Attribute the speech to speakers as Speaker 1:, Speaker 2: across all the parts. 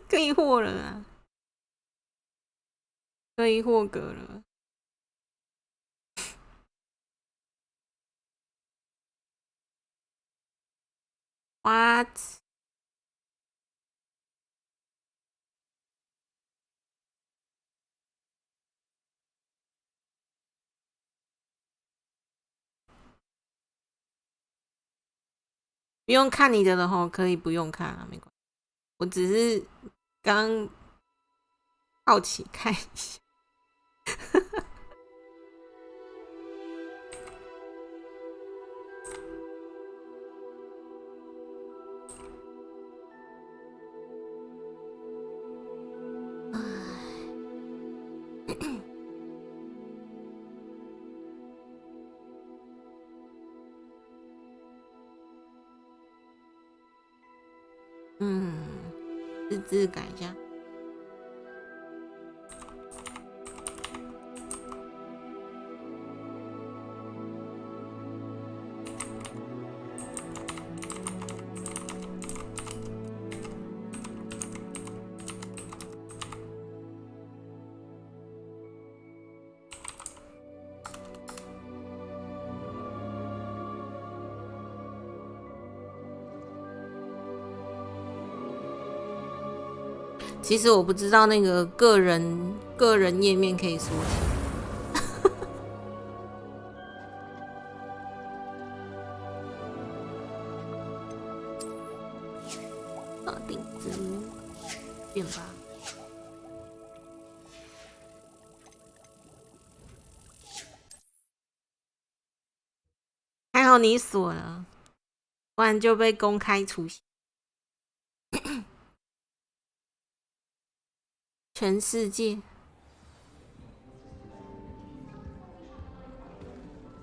Speaker 1: 可以霍了啊，可以霍格了。What？ 不用看你的了吼，可以不用看啊，没关系。我只是刚好奇看一下。字改一下。其实我不知道那个个人页面可以缩小。顶子变吧。还好你锁了，不然就被公开出现。全世界，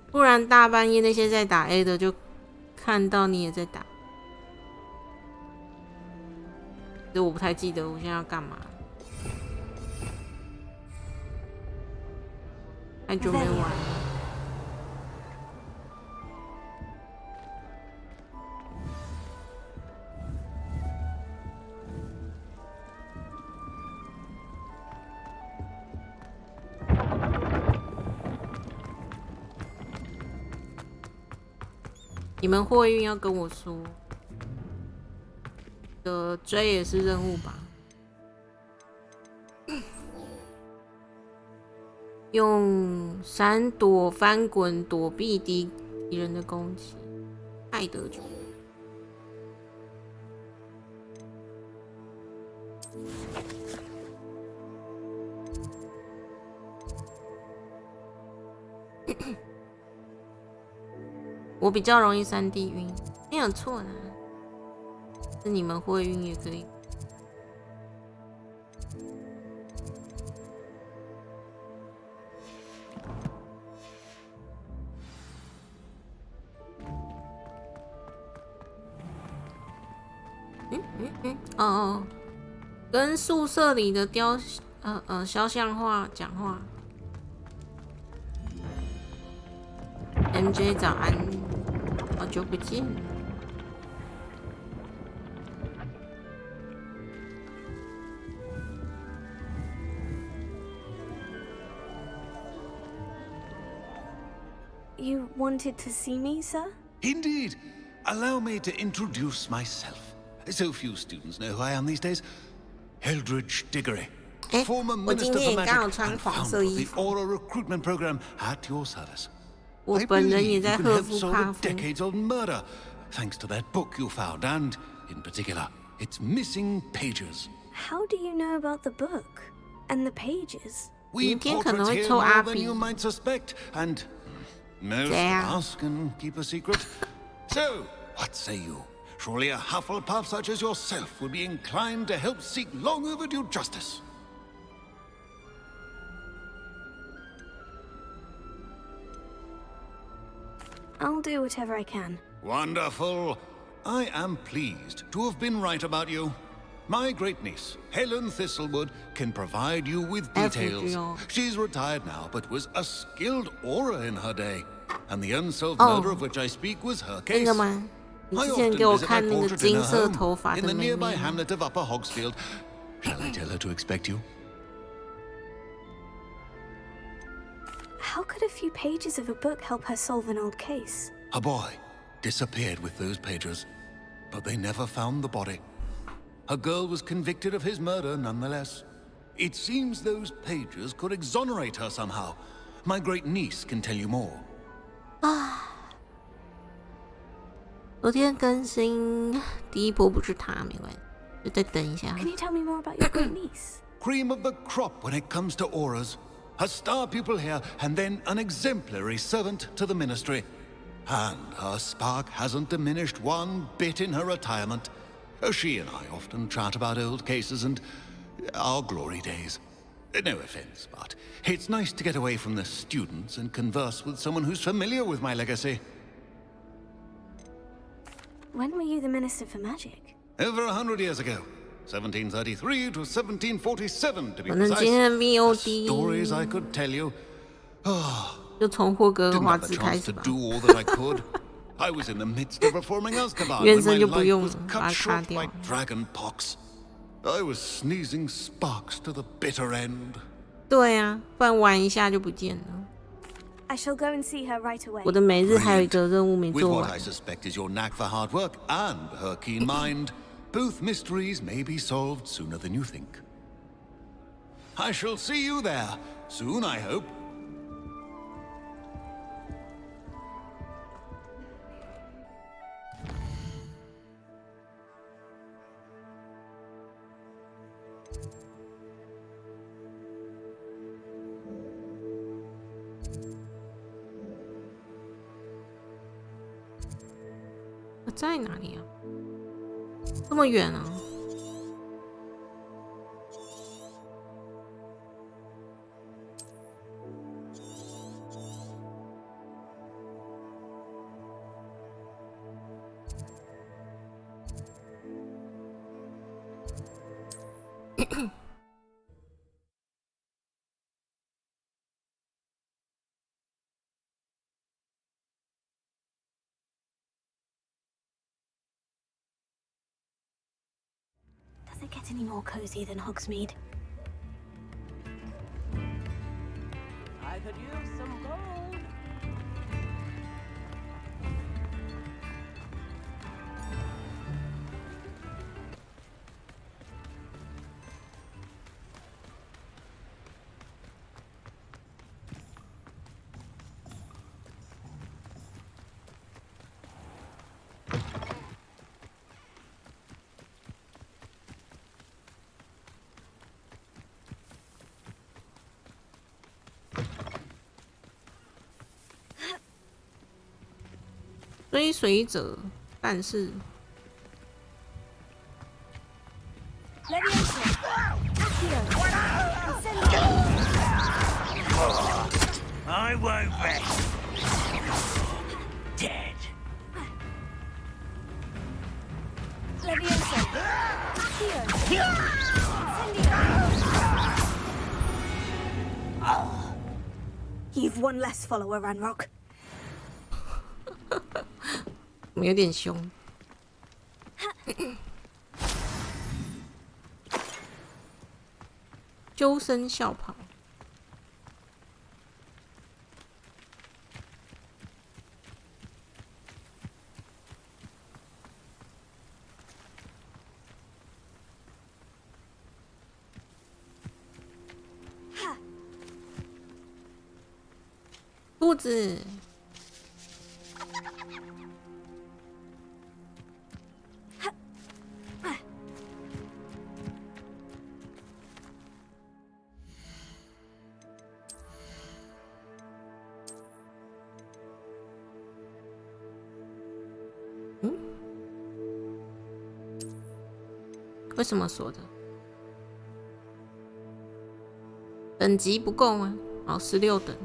Speaker 1: 不然大半夜那些在打 A 的就看到你也在打。这我不太记得我现在要干嘛，太久没玩了。你们货运要跟我说，追也是任务吧？用闪躲、翻滚躲避敌人的攻击，爱德族。我比较容易3D 晕，没有错啦。是你们会晕也可以。哦，跟宿舍里的肖像画讲话。MJ 早安，好久不见。
Speaker 2: You wanted to see me, sir?
Speaker 3: Indeed. Allow me to introduce myself. So few students know who I am these days. Eldridge Diggory, former Minister for Magic and founder of the Aura recruitment program at your service. I believe you can help solve a decades-old murder, thanks to that book you found, and, in particular, its missing pages.
Speaker 2: How do you know about the book and the pages?
Speaker 3: We portraits here more than you might suspect, and most of us can keep a secret. So, what say you? Surely a Hufflepuff such as yourself would be inclined to help seek long overdue justice.
Speaker 2: I'll do whatever I can.
Speaker 3: Wonderful. I am pleased to have been right about you. My great niece, Helen Thistlewood, can provide you with details. She's retired now, but was a skilled aura in her day. And the unsolved murder of which I speak was her case. I often visit my portrait in her home, in the nearby hamlet of Upper Hogsfield. Shall I tell her to expect you?
Speaker 2: How could a few pages of a book help her solve an old case?
Speaker 3: A boy disappeared with those pages, but they never found the body. A girl was convicted of his murder nonetheless. It seems those pages could exonerate her somehow. My great niece can tell you more.
Speaker 1: 昨天更新第一波不是他，没关系，就再等一下。
Speaker 2: Can you tell me more about your great niece?
Speaker 3: Cream of the crop when it comes to auras. A star pupil here, and then an exemplary servant to the ministry. And her spark hasn't diminished one bit in her retirement. She and I often chat about old cases and our glory days. No offense, but it's nice to get away from the students and converse with someone who's familiar with my legacy.
Speaker 2: When were you the Minister for Magic?
Speaker 3: Over 100 years ago. 1733 to 1747 to be
Speaker 1: 反正
Speaker 3: precise.
Speaker 1: 今天的 VOD
Speaker 3: Stories I could tell you.
Speaker 1: 就从霍格
Speaker 3: Didn't
Speaker 1: 华
Speaker 3: have the
Speaker 1: 兹开
Speaker 3: chance
Speaker 1: 始
Speaker 3: to
Speaker 1: 吧。
Speaker 3: do all that I could. I was in the midst of reforming Azkaban
Speaker 1: 原
Speaker 3: when
Speaker 1: 声
Speaker 3: my
Speaker 1: 就不
Speaker 3: life
Speaker 1: 用
Speaker 3: was
Speaker 1: 把它
Speaker 3: cut
Speaker 1: 卡
Speaker 3: short
Speaker 1: 掉
Speaker 3: by dragon pox. I was sneezing sparks to the bitter end.
Speaker 1: 对啊，不然玩一下就不见了。
Speaker 2: I shall go and see her right away.
Speaker 1: 我的每日还有一个任务没
Speaker 3: With
Speaker 1: 做
Speaker 3: what
Speaker 1: 完
Speaker 3: I。suspect is your knack for hard work and her keen mind, both mysteries may be solved sooner than you think. I shall see you there soon, I hope. 我在哪里啊？这么远啊！Does
Speaker 2: it get any more cozy than Hogsmeade?
Speaker 4: I could use some gold.
Speaker 1: "追随者，但是
Speaker 4: I won't rest. Dead.
Speaker 2: You've one less follower, Ranrock.
Speaker 1: 我们有点凶。鸠声笑跑。兔子。为什么锁的？等级不够吗？哦，16等。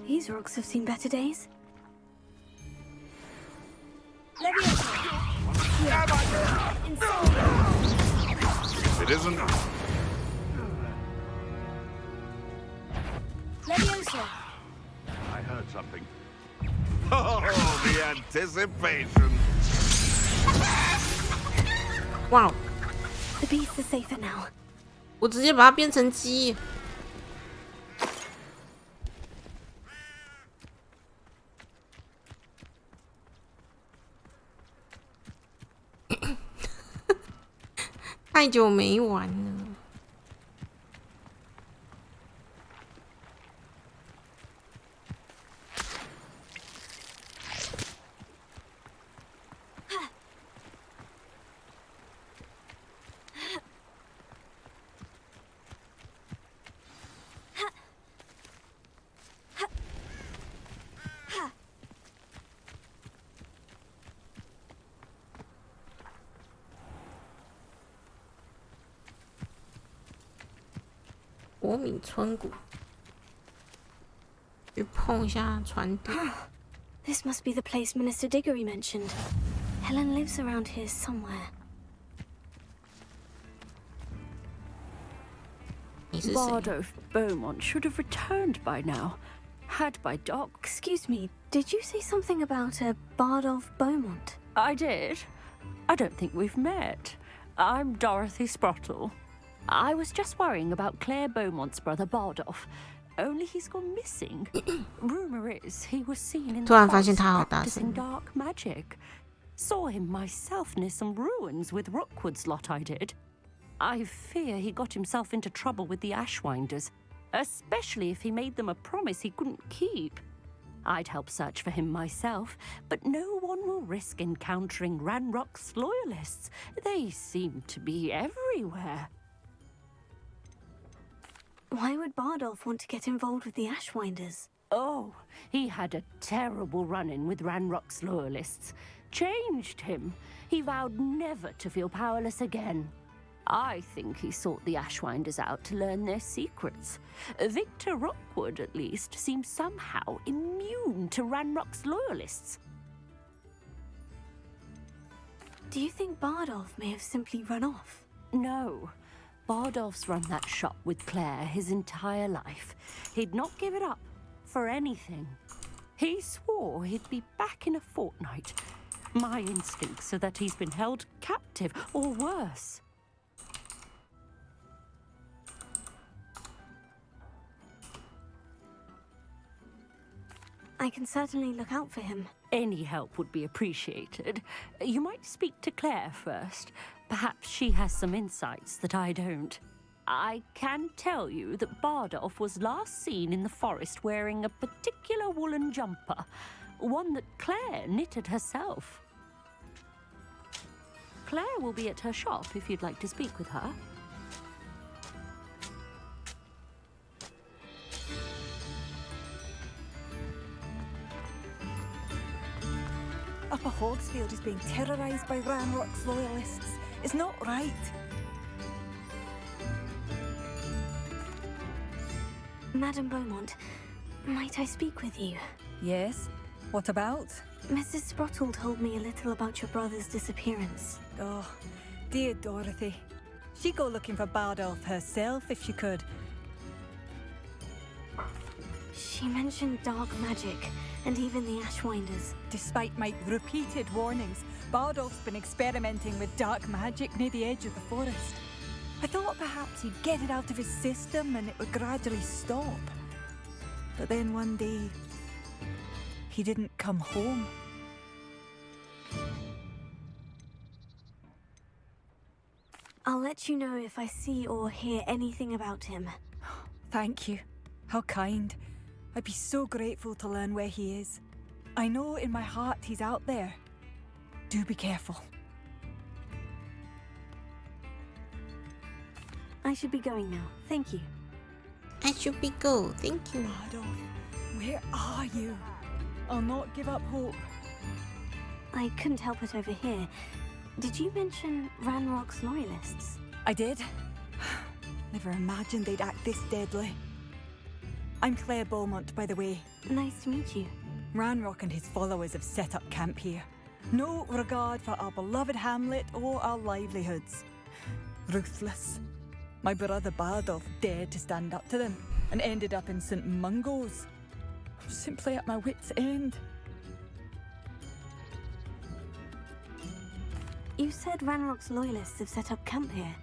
Speaker 2: These rocks have seen better days.
Speaker 5: It isn't.
Speaker 2: Leviosa.
Speaker 3: I heard something. Oh, the anticipation!
Speaker 1: Wow.
Speaker 2: The beasts are safer now.
Speaker 1: 我直接把它变成鸡。太久没玩了。国米村谷，去碰一下船底。
Speaker 2: This must be the place Minister Diggory mentioned. Helen lives around here somewhere.
Speaker 4: Bardolph Beaumont should have returned by now. Had by Doc.
Speaker 2: Excuse me, did you say something about a Bardolph Beaumont?
Speaker 4: I did. I don't think we've met. I'm Dorothy Sprottle. I was just worrying about Claire Beaumont's brother Bardolph. Only he's gone missing. Rumor is he was seen in the forest practicing dark magic. Saw him myself near some ruins with Rookwood's lot I did. I fear he got himself into trouble with the Ashwinders, especially if he made them a promise he couldn't keep. I'd help search for him myself, but no one will risk encountering Ranrock's loyalists. They seem to be everywhere.
Speaker 2: Why would Bardolph want to get involved with the Ashwinders?
Speaker 4: Oh, he had a terrible run-in with Ranrock's loyalists. Changed him. He vowed never to feel powerless again. I think he sought the Ashwinders out to learn their secrets. Victor Rookwood, at least, seems somehow immune to Ranrock's loyalists.
Speaker 2: Do you think Bardolph may have simply run off?
Speaker 4: No. Bardolph's run that shop with Claire his entire life. He'd not give it up for anything. He swore he'd be back in a fortnight. My instincts are that he's been held captive, or worse.
Speaker 2: I can certainly look out for him.
Speaker 4: Any help would be appreciated. You might speak to Claire first. Perhaps she has some insights that I don't. I can tell you that Bardolph was last seen in the forest wearing a particular woolen jumper, one that Claire knitted herself. Claire will be at her shop if you'd like to speak with her.
Speaker 5: Upper Hogsfield is being terrorised by Ranrock's loyalists. It's not right.
Speaker 2: Madam Beaumont, might I speak with you?
Speaker 5: Yes? What about?
Speaker 2: Mrs. Sprottle told me a little about your brother's disappearance.
Speaker 5: Oh, dear Dorothy. She'd go looking for Bardolph herself if she could.
Speaker 2: She mentioned dark magic, and even the Ashwinders.
Speaker 5: Despite my repeated warnings, Bardolph's been experimenting with dark magic near the edge of the forest. I thought perhaps he'd get it out of his system and it would gradually stop. But then one day, he didn't come home.
Speaker 2: I'll let you know if I see or hear anything about him.
Speaker 5: Thank you. How kind. I'd be so grateful to learn where he is. I know in my heart he's out there. Do be careful.
Speaker 2: I should be going now. Thank you.
Speaker 1: I should be go. Thank you.
Speaker 5: Bardolph, where are you? I'll not give up hope.
Speaker 2: I couldn't help it over here. Did you mention Ranrock's loyalists?
Speaker 5: I did. Never imagined they'd act this deadly. I'm Claire Beaumont, by the way.
Speaker 2: Nice to meet you.
Speaker 5: Ranrock and his followers have set up camp here. No regard for our beloved hamlet or our livelihoods. Ruthless. My brother Bardolph dared to stand up to them. and ended up in St. Mungo's. Simply at my wit's end.
Speaker 2: You said Ranrock's loyalists have set up camp here.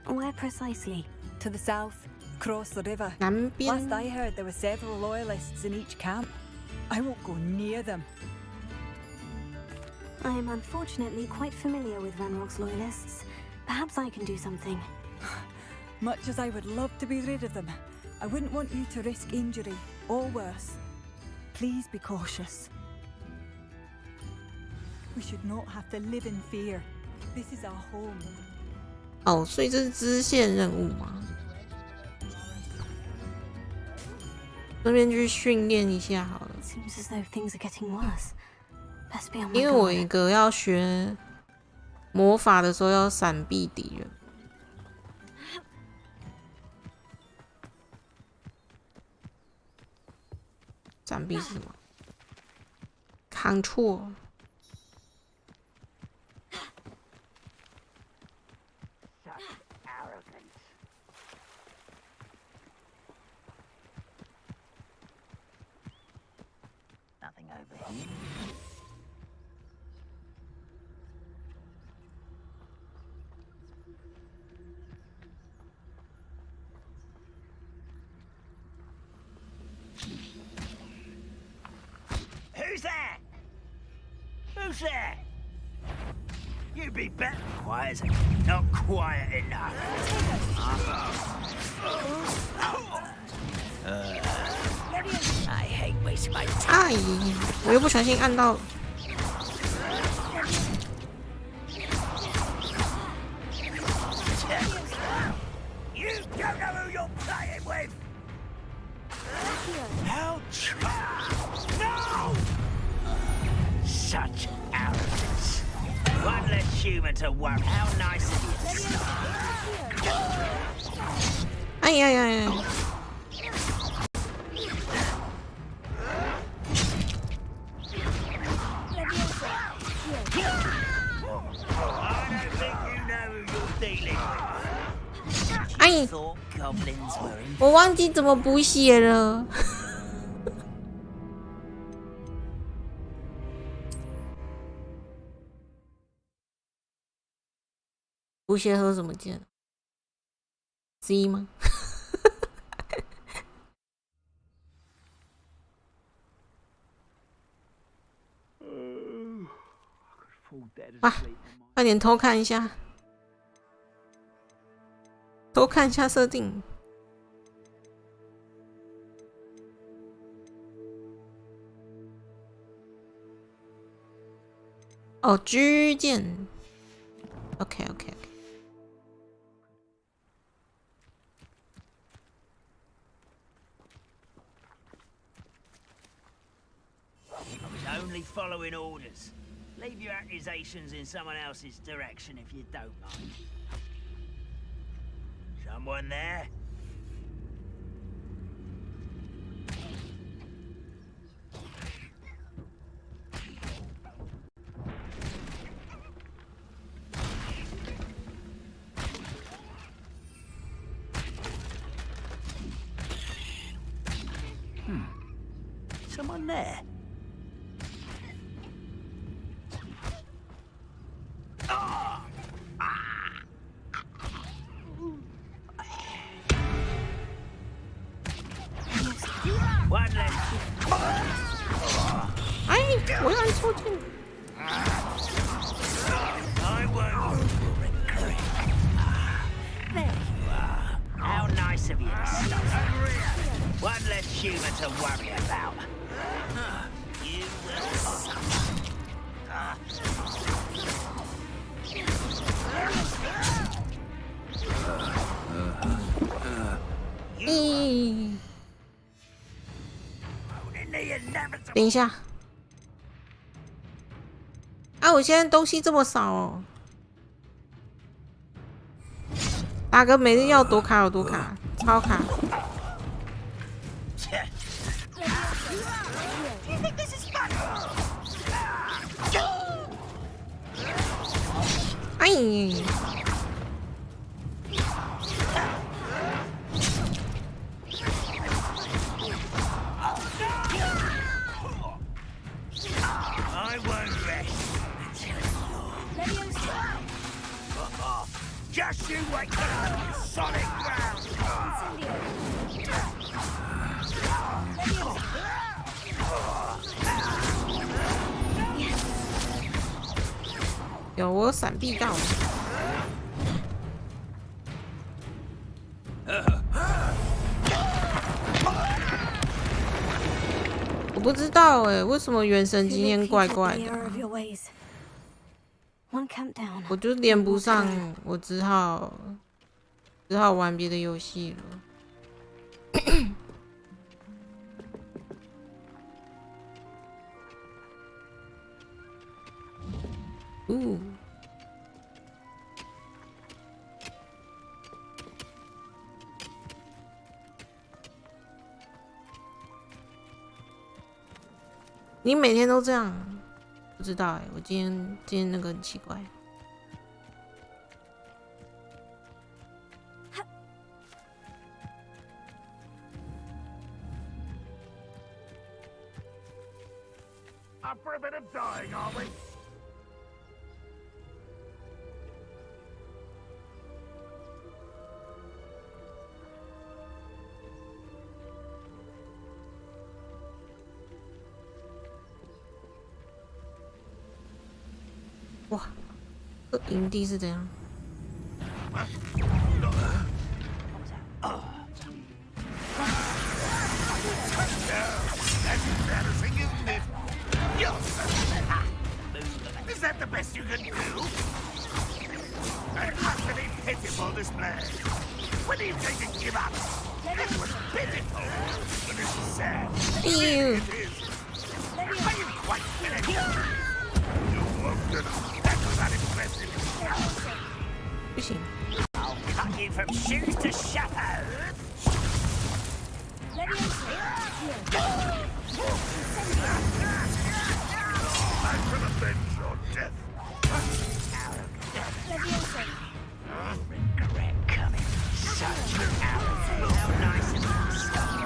Speaker 2: Where precisely?
Speaker 5: To the south, across the river.
Speaker 1: 南边。
Speaker 5: Last I heard, there were several loyalists in each camp. I won't go near them.
Speaker 2: I am unfortunately quite familiar with Ranrock's loyalists. Perhaps I can do something.
Speaker 5: Much as I would love to be rid of them, I wouldn't want you to risk injury, or worse. Please be cautious. We should not have to live in fear. This is our home.
Speaker 1: 哦，所以这是支线任务吗？顺便去训练一下好了。
Speaker 2: Seems as though things are getting worse. Best be on my guard.
Speaker 1: 因为我一个要学魔法的时候要闪避敌人。闪避是什么 ？Control。
Speaker 6: Nothing over here. Who's there? Who's there? You'd be better quiet. Not quiet enough. I hate wasting my time.
Speaker 1: 哎，我又不小心按到。
Speaker 6: You don't know who you're playing with. How no! Such arrogance. One less human to worry. How nice of you.
Speaker 1: 哎呀呀呀！ 哎，我忘记怎么补血了。补血盒怎么键 ？C 吗？哇，快点偷看一下。 多看一下设定。哦，G 键。OK。
Speaker 6: I was only following orders. Leave your accusations in someone else's direction if you don't mind. Someone there? Someone there? One less.
Speaker 1: 哎，我要按错键。
Speaker 6: I won't regret. There you are. How nice of you to stop. One less human to worry about. You will suffer.
Speaker 1: 咦，等一下。啊，我现在东西这么少哦。打个每日要多卡有多卡，超卡。哎，有我闪避到。我不知道哎，为什么原神今天怪怪的？我就连不上，我只好玩别的游戏了。你每天都这样？不知道哎，我今天那个很奇怪。
Speaker 6: Up for a bit of dying, are we?
Speaker 1: Wow, 哇，这营地是怎样？
Speaker 6: Is that the best you can do? An utterly pitiful display. When are you going to give up? That was pitiful. It is sad.
Speaker 1: Ew.
Speaker 6: It is. Are you quite finished? You won't do it. That was unimpressive.
Speaker 1: 不行。
Speaker 6: I'll cut you from shoes to shadows. I'm gonna avenge your death. Regret coming. Such an outflow. How nice of you to stop.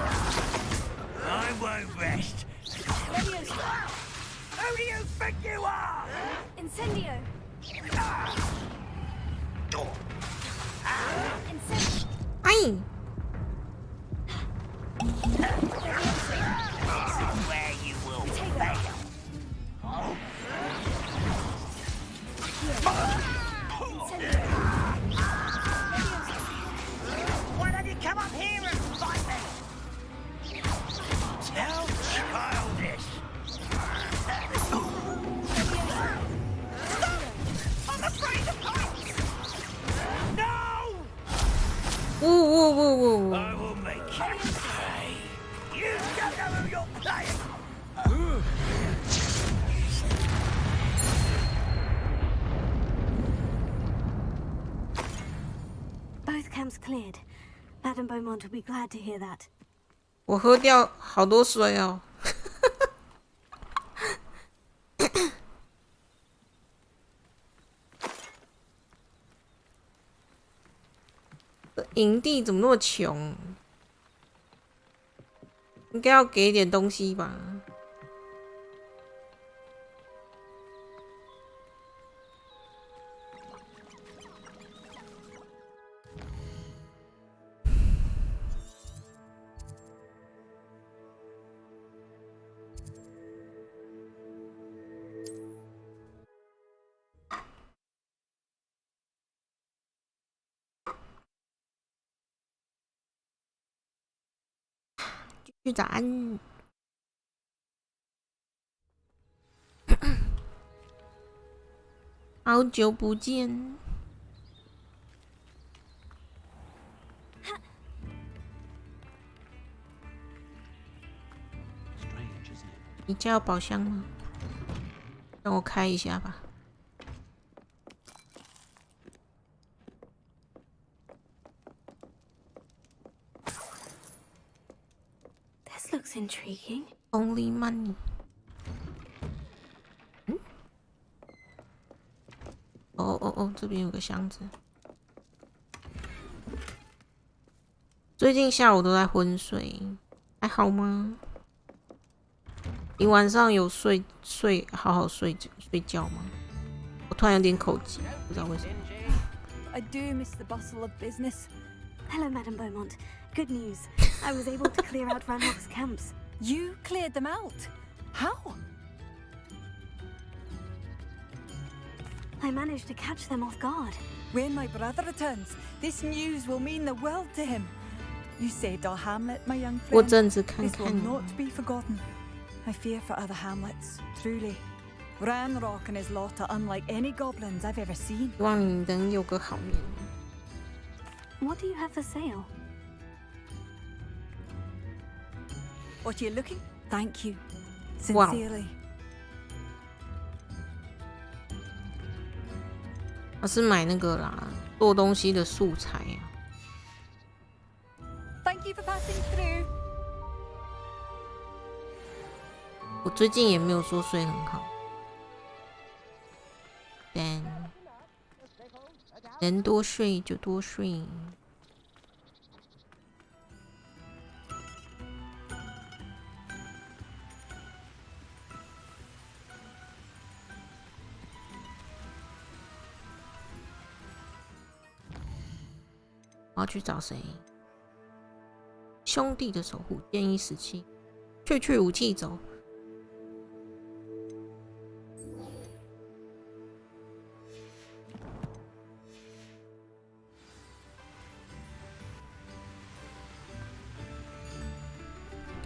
Speaker 6: I won't rest. Who do you think you are?
Speaker 2: Incendio. Incendio.
Speaker 1: 哎。
Speaker 6: This is where you will fail. Why don't you come up here and fight me? How childish. I'm afraid of heights. No!
Speaker 1: Whoa.
Speaker 6: I will make you pay. You don't know who you're playing.
Speaker 2: Both camps cleared. Madame Beaumont will be glad to hear that.
Speaker 1: 我喝掉好多水哦。营地怎么那么穷？应该要给一点东西吧。去早安。好久不见。你家有宝箱吗？让我开一下吧。
Speaker 2: Looks intriguing.
Speaker 1: Only money. 嗯？哦，这边有个箱子。最近下午都在昏睡，还好吗？你晚上有好好睡觉吗？我突然有点口急，不知道为什么。
Speaker 5: I do miss the bustle of business.
Speaker 2: Hello, Madame Beaumont. Good news. I was able to clear out Ranrock's camps.
Speaker 5: You cleared them out? How?
Speaker 2: I managed to catch them off guard.
Speaker 5: When my brother returns, this news will mean the world to him. You saved our hamlet, my young friend. This will not be forgotten. I fear for other hamlets, truly. Ranrock and his lot are unlike any goblins I've ever seen.
Speaker 1: 希望你能有个好年。
Speaker 2: What do you have for sale?
Speaker 5: What are you looking? Thank you. Sincerely.
Speaker 1: 我是买那个啦，做东西的素材啊。
Speaker 5: Thank you for passing through.
Speaker 1: 我最近也没有说睡很好，但能多睡就多睡。我要去找谁？兄弟的守护，建议17，去武器走。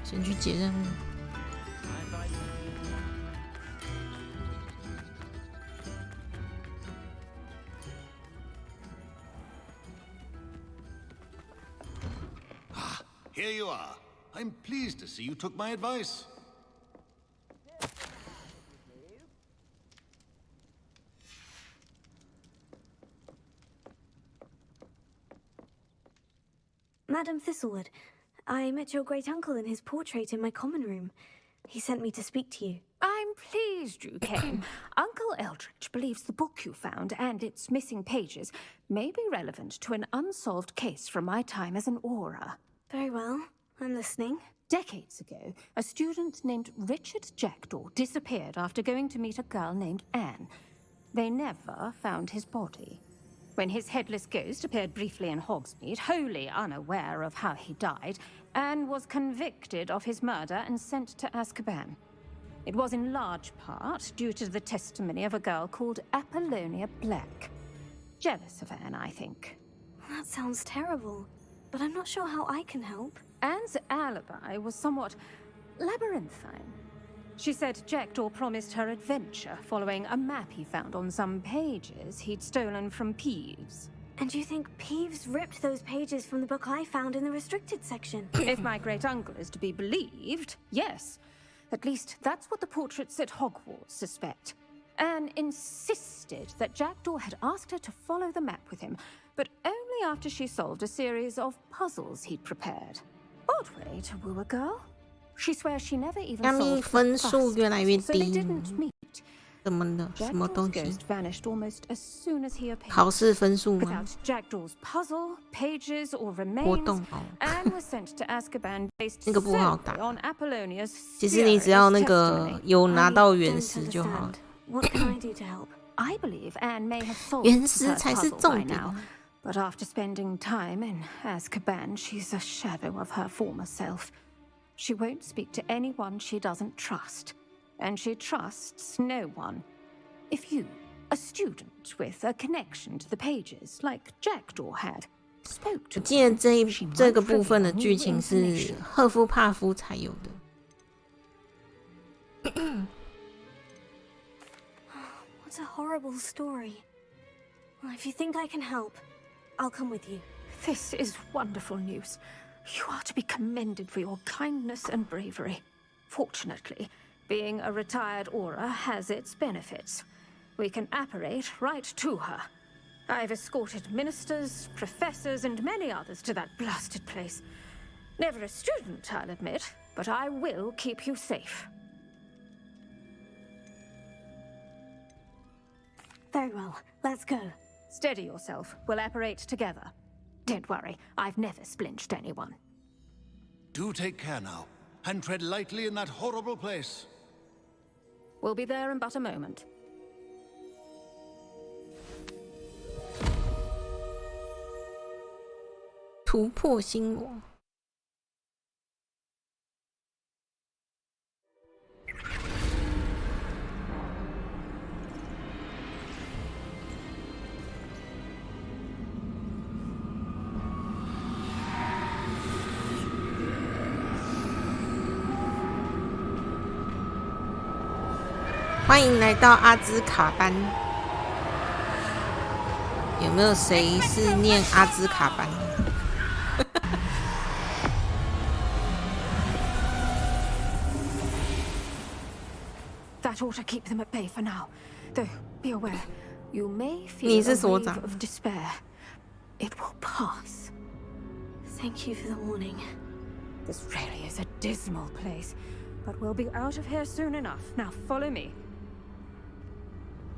Speaker 1: 先去解任务。
Speaker 3: Here you are. I'm pleased to see you took my advice.
Speaker 2: Madam Thistlewood, I met your great-uncle in his portrait in my common room. He sent me to speak to you.
Speaker 4: I'm pleased you came. Uncle Eldridge believes the book you found and its missing pages may be relevant to an unsolved case from my time as an aura.
Speaker 2: Very well. I'm listening.
Speaker 4: Decades ago, a student named Richard Jackdaw disappeared after going to meet a girl named Anne. They never found his body. When his headless ghost appeared briefly in Hogsmeade, wholly unaware of how he died, Anne was convicted of his murder and sent to Azkaban. It was in large part due to the testimony of a girl called Apollonia Black. Jealous of Anne, I think.
Speaker 2: That sounds terrible, but I'm not sure how I can help.
Speaker 4: Anne's alibi was somewhat labyrinthine. She said Jackdaw promised her adventure following a map he found on some pages he'd stolen from Peeves.
Speaker 2: And you think Peeves ripped those pages from the book I found in the restricted section?
Speaker 4: If my great-uncle is to be believed, yes. At least that's what the portraits at Hogwarts suspect. Anne insisted that Jackdaw had asked her to follow the map with him, but only after she solved a series of puzzles he'd prepared. Odd way to woo a girl. She swears she never even solved the first, so they didn't meet.
Speaker 1: 怎么的？什么东西？
Speaker 4: vanished almost as soon as he appeared.
Speaker 1: 考试分数吗？
Speaker 4: Without Jackdaw's puzzle, pages, or remains, Anne was sent to Azkaban based solely on Apollonia's
Speaker 1: 其实你只要那个有拿到原石就好了。
Speaker 2: What can I do to help?
Speaker 4: I believe Anne may have solved
Speaker 1: 原石
Speaker 4: her
Speaker 1: 才是
Speaker 4: puzzle
Speaker 1: 重
Speaker 4: by
Speaker 1: 点
Speaker 4: now, but after spending time in Azkaban, she's a shadow of her former self. She won't speak to anyone she doesn't trust, and she trusts no one. If you, a student with a connection to the pages like Jackdaw had, spoke to
Speaker 1: 我记得这个部分的剧情是赫夫帕夫才有的。
Speaker 2: What a horrible story. Well, if you think I can help, I'll come with you.
Speaker 4: This is wonderful news. You are to be commended for your kindness and bravery. Fortunately, being a retired aura has its benefits. We can apparate right to her. I've escorted ministers, professors, and many others to that blasted place. Never a student, I'll admit, but I will keep you safe.
Speaker 2: Very well. Let's go.
Speaker 4: Steady yourself. We'll apparate together. Don't worry, I've never splinched anyone.
Speaker 3: Do take care now, and tread lightly in that horrible place.
Speaker 4: We'll be there in but a moment.
Speaker 1: 突破心魔。欢迎来到阿兹卡班。有没有谁是念阿兹卡班？That
Speaker 4: ought to keep them at bay for now. Though, be aware, you may
Speaker 1: 你
Speaker 4: feel
Speaker 1: 是
Speaker 4: a
Speaker 1: 所
Speaker 4: wave
Speaker 1: 长。
Speaker 4: of despair. It will pass.
Speaker 2: Thank you for the warning.
Speaker 4: This really is a dismal place, but we'll be out of here soon enough. Now follow me.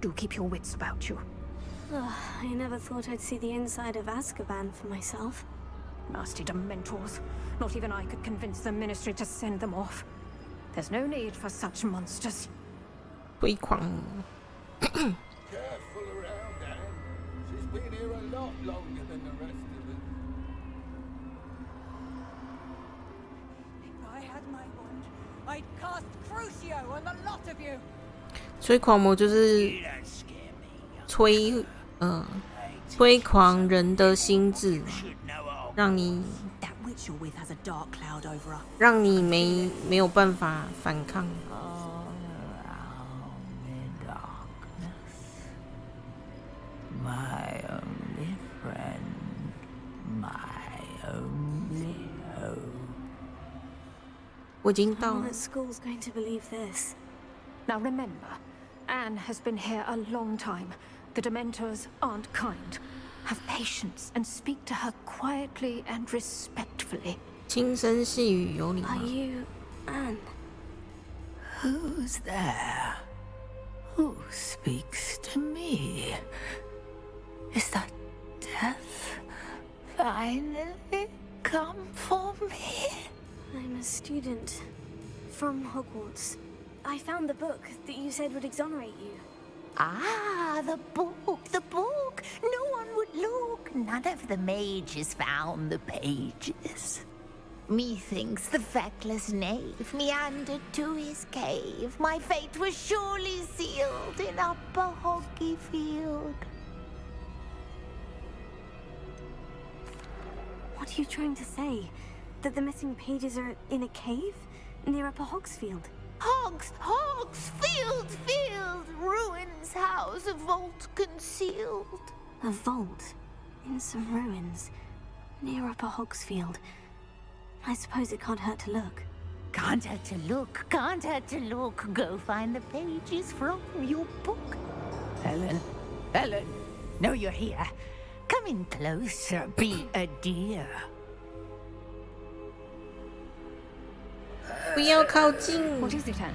Speaker 4: Do keep your wits about you.
Speaker 2: I never thought I'd see the inside of Azkaban for myself.
Speaker 4: Nasty Dementors. Not even I could convince the Ministry to send them off. There's no need for such monsters.
Speaker 1: 推狂。
Speaker 7: Careful around, Anne. She's been here a lot longer than the rest of us.
Speaker 5: If I had my wand, I'd cast Crucio on the lot of you.
Speaker 1: 催狂魔就是催狂人的心智，让你
Speaker 6: That witch you're with has a dark cloud over her.
Speaker 1: 让你没有办法反抗。
Speaker 6: All around in darkness, my only friend, my only hope.
Speaker 1: 我已经到
Speaker 2: All
Speaker 1: 了
Speaker 2: at。school's going to believe this.
Speaker 4: Now remember, Anne has been here a long time. The Dementors aren't kind. Have patience and speak to her quietly and respectfully.
Speaker 1: 轻声细语有礼貌
Speaker 2: Are。you Anne?
Speaker 6: Who's there? Who speaks to me? Is that death finally come for me?
Speaker 2: I'm a student from Hogwarts. I found the book that you said would exonerate you.
Speaker 6: Ah, the book, the book. No one would look. None of the mages found the pages. Methinks the feckless knave meandered to his cave. My fate was surely sealed in Upper Hoggyfield.
Speaker 2: What are you trying to say? That the missing pages are in a cave near Upper Hogsfield?
Speaker 6: Field, ruins house, a vault concealed.
Speaker 2: A vault in some ruins near Upper Hogsfield. I suppose it can't hurt to look.
Speaker 6: Can't hurt to look, can't hurt to look. Go find the pages from your book. Helen, know you're here. Come in closer, be a dear.
Speaker 1: 不要靠近。
Speaker 4: What is it, Anne?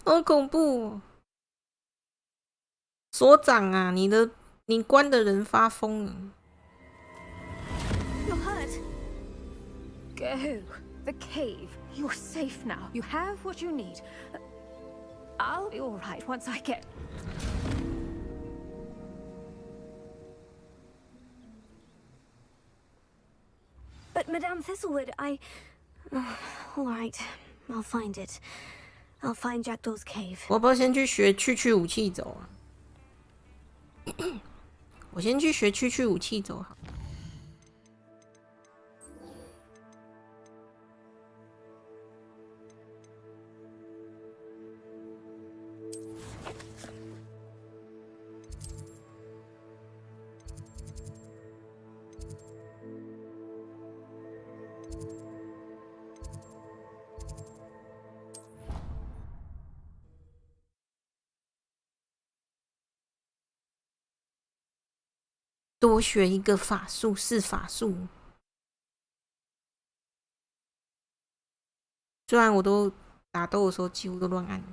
Speaker 1: 好恐怖哦！所长啊，你关的人发疯了。
Speaker 2: You're hurt.
Speaker 4: Go. The cave. You're safe now. You have what you need. I'll be all right once I get...
Speaker 2: But Madame Thistlewood, all right, I'll find it. I'll find Jackdaw's cave.
Speaker 1: 我要不要先去学去武器走啊？我先去学去武器走好。多学一个法术是法术，虽然我都打斗的时候几乎都乱按。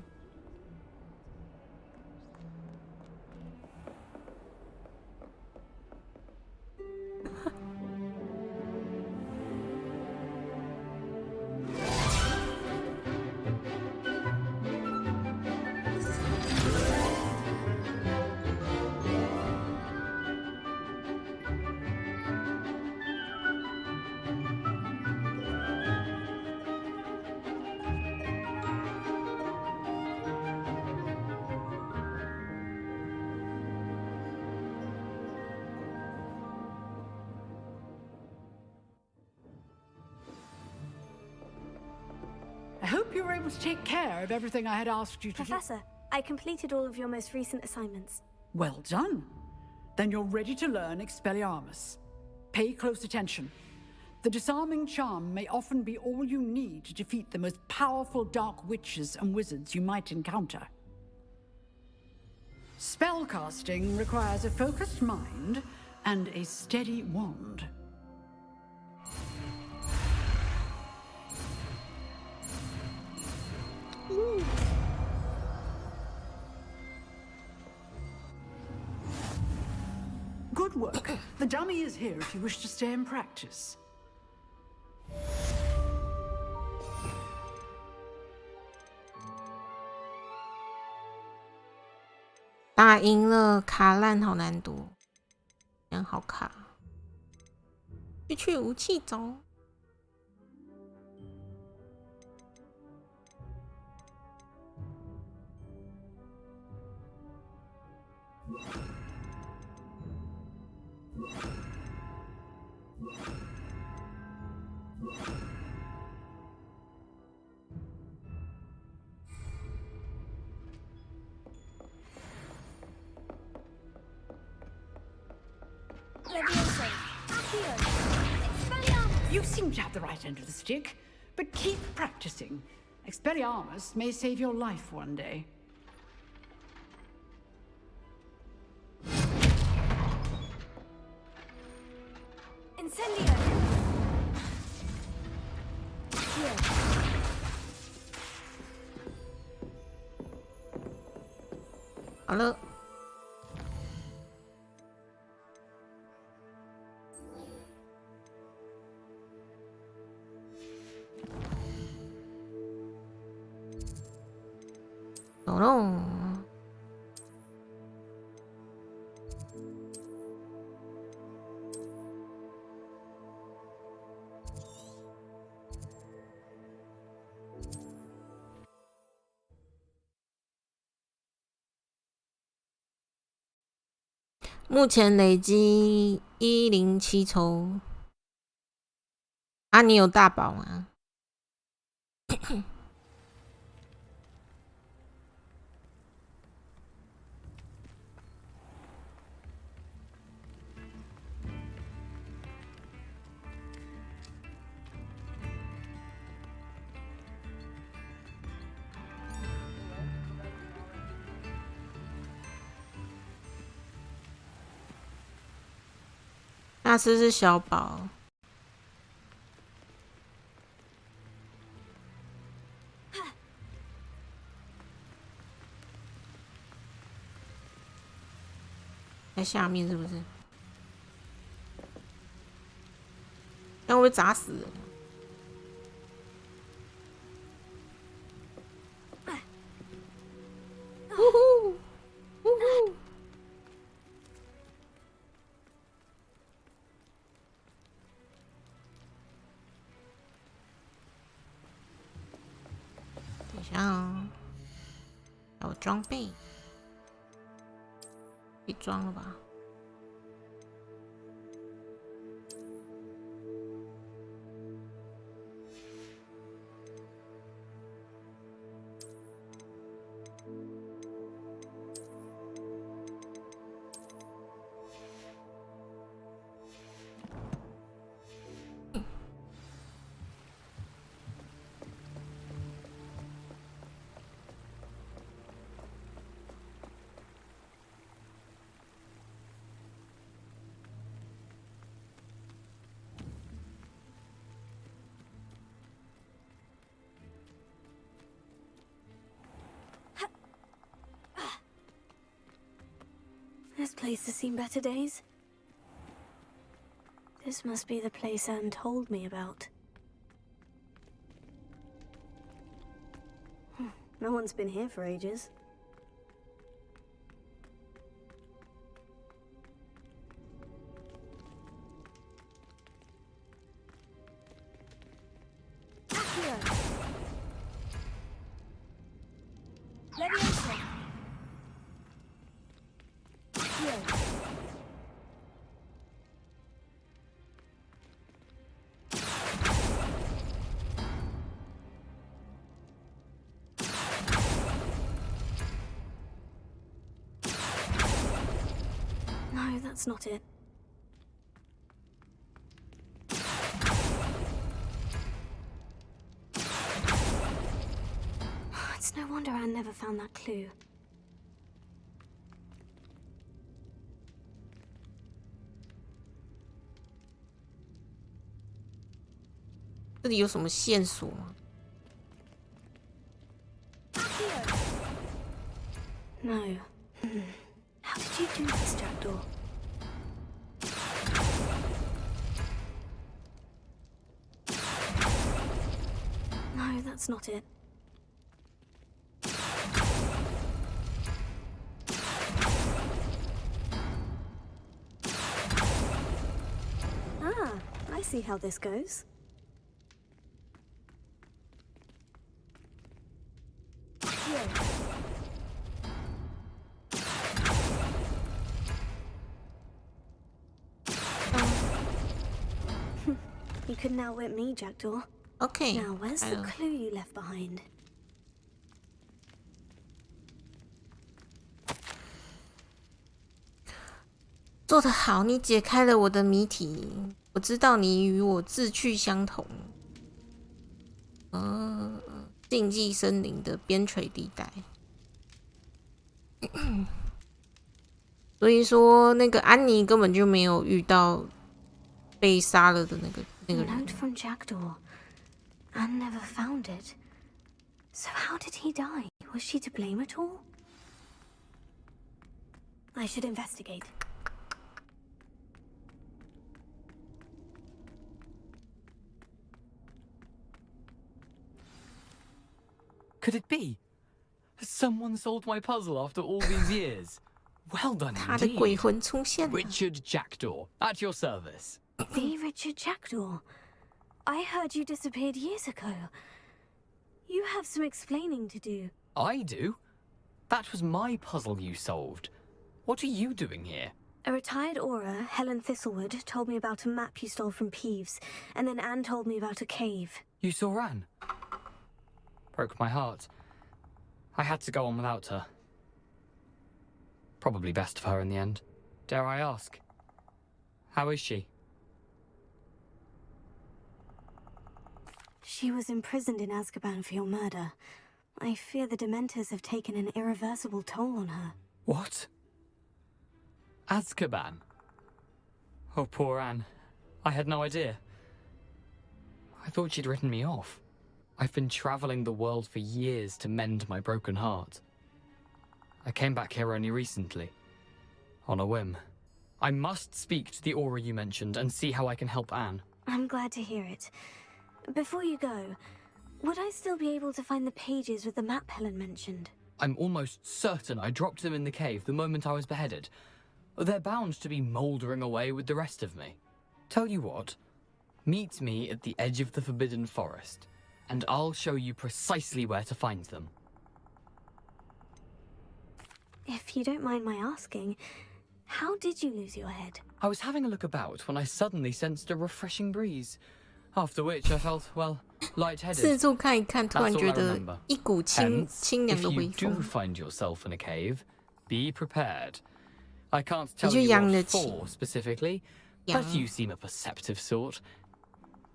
Speaker 8: hope you were able to take care of everything I had asked you to
Speaker 2: Professor, I completed all of your most recent assignments.
Speaker 8: do. Well done. Then you're ready to learn Expelliarmus. Pay close attention. The disarming charm may often be all you need to defeat the most powerful dark witches and wizards you might encounter. Spellcasting requires a focused mind and a steady wand.
Speaker 1: Ooh.
Speaker 8: Good work. The dummy is here if you wish to stay and practice.
Speaker 1: 打赢了，卡烂好难读，人好卡。去武器走。
Speaker 8: You seem to have the right end of the stick, but keep practicing. Expelliarmus may save your life one day.
Speaker 2: Incendio!
Speaker 1: 好了。走喽！目前累积107抽。啊，你有大宝吗？那是小宝。在下面是不是？那会不会砸死人？呜呼！呜呼！等一下哦，还有装备。可以装了吧？This
Speaker 2: place has seen better days. This must be the place Anne told me about. No one's been here for ages. that's not it. It's no wonder Anne never found that clue.
Speaker 1: 这里有什么线索吗？
Speaker 2: No. How did you do this, Jackdaw? No, that's not it. Ah, I see how this goes. You couldn't outwit me, Jackdaw.
Speaker 1: Okay.
Speaker 2: Now, where's the clue you left behind?
Speaker 1: 做得好，你解开了我的谜题。我知道你与我志趣相同。禁忌森林的边陲地带。所以说，那个安妮根本就没有遇到被杀了的那个人。
Speaker 2: Note from Jackdaw. Anne never found it. So how did he die? Was she to blame at all? I should investigate.
Speaker 9: Could it be? Has someone solved my puzzle after all these years? Well done
Speaker 1: 他的鬼
Speaker 9: indeed.
Speaker 1: 魂出现了。
Speaker 9: Richard Jackdaw, at your service.
Speaker 2: The Richard Jackdaw. I heard you disappeared years ago. You have some explaining to do.
Speaker 9: I do? That was my puzzle you solved. What are you doing here?
Speaker 2: A retired Aura, Helen Thistlewood, told me about a map you stole from Peeves, and then Anne told me about a cave.
Speaker 9: You saw Anne? Broke my heart. I had to go on without her. Probably best of her in the end. Dare I ask? How is she?
Speaker 2: She was imprisoned in Azkaban for your murder. I fear the Dementors have taken an irreversible toll on her.
Speaker 9: What? Azkaban? Oh, poor Anne. I had no idea. I thought she'd written me off. I've been traveling the world for years to mend my broken heart. I came back here only recently, on a whim. I must speak to the Aura you mentioned and see how I can help Anne.
Speaker 2: I'm glad to hear it. Before you go, would I still be able to find the pages with the map Helen mentioned?
Speaker 9: I'm almost certain I dropped them in the cave the moment I was beheaded. They're bound to be mouldering away with the rest of me. Tell you what, meet me at the edge of the Forbidden Forest, and I'll show you precisely where to find them.
Speaker 2: If you don't mind my asking, how did you lose your head?
Speaker 9: I was having a look about when I suddenly sensed a refreshing breeze, after which I felt, well, lightheaded.
Speaker 1: 四处看一看，突然觉得一股清凉的微
Speaker 9: If you
Speaker 1: 风。
Speaker 9: do find yourself in a cave, be prepared. I can't tell
Speaker 1: 你就
Speaker 9: you
Speaker 1: 养得
Speaker 9: what
Speaker 1: 起。
Speaker 9: for specifically, but you seem a perceptive sort.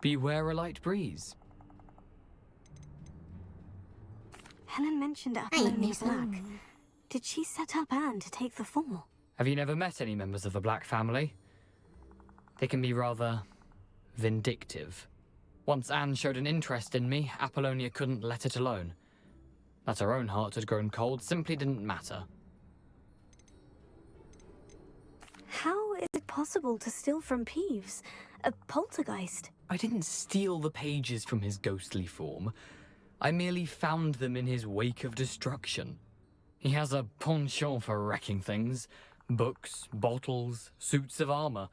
Speaker 9: Beware a light breeze.
Speaker 2: Helen mentioned Apollonia Black. Did she set up Anne to take the fall?
Speaker 9: Have you never met any members of the Black family? They can be rather vindictive. Once Anne showed an interest in me, Apollonia couldn't let it alone. That her own heart had grown cold simply didn't matter.
Speaker 2: How is it possible to steal from Peeves? A poltergeist?
Speaker 9: I didn't steal the pages from his ghostly form. I merely found them in his wake of destruction. He has a penchant for wrecking things. Books, bottles, suits of armor.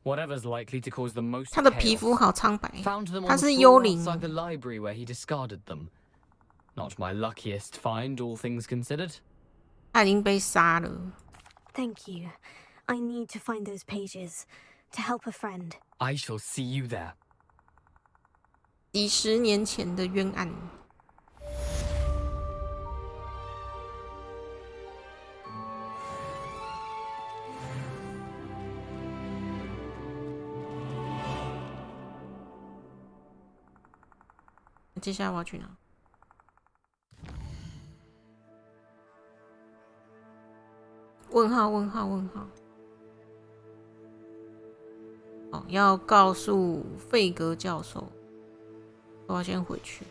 Speaker 9: Whatever's likely to cause the most
Speaker 1: 他的皮肤
Speaker 9: chaos.
Speaker 1: 好苍白，
Speaker 9: Found them
Speaker 1: 他
Speaker 9: on the
Speaker 1: 是幽
Speaker 9: floor
Speaker 1: 灵。
Speaker 9: outside the library where he discarded them. Not my luckiest find, all things considered.
Speaker 1: 他已经被杀了。
Speaker 2: Thank you. I need to find those pages to help a friend.
Speaker 9: I shall see you there.
Speaker 1: 几十年前的冤案。接下来我要去哪？问号问号问号。哦，要告诉费格教授，我要先回去。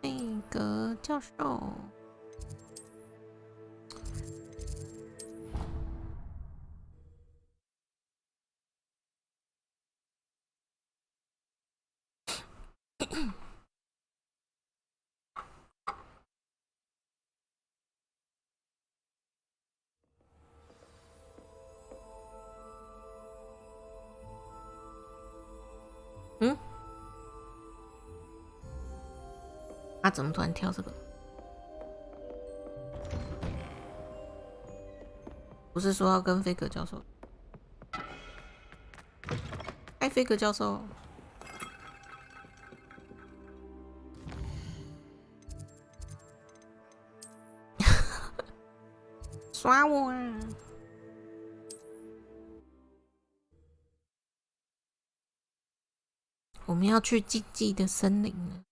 Speaker 1: 费格教授。嗯？他怎么突然跳这个？不是说要跟菲格教授？哎，菲格教授，耍我啊！我们要去禁忌的森林了。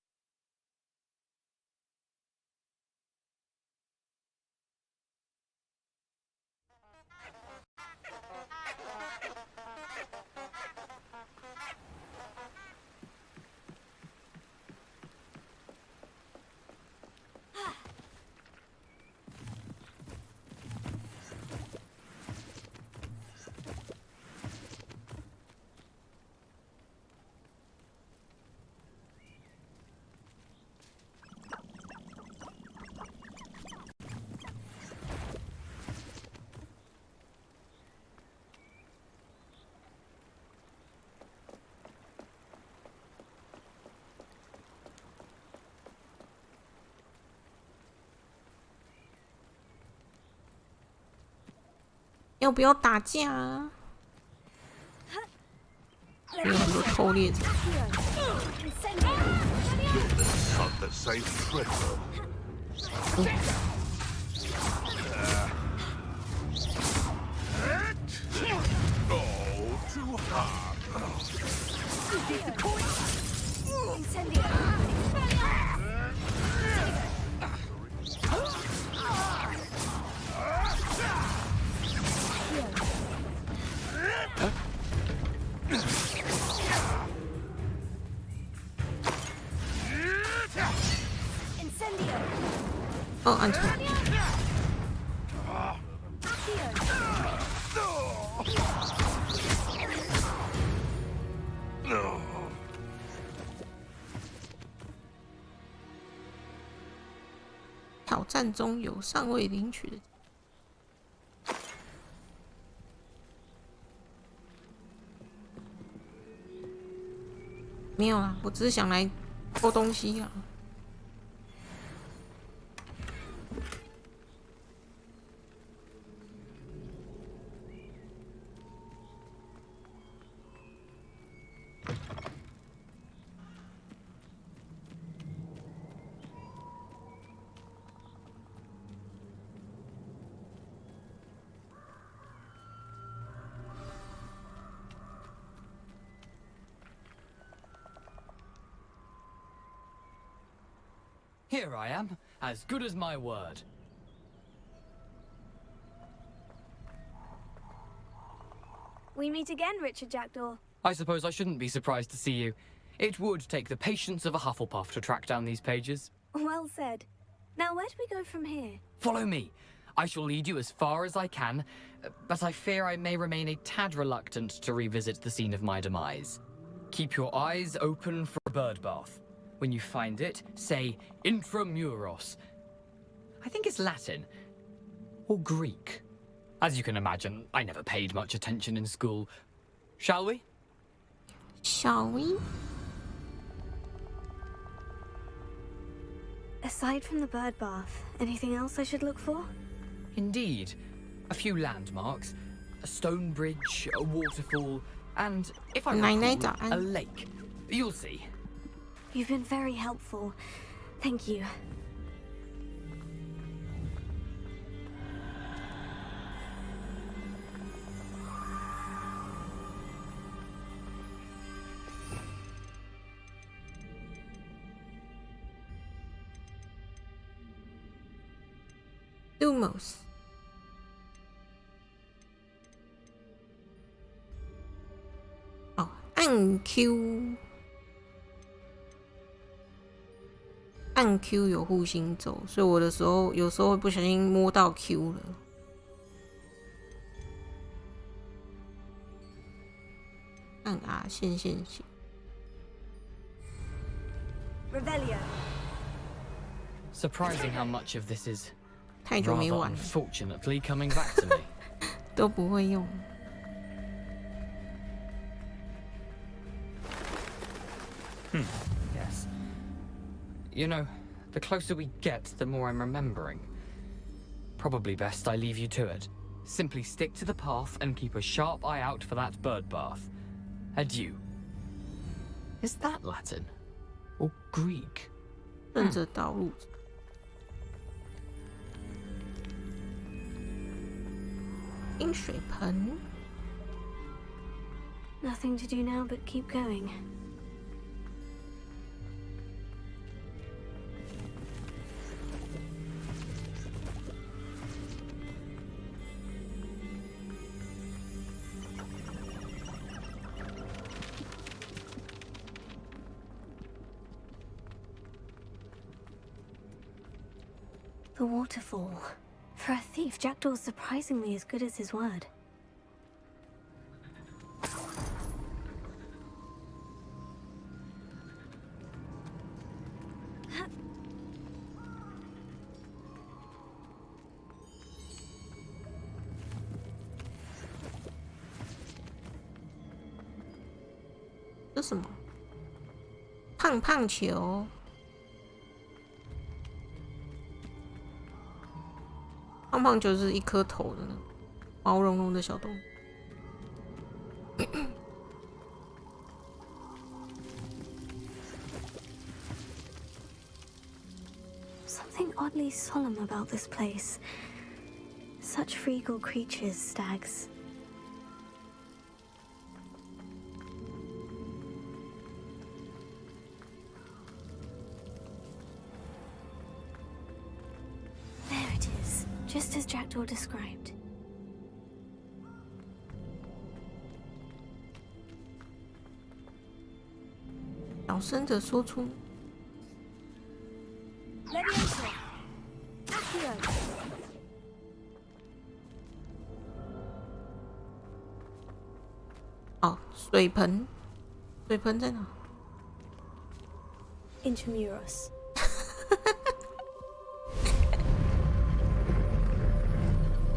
Speaker 1: 要不要打架啊？有很多偷猎者。哦，按错。挑战中有尚未领取的。没有啦，我只是想来偷东西啊。
Speaker 9: Here I am, as good as my word.
Speaker 2: We meet again, Richard Jackdaw.
Speaker 9: I suppose I shouldn't be surprised to see you. It would take the patience of a Hufflepuff to track down these pages.
Speaker 2: Well said. Now, where do we go from here?
Speaker 9: Follow me. I shall lead you as far as I can, but I fear I may remain a tad reluctant to revisit the scene of my demise. Keep your eyes open for a bird bath. When you find it, say intramuros. I think it's Latin. Or Greek. As you can imagine, I never paid much attention in school. Shall we?
Speaker 1: Shall we?
Speaker 2: Aside from the bird bath, anything else I should look for?
Speaker 9: Indeed. a few landmarks, a stone bridge, a waterfall, and, if I recall, a lake. You'll see.
Speaker 2: You've been very helpful. Thank you.
Speaker 1: Lumos。哦，按 Q， 按 Q 有护心咒，所以我的时候有时候会不小心摸到 Q 了。按 R 线。
Speaker 9: Surprising how much of this is
Speaker 1: 太久没玩
Speaker 9: unfortunately coming back to me.
Speaker 1: 都不会用。
Speaker 9: Yes. You know, the closer we get, the more I'm remembering. Probably best I leave you to it. Simply stick to the path and keep a sharp eye out for that bird bath. Adieu. Is that Latin? Or Greek?
Speaker 1: 顺着道路。饮水盆。
Speaker 2: Nothing to do now but keep going. The waterfall. For a thief, Jackdaw's surprisingly as good as his word.
Speaker 1: What's 这什么？胖胖球。胖胖就是一颗头的那个毛茸茸的小动物。
Speaker 2: Something oddly solemn about this place. Such regal creatures, stags. Just as Jackdaw described.
Speaker 1: 小声的说出。哦，水盆，水盆在哪
Speaker 2: ？Intramuros.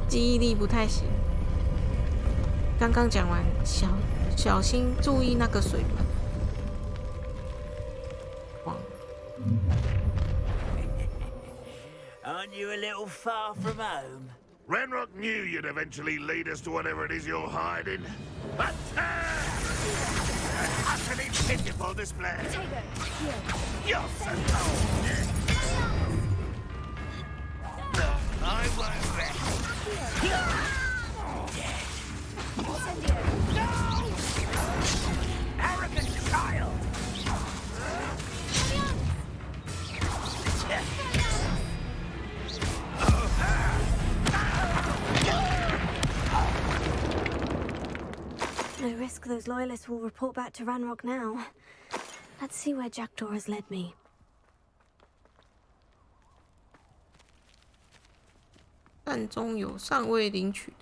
Speaker 1: 记忆力不太行。刚刚讲完，小心注意那个水盆。忘了。
Speaker 6: Aren't you a little far from home?
Speaker 7: Ranrock knew you'd eventually lead us to whatever it is you're hiding. But utterly pitiful display. You're so cold. I won't rest.
Speaker 6: Arrogant child!
Speaker 2: No risk those loyalists will report back to Ranrock now. Let's see where Jackdaw has led me.
Speaker 1: 弹中有尚未领取的。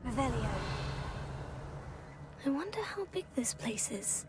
Speaker 2: Revelio. I wonder how big this place is.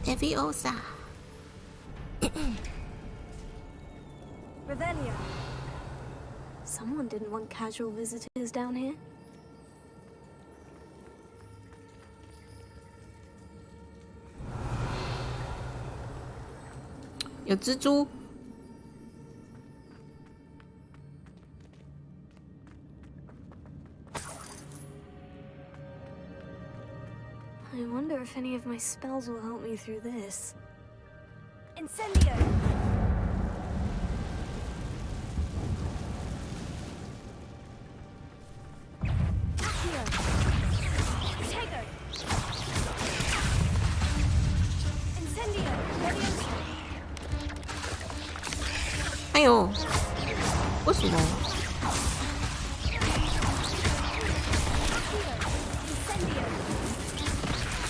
Speaker 1: Leviosa.
Speaker 2: Revelio. Someone didn't want casual visitors down here.
Speaker 1: 有蜘蛛。
Speaker 2: I wonder if any of my spells will help me through this. Incendio! Accio! Tego! Incendio! Leviosa!
Speaker 1: 哎呦，为什么？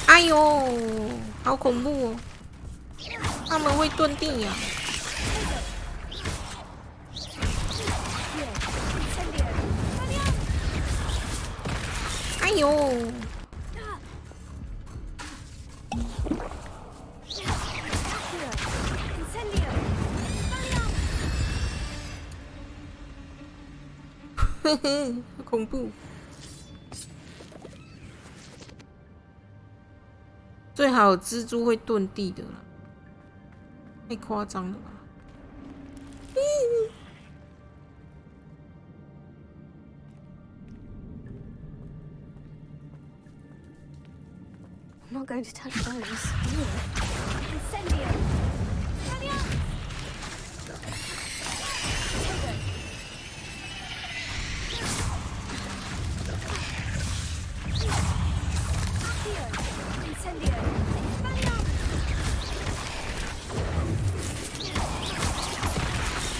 Speaker 1: 哎呦，好恐怖哦！他们会遁地呀！哎呦！嘿嘿，好恐怖！ 最好有蜘蛛会遁地的啦，太夸张了吧！I'm
Speaker 2: not going to touch those. Incendio! Incendio!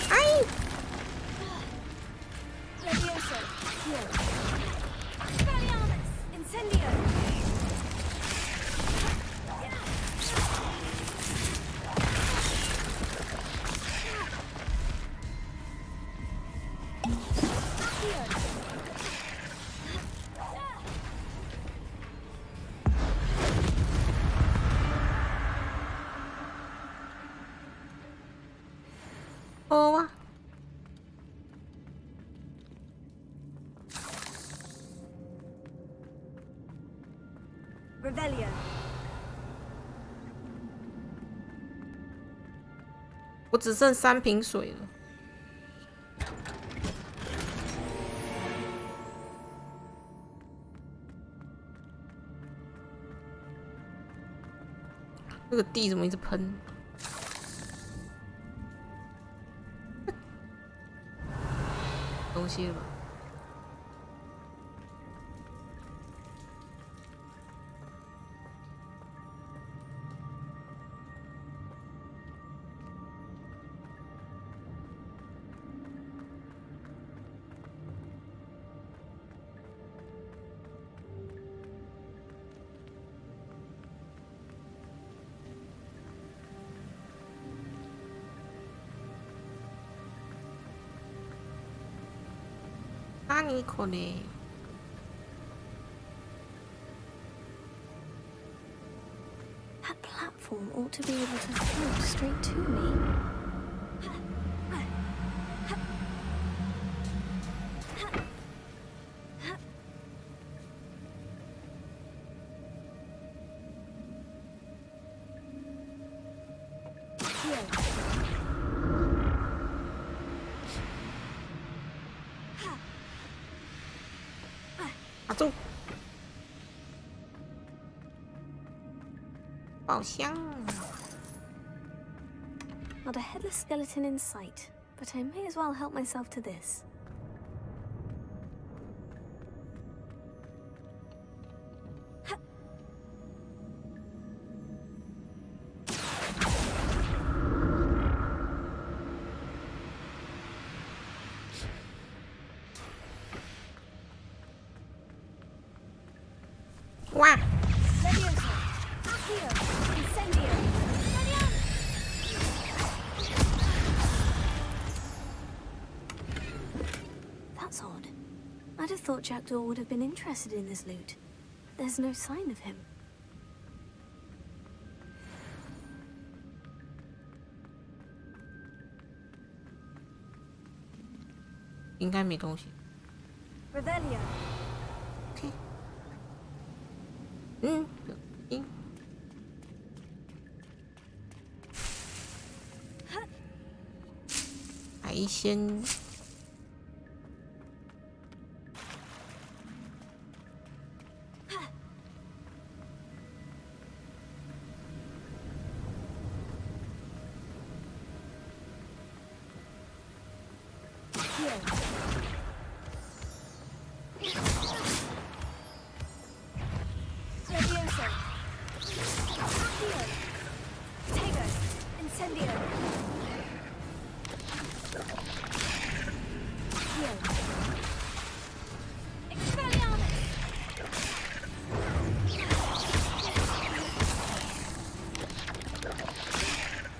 Speaker 1: 哎！
Speaker 2: Leviosa! Here! Expelliarmus! Incendio!
Speaker 1: Oh.
Speaker 2: Revelio.
Speaker 1: 我只剩3瓶水了。这个地怎么一直喷？东西了吧？何これ
Speaker 2: That platform ought to be able to float straight to me.
Speaker 1: 打住！宝箱。
Speaker 2: Not a headless skeleton in sight, but I may as well help myself to this.
Speaker 1: Wow!
Speaker 2: That's odd. I'd have thought Jackdaw would have been interested in this loot. There's no sign of him.
Speaker 1: 应该没东西。
Speaker 2: Revelio.
Speaker 1: OK。嗯，海鲜。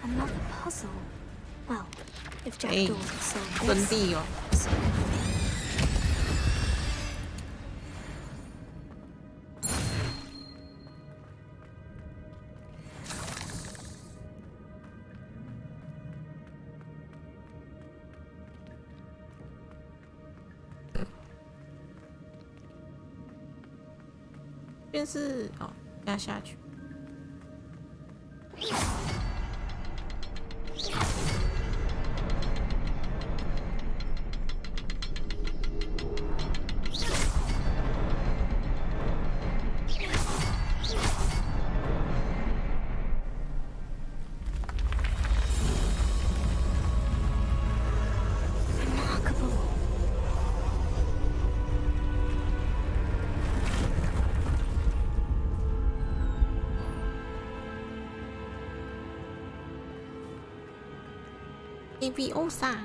Speaker 2: Another puzzle. Well, if Jackdaw could solve
Speaker 1: 分
Speaker 2: this.
Speaker 1: 地哦。 便是哦，压下去。Leviosa.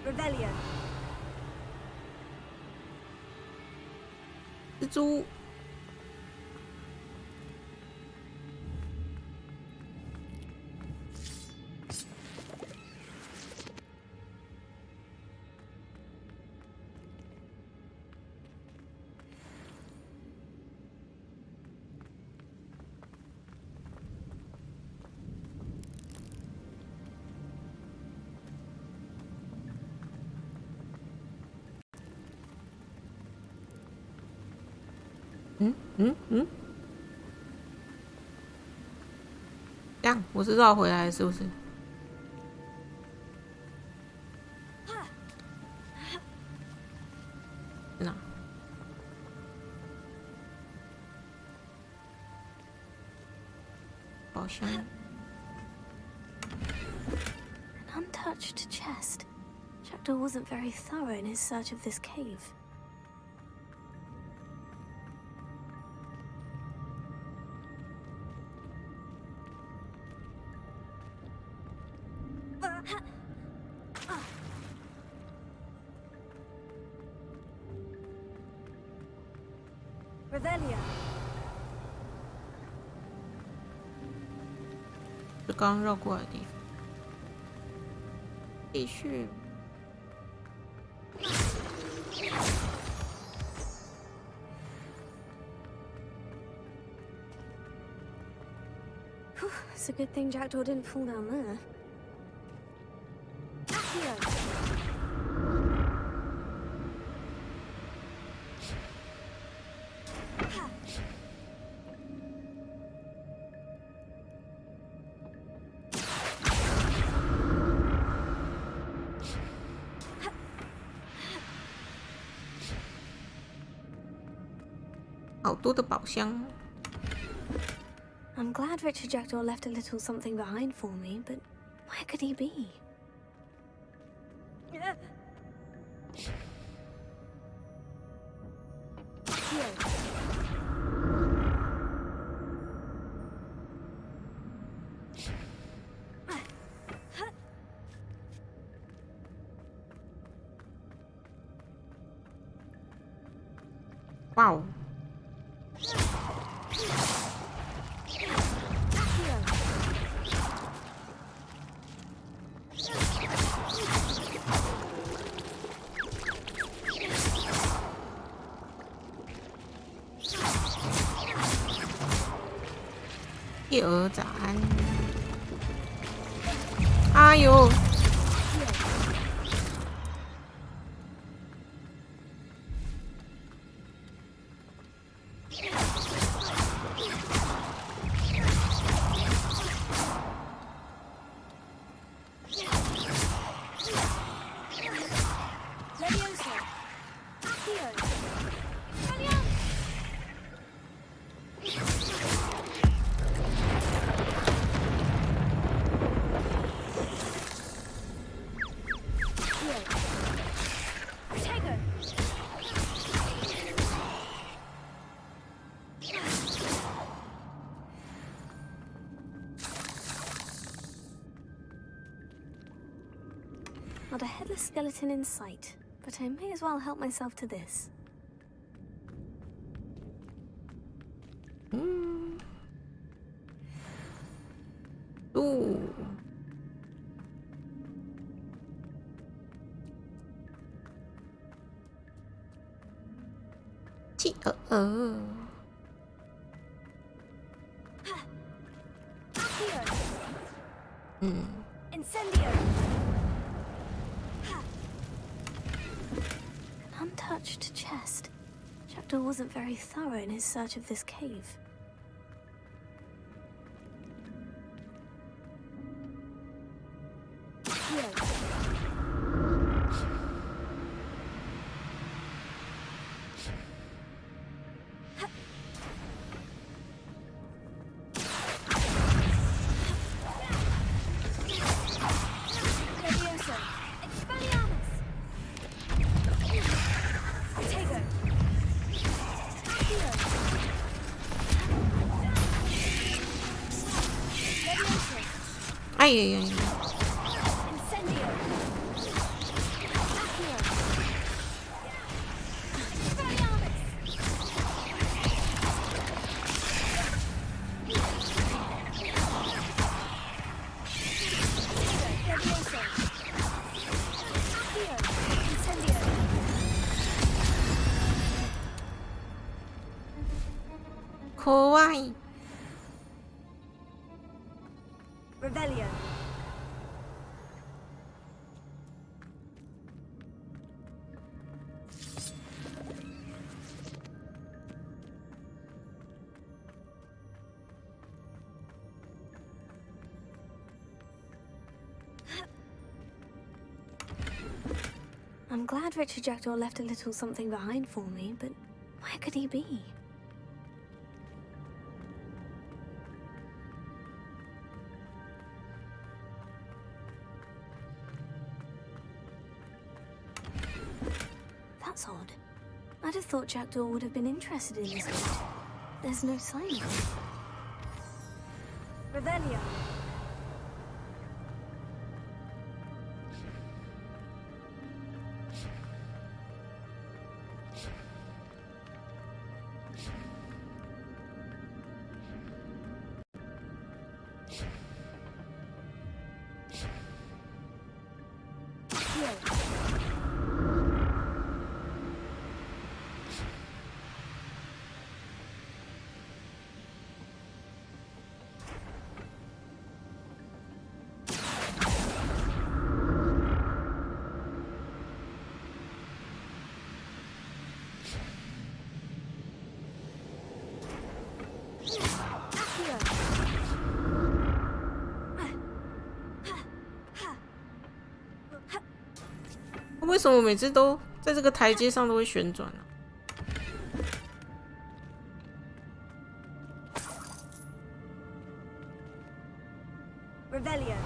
Speaker 2: Revelio.
Speaker 1: 蜘蛛。这样我是绕回来是不是？在哪？宝箱。
Speaker 2: An untouched chest. Jackdaw wasn't very thorough in his search of this cave. Revelio.
Speaker 1: 就刚刚绕过来的地方，继续。
Speaker 2: It's a good thing Jackdaw didn't fall down there.
Speaker 1: 多的宝箱。
Speaker 2: I'm glad Richard Jackdaw left a little something behind for me, but where could he be?
Speaker 1: Wow. Hi ở早安。哎呦！Not
Speaker 2: a headless skeleton in sight, but I may as well help myself to this.
Speaker 1: Ooh.
Speaker 2: Incendio! An untouched chest. Jackdaw wasn't very thorough in his search of this cave.
Speaker 1: Ay, ay, ay. Kawaii.
Speaker 2: Rebellion. I'm glad Richard Jackdaw left a little something behind for me, but where could he be? That's odd. I'd have thought Jackdaw would have been interested in this loot. There's no sign of him. Revelio.
Speaker 1: 为什么我每次都在这个台阶上都会旋转呢？
Speaker 2: Revelio.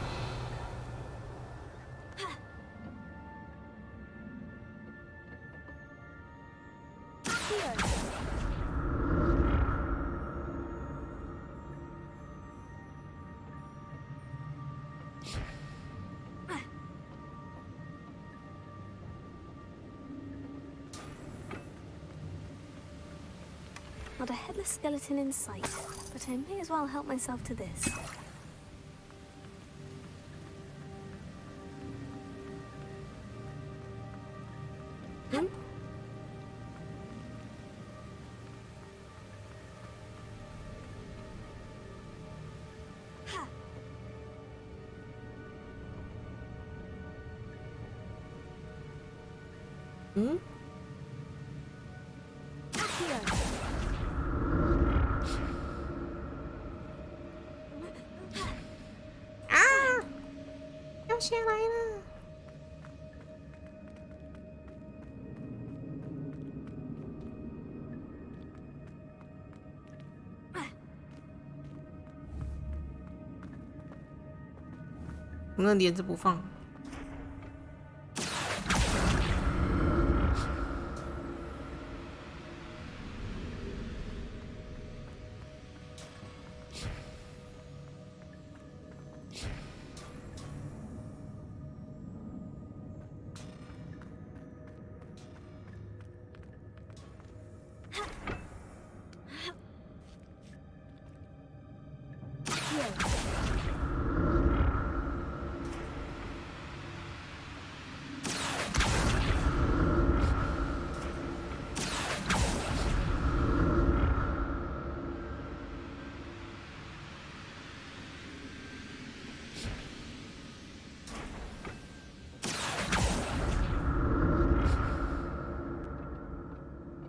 Speaker 2: Not a headless skeleton in sight, but I may as well help myself to this.
Speaker 1: Hmm? 要下来了。那帘子不放。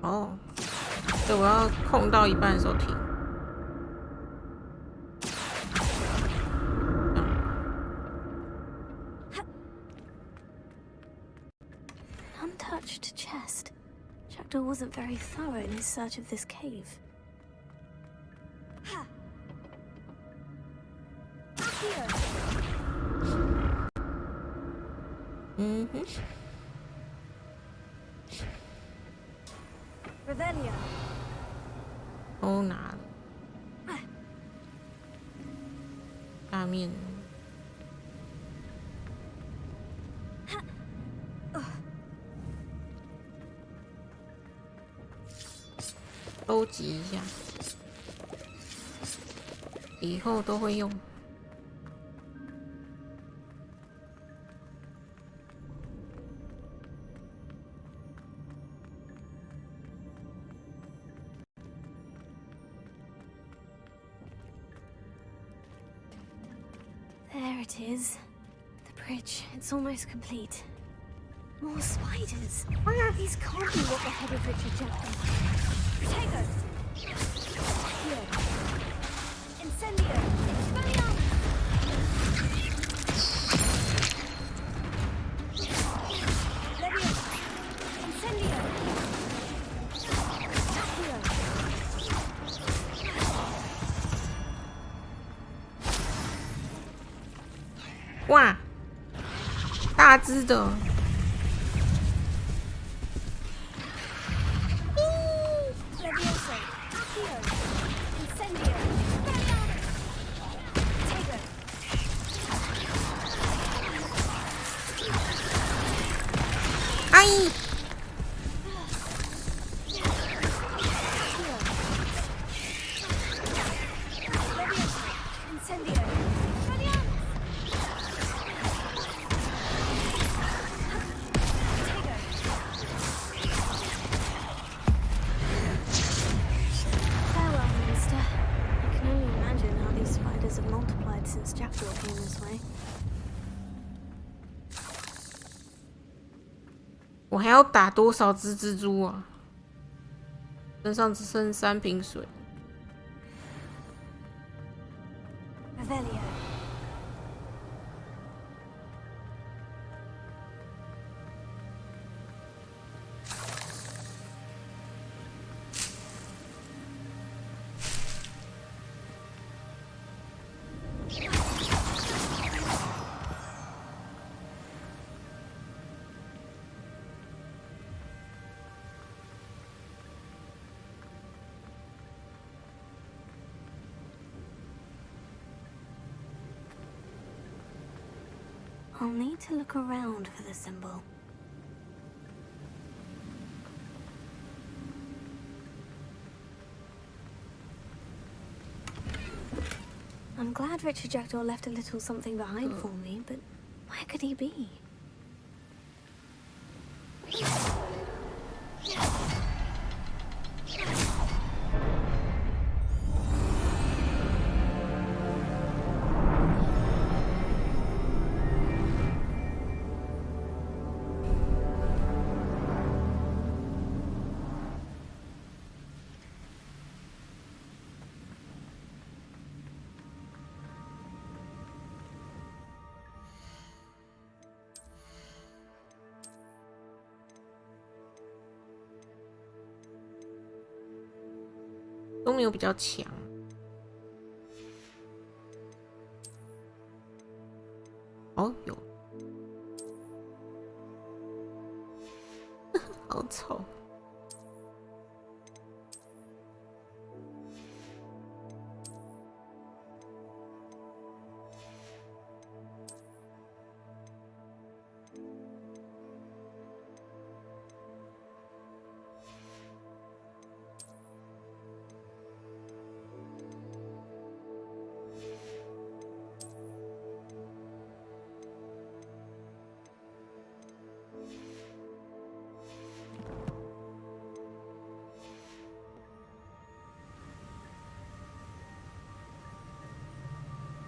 Speaker 1: 哦，对，我要控到一半的时候停。
Speaker 2: Untouched chest. Jackdaw wasn't very thorough in his search of this cave.
Speaker 1: Mm-hmm.
Speaker 2: Revelio.
Speaker 1: 都拿了。下面。收集一下，以后都会用。
Speaker 2: There it is. The bridge. It's almost complete. More spiders. These can't be what the head of Richard Jackdaw. Protego! Here. Incendio! Expelliarmus! Leviosa! Incendio! Here.
Speaker 1: 哇，大只的。我还要打多少只蜘蛛啊？身上只剩3瓶水。
Speaker 2: I'll need to look around for the symbol. I'm glad Richard Jackdaw left a little something behind for me, but where could he be?
Speaker 1: 都没有比较强。哦，有，好丑。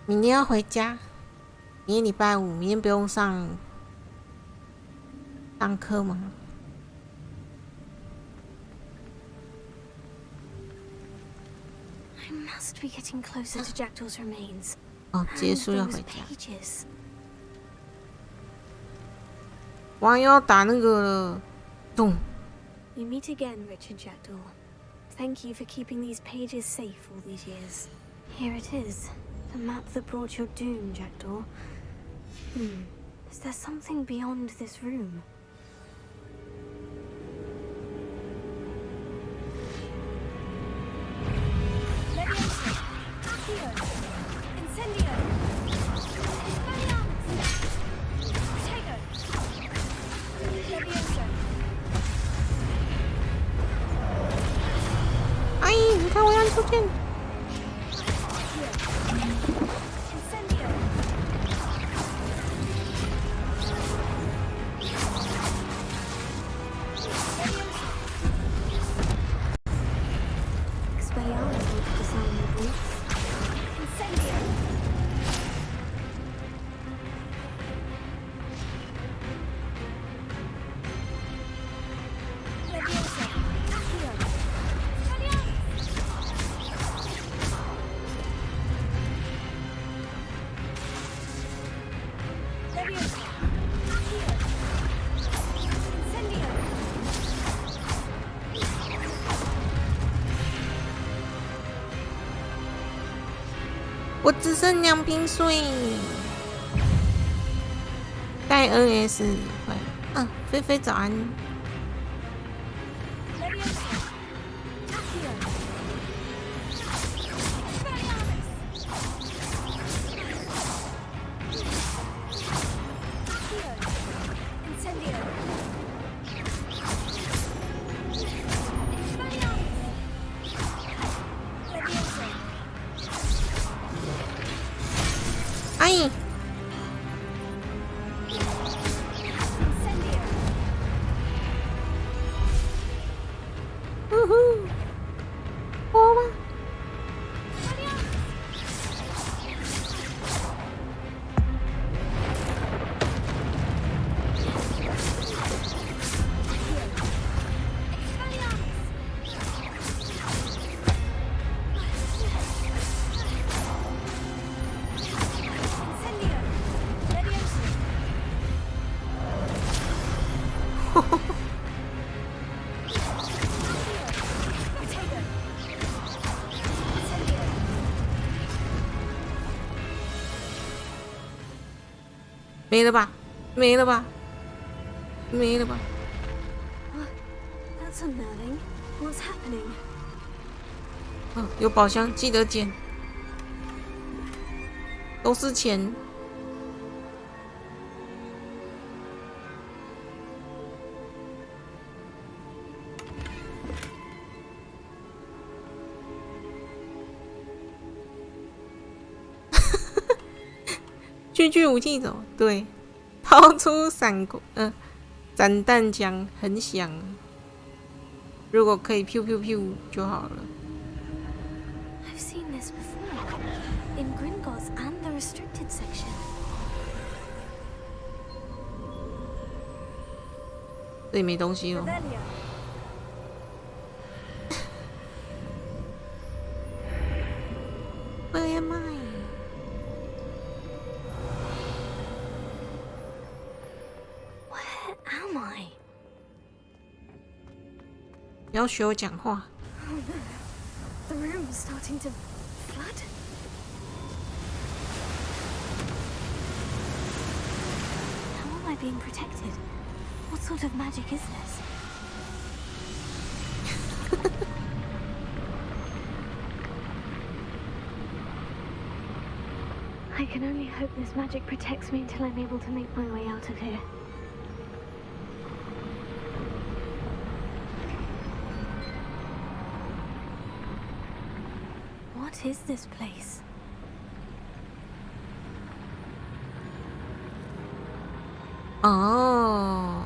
Speaker 1: 明天要回家，明天礼拜五，明天不用上课吗？I
Speaker 2: must be getting closer to Jackdaw's remains.
Speaker 1: 哦，结束要回家。哇，又要打那个了，咚。
Speaker 2: We meet again, Richard Jackdaw. Thank you for keeping these pages safe all these years. Here it is. The map that brought your doom, Jackdaw. Is there something beyond this room? Leviosa! Accio! Incendio! Expelliarmus! Protego! Leviosa!
Speaker 1: 阿姨，你看我要出现。我只剩2瓶水，带 NS 会。菲菲早安。阿姨，我吗？没了吧？没了吧？没了吧
Speaker 2: That's unnerving. What's happening?
Speaker 1: 有宝箱，记得捡，都是钱。狙击武器走，对，掏出闪弹枪很响。如果可以 pew pew pew 就好了。
Speaker 2: I've seen this before in Gringotts and the restricted section.
Speaker 1: 这里没东西哦。Where am I? 不要学我讲话。
Speaker 2: Oh no, the room is starting to flood. How am I being protected? What sort of magic is this? I can only hope this magic protects me until I'm able to make my way out of here. What is this place?
Speaker 1: Oh.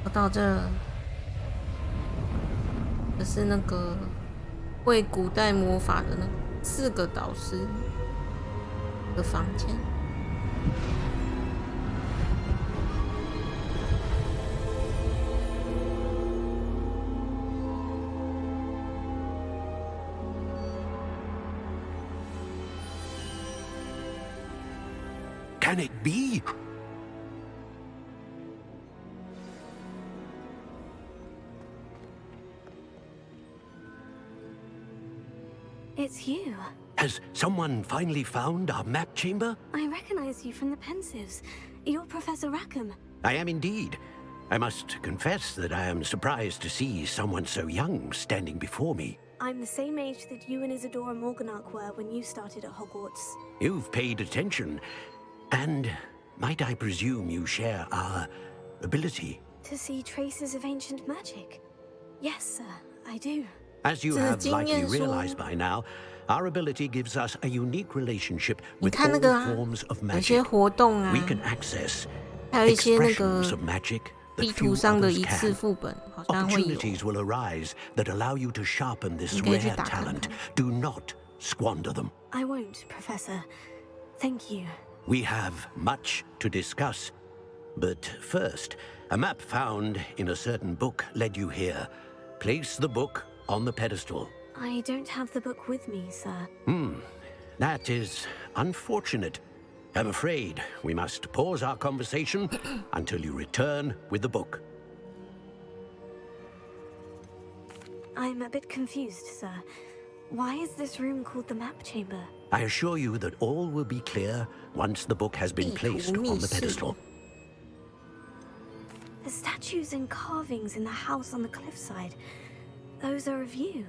Speaker 1: 我到这是那个会古代魔法的那4个导师的房间。
Speaker 3: Can it be?
Speaker 2: It's you.
Speaker 3: Has someone finally found our map chamber?
Speaker 2: I recognize you from the Pensives. You're Professor Rackham.
Speaker 3: I am indeed. I must confess that I am surprised to see someone so young standing before me.
Speaker 2: I'm the same age that you and Isadora Morganach were when you started at Hogwarts.
Speaker 3: You've paid attention. And might I presume you share our ability?
Speaker 2: To see traces of ancient magic? Yes, sir, I do.
Speaker 3: As you have likely realized by now, our ability gives us a unique relationship with all forms of magic. We can access expressions of magic that few others can. Opportunities will arise that allow you to sharpen this rare talent. Do not squander them.
Speaker 2: I won't, Professor. Thank you.
Speaker 3: We have much to discuss. But first, a map found in a certain book led you here. Place the book on the pedestal.
Speaker 2: I don't have the book with me, sir.
Speaker 3: That is unfortunate. I'm afraid we must pause our conversation until you return with the book.
Speaker 2: I'm a bit confused, sir. Why is this room called the map chamber?
Speaker 3: I assure you that all will be clear once the book has been placed on the pedestal.
Speaker 2: The statues and carvings in the house on the cliffside, those are of you.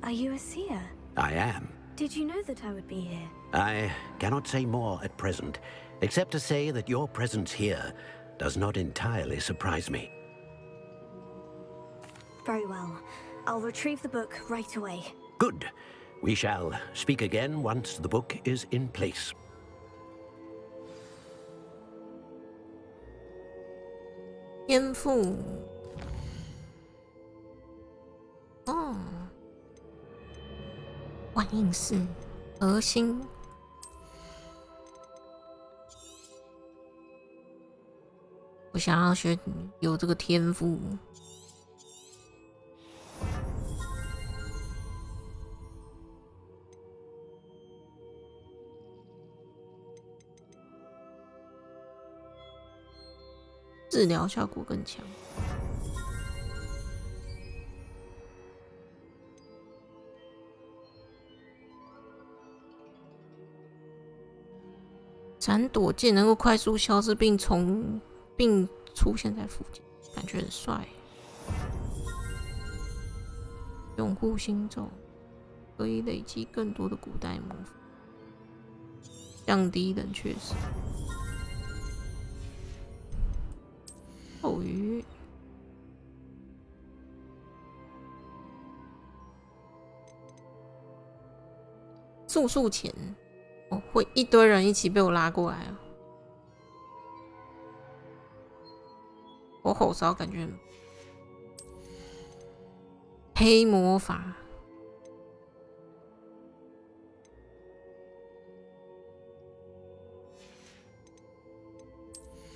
Speaker 2: Are you a seer?
Speaker 3: I am.
Speaker 2: Did you know that I would be here?
Speaker 3: I cannot say more at present, except to say that your presence here does not entirely surprise me.
Speaker 2: Very well. I'll retrieve the book right away.
Speaker 3: Good. We shall speak again once the book is in place.
Speaker 1: 天赋。哦，万应室核心。我想要学有这个天赋。治疗效果更强。闪躲剑能够快速消失并出现在附近，感觉很帅。拥护心咒可以累积更多的古代魔法，降低冷却时。斗鱼，速前，哦，会一堆人一起被我拉过来啊！我吼烧感觉黑魔法。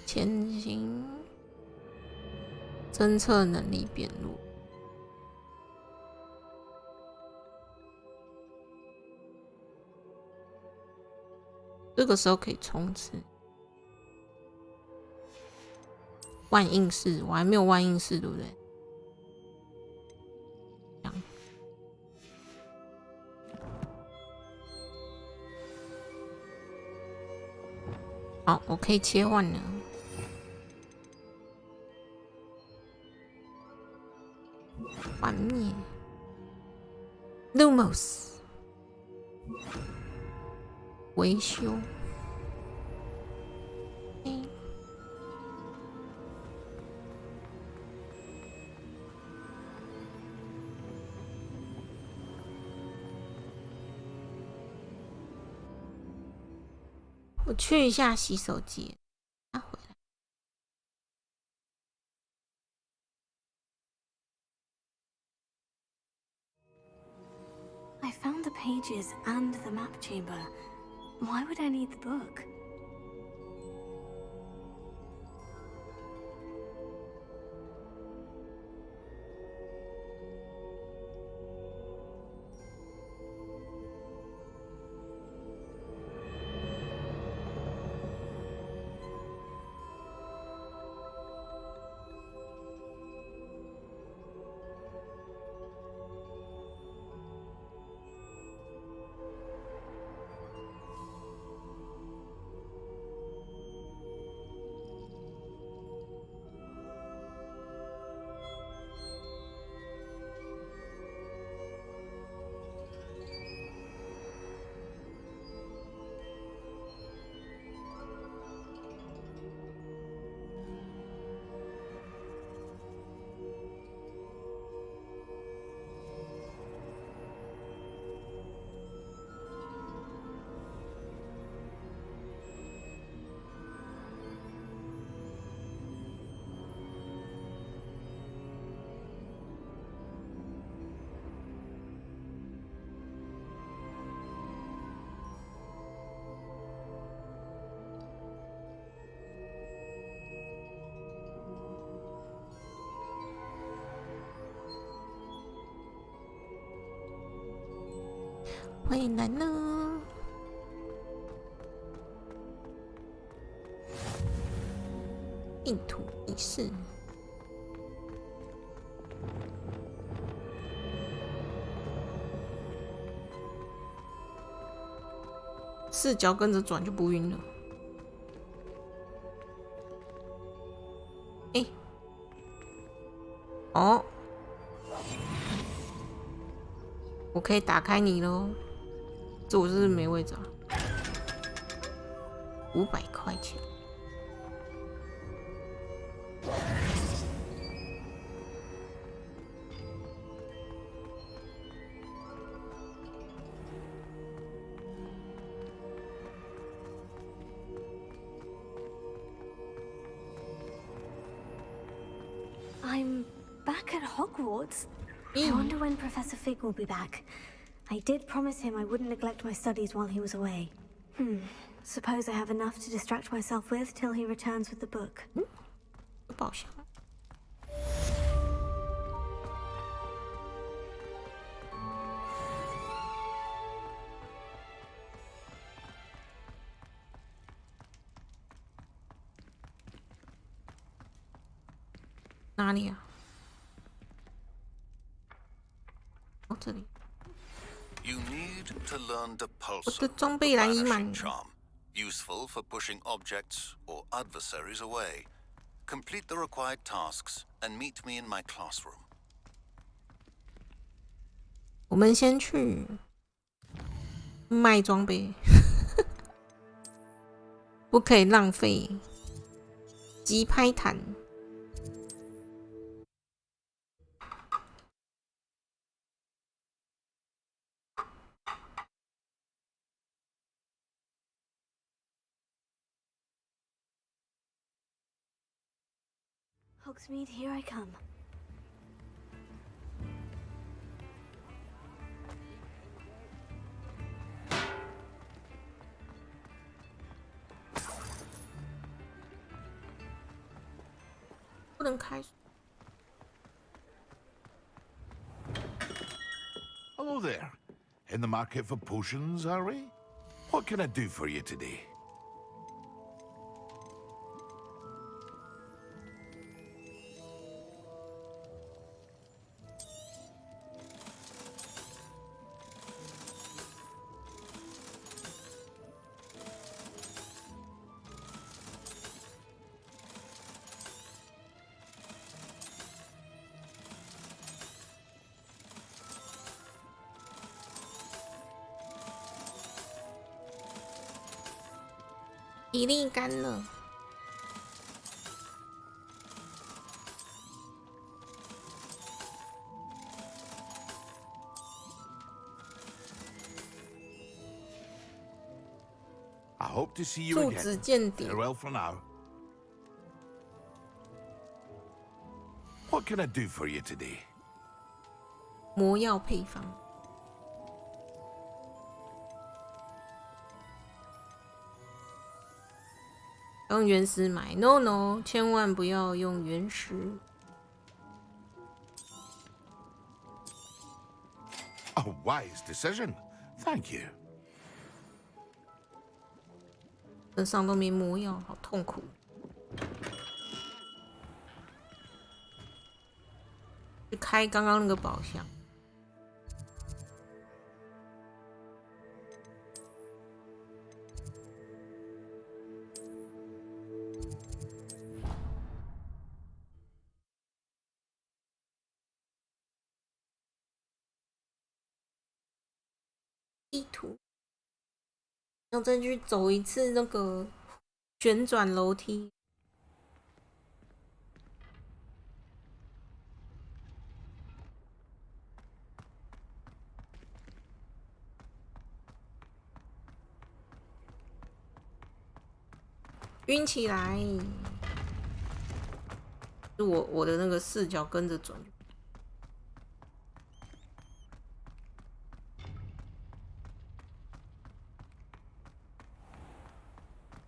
Speaker 1: 前行，侦测能力变弱。这个时候可以冲刺。万应式，我还没有万应式，对不对？这样。好，我可以切换了。幻灭 Lumos 维修。我去一下洗手间，回来。
Speaker 2: I found the pages and the map chamber. Why would I need the book?欢迎来呢！印图仪式，视角跟着转就不晕了。哎，哦，我可以打开你咯。这我是不是没位置啊？500块钱。I'm back at Hogwarts. I wonder when Professor Fig will be back. I did promise him I wouldn't neglect my studies while he was away. Suppose I have enough to distract myself with till he returns with the book.
Speaker 1: 宝箱。哪里啊？哦，这里。
Speaker 3: You need to learn the
Speaker 1: 我的
Speaker 3: pulsar,
Speaker 1: 装备栏已满
Speaker 3: vanishing charm, useful for pushing objects or adversaries away. Complete the required tasks and meet me in my classroom.
Speaker 1: 我们先去卖装备，不可以浪费。急拍弹。
Speaker 2: Hogsmeade, here I come.
Speaker 1: 不能开。
Speaker 7: Hello there. In the market for potions, are we? What can I do for you today?
Speaker 1: 体力干了。
Speaker 7: I hope to see you
Speaker 1: 柱
Speaker 7: again.
Speaker 1: 子见底。
Speaker 7: Farewell for now. What can I do for you today?
Speaker 1: 魔药配方。用原石买 ，no no， 千万不要用原石。
Speaker 7: A wise decision. Thank you.
Speaker 1: 身上都没魔药，好痛苦。去开刚刚那个宝箱。地图，要再去走一次那个旋转楼梯。晕起来，是我的那个视角跟着转。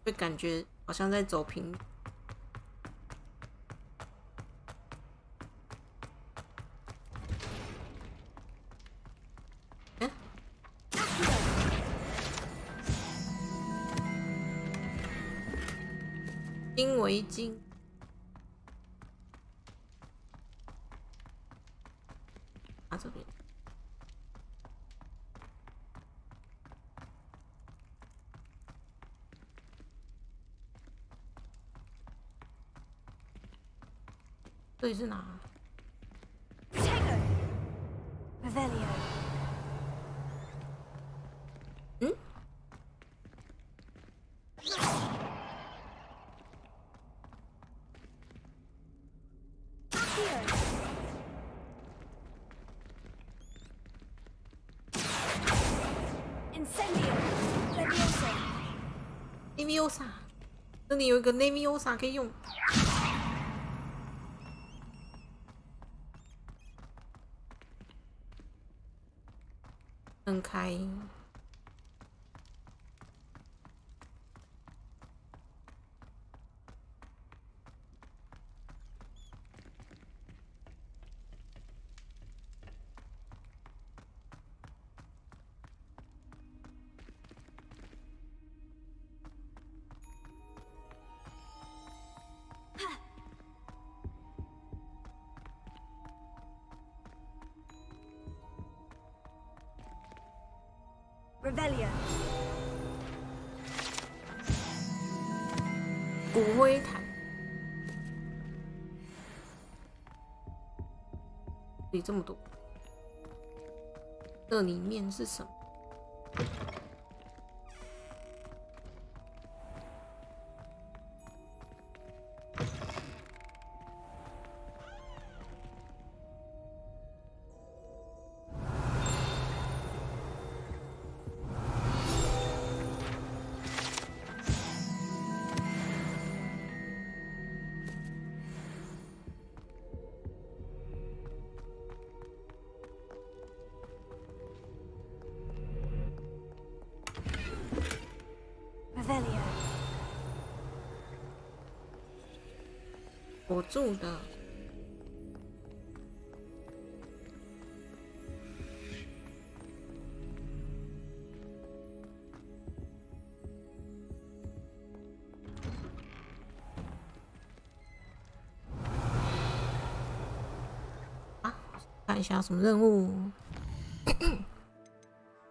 Speaker 1: 会感觉好像在走平。金围巾。啊，这边。这里是哪
Speaker 2: Protego! Revelio.
Speaker 1: 嗯？Incendio.
Speaker 2: Leviosa.
Speaker 1: Leviosa， 这里有一个 Leviosa 可以用。分开。
Speaker 2: Revelio.
Speaker 1: 骨灰坛，里这么多，这里面是什么？锁住的。看一下什么任务？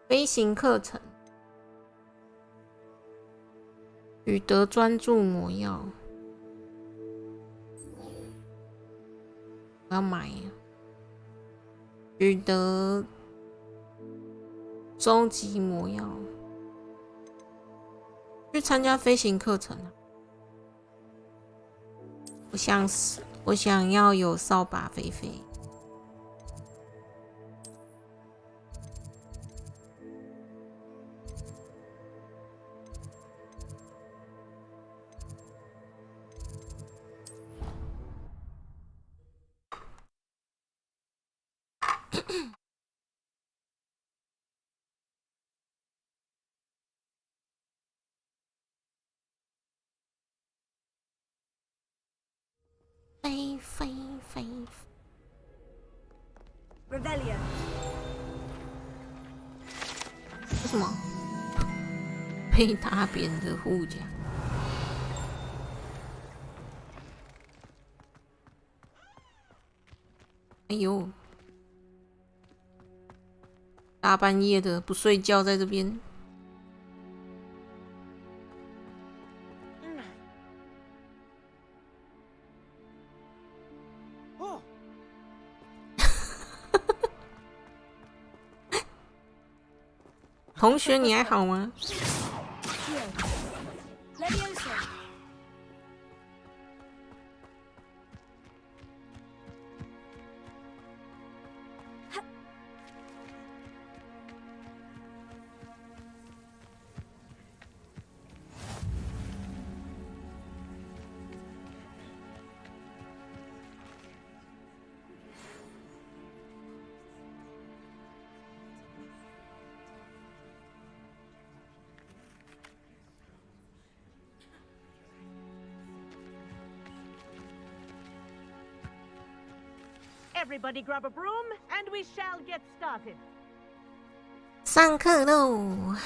Speaker 1: 飞行课程，取得专注魔药，我要买呀！取得终极魔药，去参加飞行课程啊！我想要有扫把飞飞。飞
Speaker 2: Revelio。
Speaker 1: 为什么？被大扁的护甲。哎呦！大半夜的不睡觉，在这边。同学，你还好吗？Everybody
Speaker 6: grab a broom, and we shall get started.
Speaker 1: 上课喽！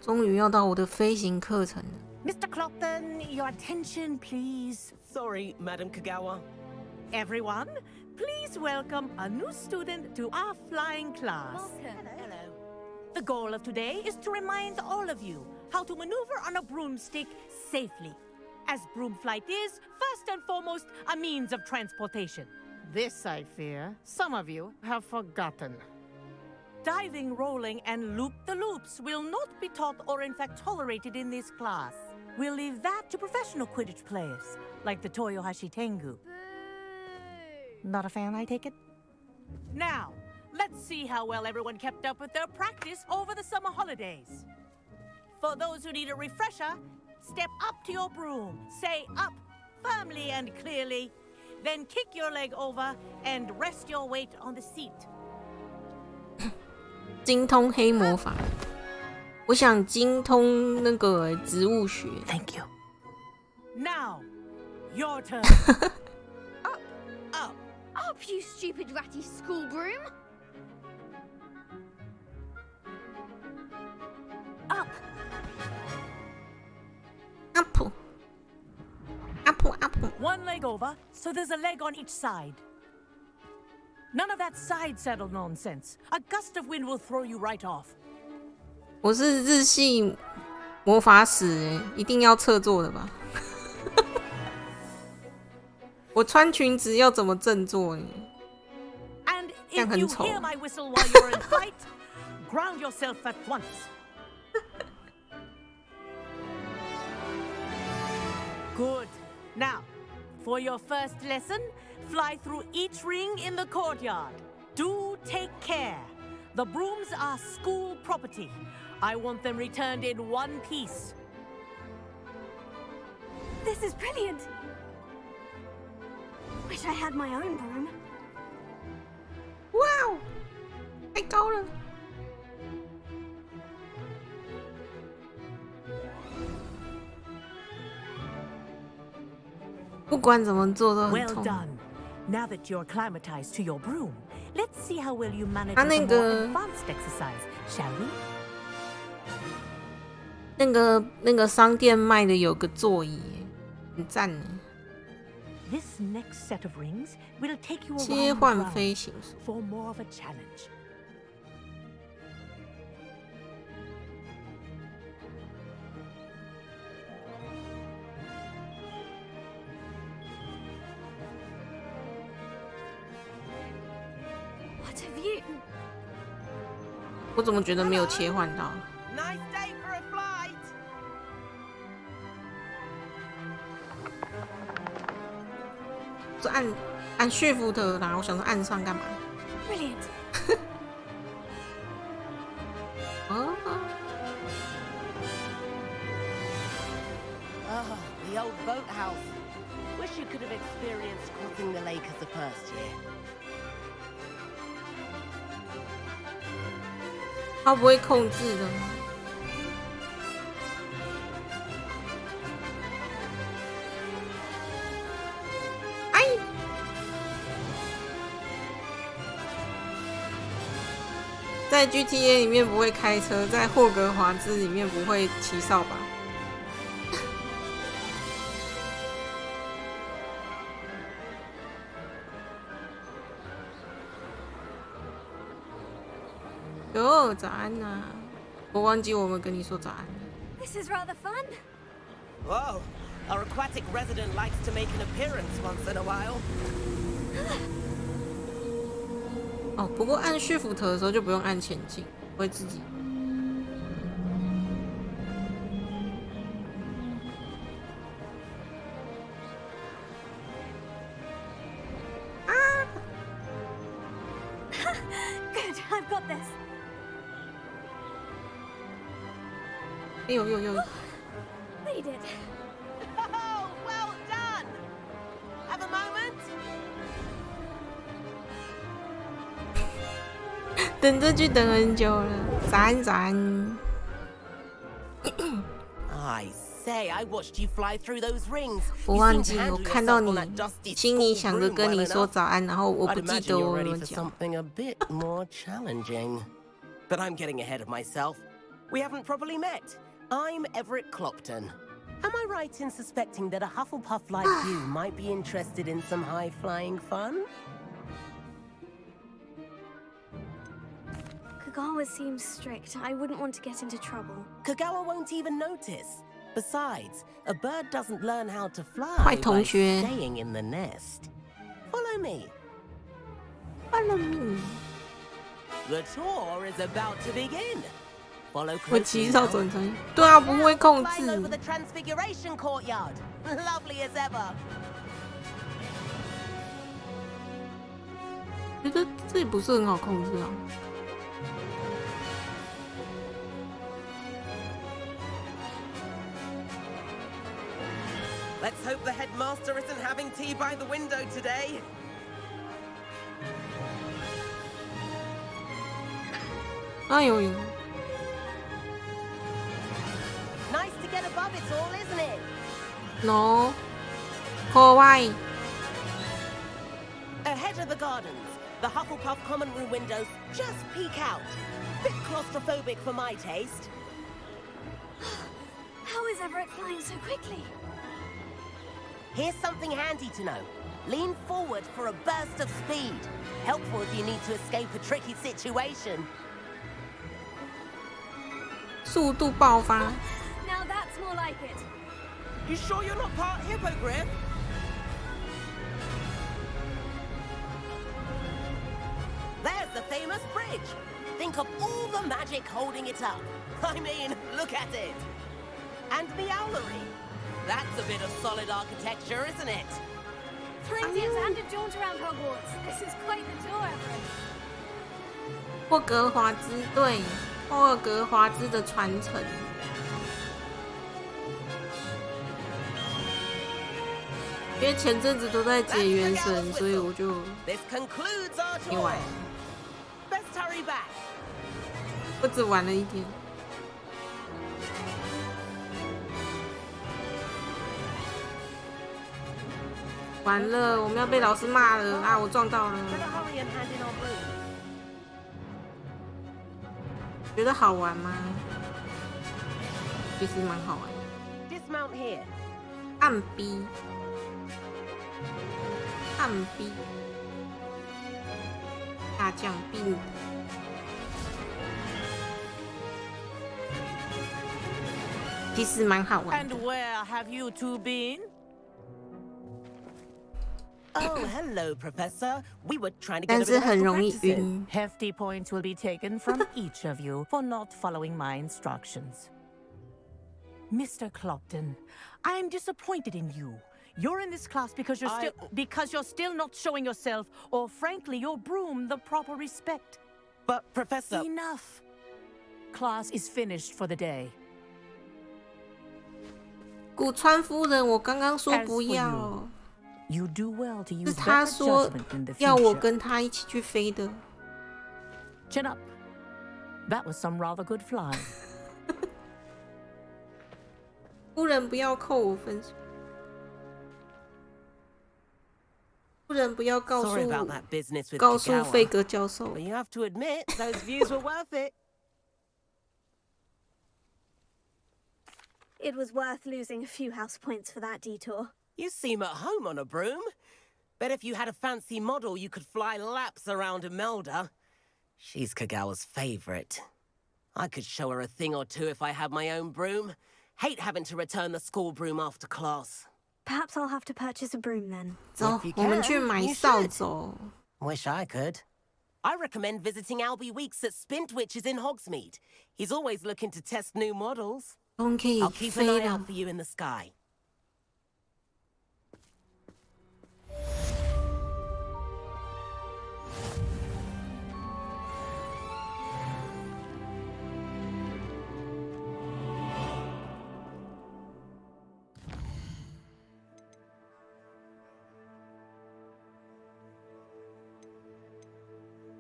Speaker 1: 终于要到我的飞行课程了。
Speaker 6: Mr. Clopton, your attention, please.
Speaker 10: Sorry, Madam Kagawa.
Speaker 6: Everyone, please welcome a new student to our flying class.
Speaker 2: Welcome.
Speaker 6: Hello. The goal of today is to remind all of you how to maneuver on a broomstick safely, as broom flight is, first and foremost, a means of transportation. This, I fear, some of you have forgotten. Diving, rolling, and loop-the-loops will not be taught or in fact tolerated in this class. We'll leave that to professional Quidditch players, like the Toyohashi Tengu. Not a fan, I take it? Now, let's see how well everyone kept up with their practice over the summer holidays. For those who need a refresher, step up to your broom, say up firmly and clearly, then kick your leg over and rest your weight on the seat.
Speaker 1: 精通黑魔法，我想精通那个植物学。
Speaker 6: Thank you. Now, your turn.
Speaker 2: Up, up, up, you stupid ratty school broom.
Speaker 6: Up.
Speaker 1: Up.
Speaker 6: One leg over, so there's a leg on each side. None of that side saddle nonsense. A gust of wind will throw you right off.
Speaker 1: 我是日系魔法使，一定要侧坐的吧？我穿裙子要怎么正坐呢？
Speaker 6: And
Speaker 1: 这样
Speaker 6: if
Speaker 1: 很
Speaker 6: you
Speaker 1: 丑。
Speaker 6: hear my whistle while you're in flight, ground yourself at once. Good. Now, for your first lesson, fly through each ring in the courtyard. Do take care. The brooms are school property. I want them returned in one piece.
Speaker 2: This is brilliant. Wish I had my own broom.
Speaker 1: 哇哦，太高了！不管怎么做都很
Speaker 10: Well
Speaker 1: 痛。
Speaker 10: done. Now that you're acclimatized to your broom, let's see how well you manage
Speaker 1: 他
Speaker 10: with
Speaker 1: 那
Speaker 10: a
Speaker 1: 个
Speaker 10: more advanced exercise, shall we?
Speaker 1: 那个商店卖的有个座椅，很赞呢。
Speaker 10: This next set of rings will take you
Speaker 1: 切
Speaker 10: around
Speaker 1: 换
Speaker 10: the
Speaker 1: 飞
Speaker 10: grounds
Speaker 1: 行术。
Speaker 10: for more of a challenge.
Speaker 2: What a view!
Speaker 1: 我怎么觉得没有切换到？
Speaker 6: Nice day for a flight.
Speaker 1: 就按 Shift 啦，我想说按上干嘛？
Speaker 2: Brilliant.
Speaker 1: 哦，
Speaker 6: Oh, the old boathouse. Wish you could have experienced crossing the lake as a first year.
Speaker 1: 他不会控制的吗？哎！在 GTA 里面不会开车，在霍格华兹里面不会骑扫把。哟，早安呐、啊！我忘记我们跟你说早安。
Speaker 2: This is rather fun.
Speaker 6: Whoa, our aquatic resident likes to make an appearance once in a while.
Speaker 1: 哦，不过按 Shift 的时候就不用按前进，会自己。啊
Speaker 2: Good, I've got this.
Speaker 1: 哎呦呦呦！
Speaker 2: Made it.
Speaker 6: Oh, well done. Have a moment.
Speaker 1: 等这句等很久了，早安早安。
Speaker 6: I say, I watched you fly through those rings.
Speaker 1: 我
Speaker 6: You
Speaker 1: 忘
Speaker 6: seem
Speaker 1: 记
Speaker 6: to
Speaker 1: 我
Speaker 6: handle
Speaker 1: 看到
Speaker 6: yourself on
Speaker 1: 你
Speaker 6: that dusty
Speaker 1: 心里
Speaker 6: school
Speaker 1: 想着
Speaker 6: broom
Speaker 1: 跟
Speaker 6: well
Speaker 1: 你说
Speaker 6: enough.
Speaker 1: 早安，然后我
Speaker 6: I'd
Speaker 1: 不记
Speaker 6: imagine
Speaker 1: 得
Speaker 6: you're
Speaker 1: 我有
Speaker 6: ready
Speaker 1: 没有
Speaker 6: for
Speaker 1: 讲。
Speaker 6: something a bit more challenging. But I'm getting ahead of myself. We haven't properly met. I'm Everett Clopton. Am I right in suspecting that a Hufflepuff like you might be interested in some high-flying fun?
Speaker 2: Kagawa seems strict. I wouldn't want to get into trouble.
Speaker 6: Kagawa won't even notice. Besides, a bird doesn't learn how to fly
Speaker 1: 坏
Speaker 6: by
Speaker 1: 同学
Speaker 6: staying in the nest. Follow me.
Speaker 1: Follow me。
Speaker 6: The tour is about to begin. Follow
Speaker 1: 我
Speaker 6: closely
Speaker 1: 骑上
Speaker 6: now.
Speaker 1: 转成，对啊，不会控
Speaker 6: Flying over
Speaker 1: 制。
Speaker 6: the Transfiguration Courtyard. Lovely as ever.
Speaker 1: 觉得这也不是很好控制啊。
Speaker 6: Let's hope the headmaster isn't having tea by the window today.
Speaker 1: 哎呦呦！
Speaker 6: Nice to get above it all, isn't it?
Speaker 1: No，可愛。
Speaker 6: Ahead of the gardens, the Hufflepuff common room windows just peek out. Bit claustrophobic for my taste.
Speaker 2: How is Everett flying so quickly?
Speaker 6: Here's something handy to know. Lean forward for a burst of speed. Helpful if you need to escape a tricky situation.
Speaker 1: 速度爆发。
Speaker 2: Now that's more like it.
Speaker 6: You sure you're not part hippogriff? There's the famous bridge. Think of all the magic holding it up. I mean, look at it. And the owlery. That's a bit of solid architecture, isn't it?
Speaker 2: Find it and a jaunt around Hogwarts. This is quite the tour, Everett.
Speaker 1: 霍格华兹对，霍格华兹的传承。因为前阵子都在解原神，所以我就
Speaker 6: This concludes our
Speaker 1: 没玩
Speaker 6: tour. Best hurry back.
Speaker 1: 我只玩了一点。完了，我们要被老师骂了啊！我撞到了。觉得好玩吗？其实蛮好玩的。
Speaker 10: Dismount here.
Speaker 1: 暗逼，暗逼，大将兵。其实蛮好玩的。
Speaker 10: And where have you two been? Oh, hello, Professor. We were trying to get a bit of
Speaker 1: 但是很容易
Speaker 10: practice
Speaker 1: 晕。
Speaker 10: in. Hefty points will be taken from each of you for not following my instructions. Mr. Clopton, I am disappointed in you. You're in this class because you're still not showing yourself, or frankly, your broom the proper respect. But Professor, enough. Class is finished for the day.
Speaker 1: 古川夫人，我刚刚说不要，
Speaker 10: You do well to
Speaker 1: 是
Speaker 10: use
Speaker 1: 他
Speaker 10: better
Speaker 1: 说
Speaker 10: judgment in the
Speaker 1: 要我
Speaker 10: future.
Speaker 1: 跟他一起去飞的。
Speaker 10: Chin up. That was some rather good flying.
Speaker 1: 夫人不要扣我分数，夫人不要告诉
Speaker 10: Sorry about that business with
Speaker 1: 告诉费
Speaker 10: Kagawa.
Speaker 1: 格教授。
Speaker 10: But you have to admit, those views were worth it.
Speaker 2: It was worth losing a few house points for that detour.
Speaker 10: You seem at home on a broom. Bet if you had a fancy model, you could fly laps around Imelda. She's Kagawa's favorite. I could show her a thing or two if I had my own broom. Hate having to return the school broom after class.
Speaker 2: Perhaps I'll have to purchase a broom then.
Speaker 1: 走
Speaker 10: If you，
Speaker 1: 我们
Speaker 10: can,
Speaker 1: 去买
Speaker 10: you
Speaker 1: 扫
Speaker 10: should.
Speaker 1: 帚。
Speaker 10: Wish I could. I recommend visiting Albie Weeks at Spintwitches in Hogsmeade. He's always looking to test new models.
Speaker 1: 终可以
Speaker 10: I'll keep an
Speaker 1: 飞
Speaker 10: eye
Speaker 1: 了
Speaker 10: out。for you in the sky.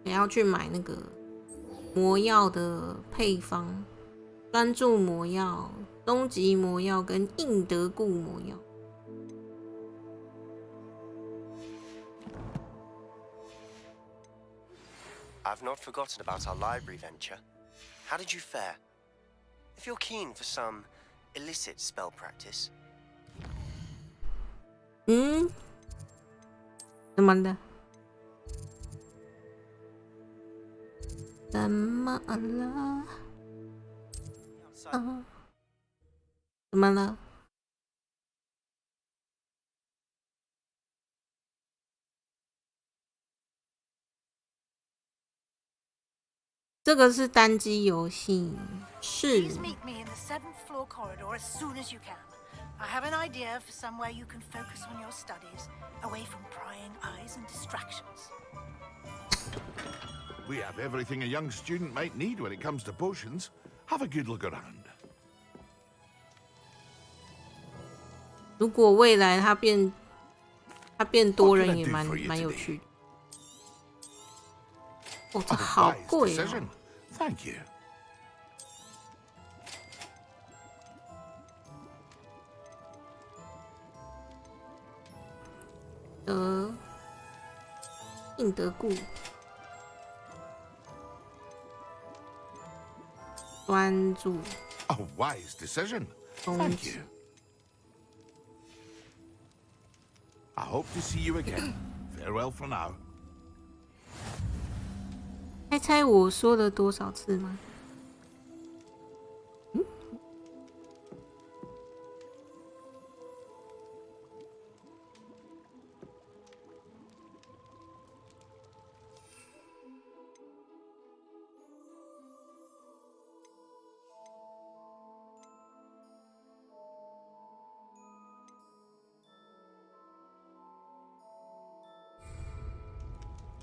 Speaker 1: 也要去买那个魔药的配方，专注魔药、终极魔药跟印德固魔药。
Speaker 11: I've not forgotten about our library venture. How did you fare? If you're keen for some illicit spell practice.
Speaker 1: 怎么了？怎么了？啊？怎么了？这个是单机游戏，是。
Speaker 12: Please meet me in the 7th floor corridor as soon as you can. I have an idea for somewhere you can focus on your studies, away from prying eyes and distractions.
Speaker 7: We have everything a young student might need when it comes to potions. Have a good look around.
Speaker 1: 如果未来它变多人也蛮有趣的。哦，这好贵哦。
Speaker 7: Thank you.
Speaker 1: 印德固，专注。
Speaker 7: A wise decision.
Speaker 1: 终
Speaker 7: Thank
Speaker 1: 止
Speaker 7: you. I hope to see you again. Farewell for now.
Speaker 1: 猜猜我说了多少次吗？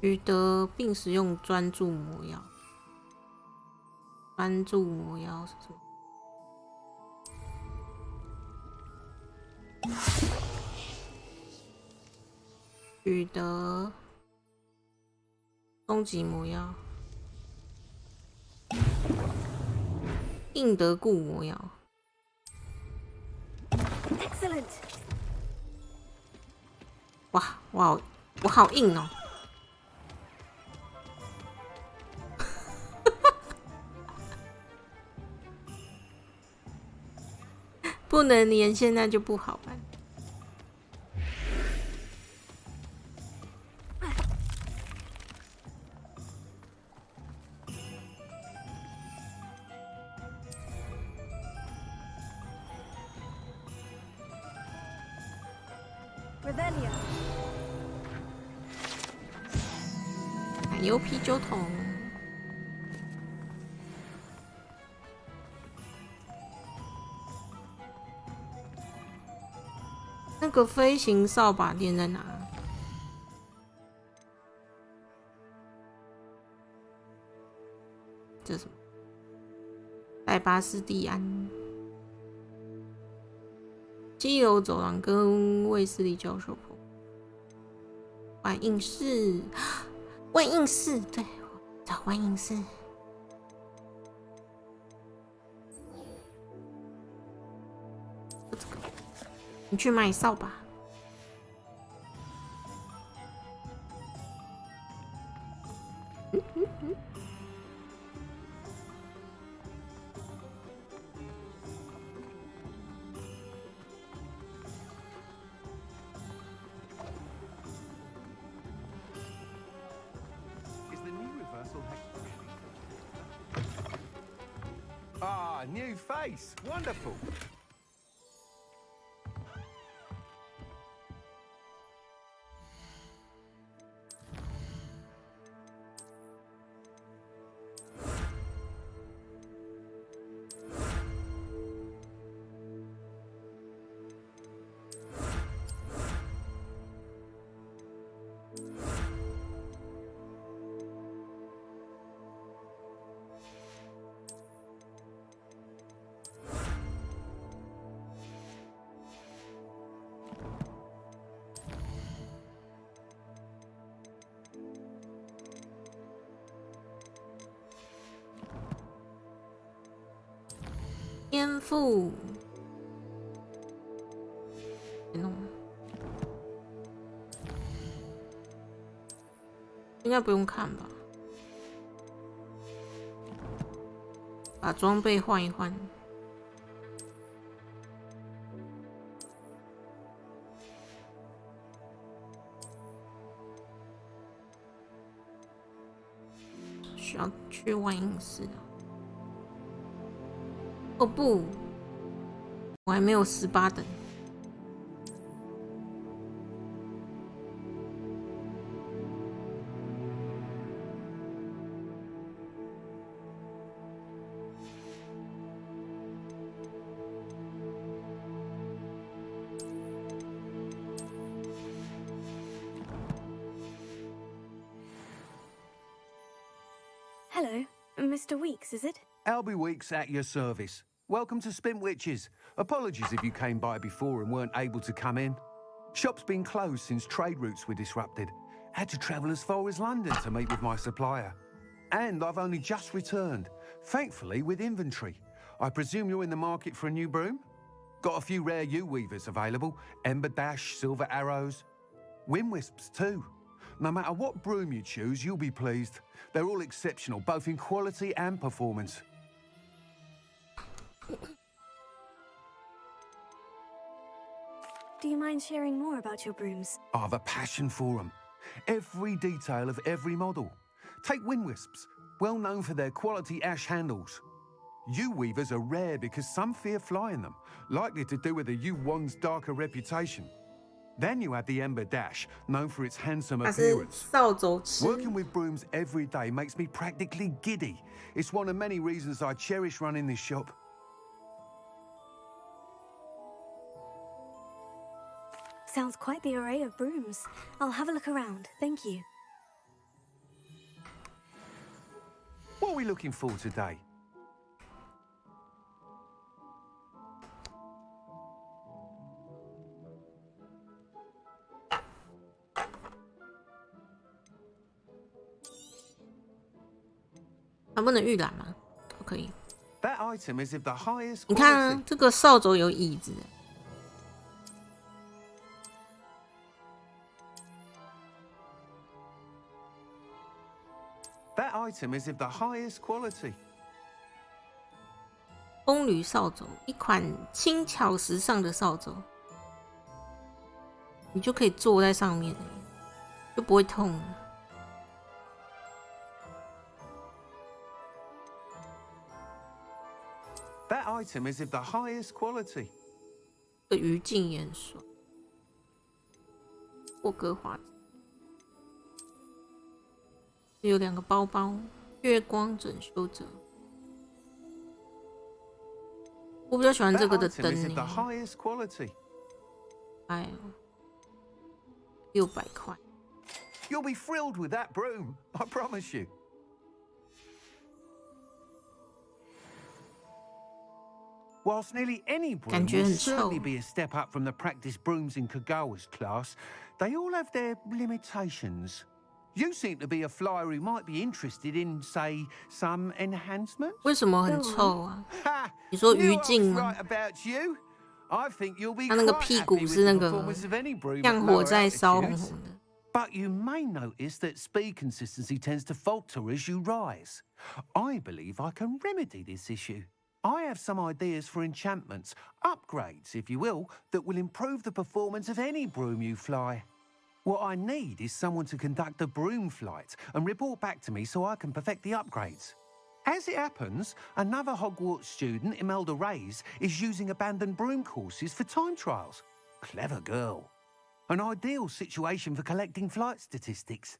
Speaker 1: 取得并使用专注魔药。专注魔药是什么？取得终极魔药，印德固魔药。
Speaker 2: Excellent.
Speaker 1: 哇，我好硬哦！不能连，现在就不好玩。奶油啤酒桶。那个飞行扫把店在哪？这是什么？在巴斯蒂安基楼走廊跟卫斯理教授婆。万应室，万应室，对，找万应室。你去买扫把。
Speaker 7: Ah, new face. Wonderful.
Speaker 1: 天赋，应该不用看吧？把装备换一换。需要去万应室的。哦不，我还没有18等。
Speaker 2: Hello, Mr. Weeks, is it?
Speaker 7: Albie Weeks at your service. Welcome to Spintwitches. Apologies if you came by before and weren't able to come in. Shop's been closed since trade routes were disrupted. Had to travel as far as London to meet with my supplier. And I've only just returned, thankfully with inventory. I presume you're in the market for a new broom? Got a few rare U-weavers available. Ember Dash, Silver Arrows. Wind Wisps too. No matter what broom you choose, you'll be pleased. They're all exceptional, both in quality and performance.
Speaker 2: Do you mind sharing more about your brooms?
Speaker 7: I have a passion for them. Every detail of every model. Take Wind Wisps, well known for their quality ash handles. U-weavers are rare because some fear flying them, likely to do with the U-wand's darker reputation. Then you have the Ember Dash, known for its handsome appearance. Working with brooms every day makes me practically giddy. It's one of many reasons I cherish running this shop.
Speaker 2: Sounds quite the array of brooms. I'll have a look around, thank you.
Speaker 7: What are we looking for today? That item is of the highest quality.
Speaker 1: 你看啊，这个扫帚有椅子。
Speaker 7: item is of the highest quality.
Speaker 1: 风吕扫帚，一款轻巧时尚的扫帚，你就可以坐在上面，就不会痛了。
Speaker 7: That item is of the highest quality.
Speaker 1: 这余烬也很爽。霍格华兹有2个包包，月光整修者。我比较喜欢这个的灯呢。哎呦，600块。
Speaker 7: You'll be thrilled with that broom, I promise you. Whilst nearly any broom will certainly be a step up from the practice brooms in Kagawa's class, they all have their limitations. You seem to be a flyer who might be interested in, say, some enhancements.
Speaker 1: 为什么很臭啊？你说余烬吗？他那个屁股是那个像火在烧红红的。
Speaker 7: But you may notice that speed consistency tends to falter as you rise. I believe I can remedy this issue. I have some ideas for enchantments, upgrades, if you will, that will improve the performance of any broom you fly. What I need is someone to conduct a broom flight and report back to me so I can perfect the upgrades. As it happens, another Hogwarts student, Imelda Reyes, is using abandoned broom courses for time trials. Clever girl. An ideal situation for collecting flight statistics.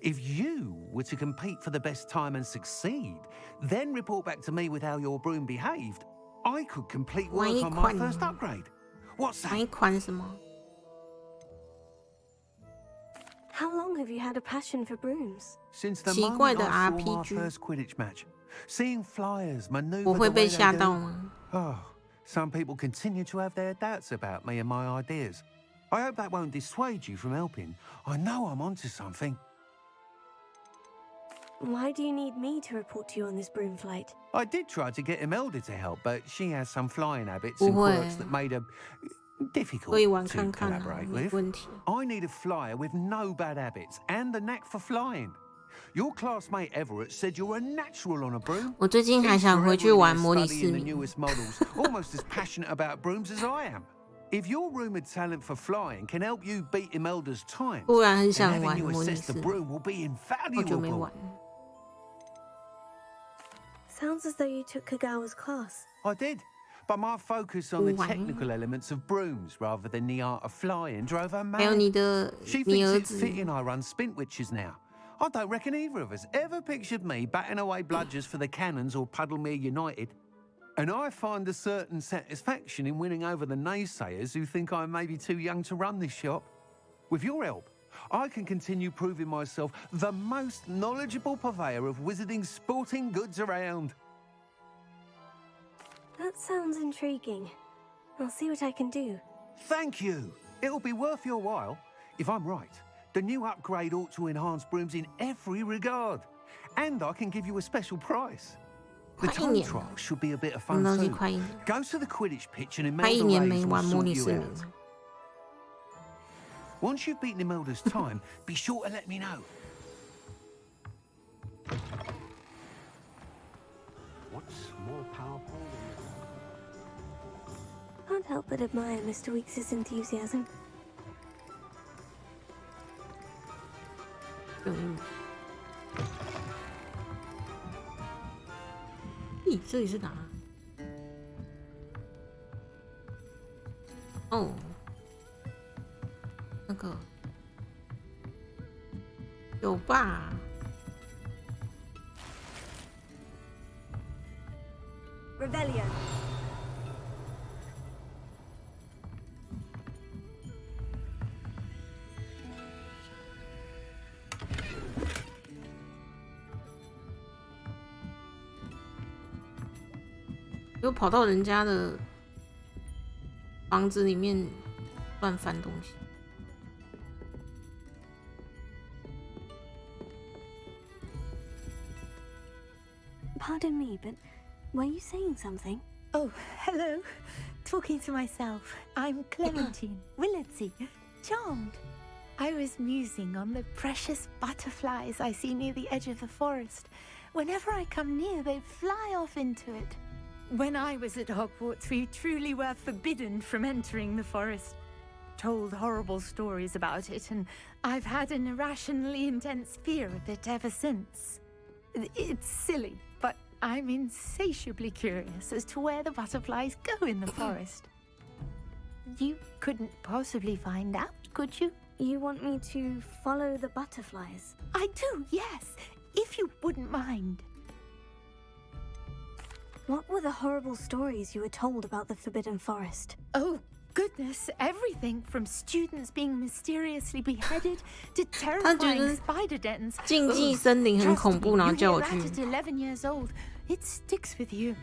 Speaker 7: If you were to compete for the best time and succeed, then report back to me with how your broom behaved, I could complete work on my first upgrade. What's that?
Speaker 1: 买一款什么？
Speaker 2: How long have you had a passion for brooms?
Speaker 7: Since the moment I saw my first Quidditch match, seeing flyers maneuver the way they do. Oh, some people continue to have their doubts about me and my ideas. I hope that won't dissuade you from helping. I know I'm onto something.
Speaker 2: Why do you need me to report to you on this broom flight?
Speaker 7: I did try to get Imelda to help, but she has some flying habits and quirks that made her difficult to collaborate with. I need a flyer with no bad habits and the knack for flying. Your classmate Everett said you're a natural on a broom.
Speaker 1: 我最近还想回去玩模拟市民。
Speaker 7: Almost as passionate about brooms as I am. If your rumored talent for flying can help you beat Imelda's time, then having you assess the broom will be invaluable.
Speaker 2: Sounds as though you took Kagawa's class.
Speaker 7: I did, but my focus on the technical elements of brooms rather than the art of flying drove her mad. She thinks it's fitting I run Spintwitches now. I don't reckon either of us ever pictured me batting away bludgers for the Cannons or Puddlemere United. And I find a certain satisfaction in winning over the naysayers who think I may be too young to run this shop. With your help, I can continue proving myself the most knowledgeable purveyor of wizarding sporting goods around.
Speaker 2: That sounds intriguing. I'll see what I can do.
Speaker 7: Thank you. It'll be worth your while. If I'm right, the new upgrade ought to enhance brooms in every regard. And I can give you a special price. The time trial should be a bit of fun too. Go to the Quidditch pitch and Imelda Reyes will sort you out. Once you've beaten Imelda's time, be sure to let me know.
Speaker 13: What's more powerful
Speaker 2: Can't help but admire Mr. Weekes' enthusiasm.
Speaker 1: 咦，这里是哪？哦，那个酒吧。
Speaker 2: Rebellion.
Speaker 1: 又跑到人家的房子里面乱翻东西。
Speaker 2: Pardon me, but were you saying something?
Speaker 14: Oh, hello. Talking to myself. I'm Clementine Willardsey. Charmed. I was musing on the precious butterflies I see near the edge of the forest. Whenever I come near, they fly off into it. When I was at Hogwarts, we truly were forbidden from entering the forest. Told horrible stories about it, and I've had an irrationally intense fear of it ever since. It's silly, but I'm insatiably curious as to where the butterflies go in the forest. You couldn't possibly find out, could you?
Speaker 2: You want me to follow the butterflies?
Speaker 14: I do, yes, if you wouldn't mind.
Speaker 2: What were the horrible stories you were told about the Forbidden Forest?
Speaker 14: Oh, goodness, everything from students being mysteriously beheaded to terrifying spider dens.
Speaker 1: 禁忌森林很恐怖，然后叫我去。
Speaker 14: At 11 years old, it sticks with you.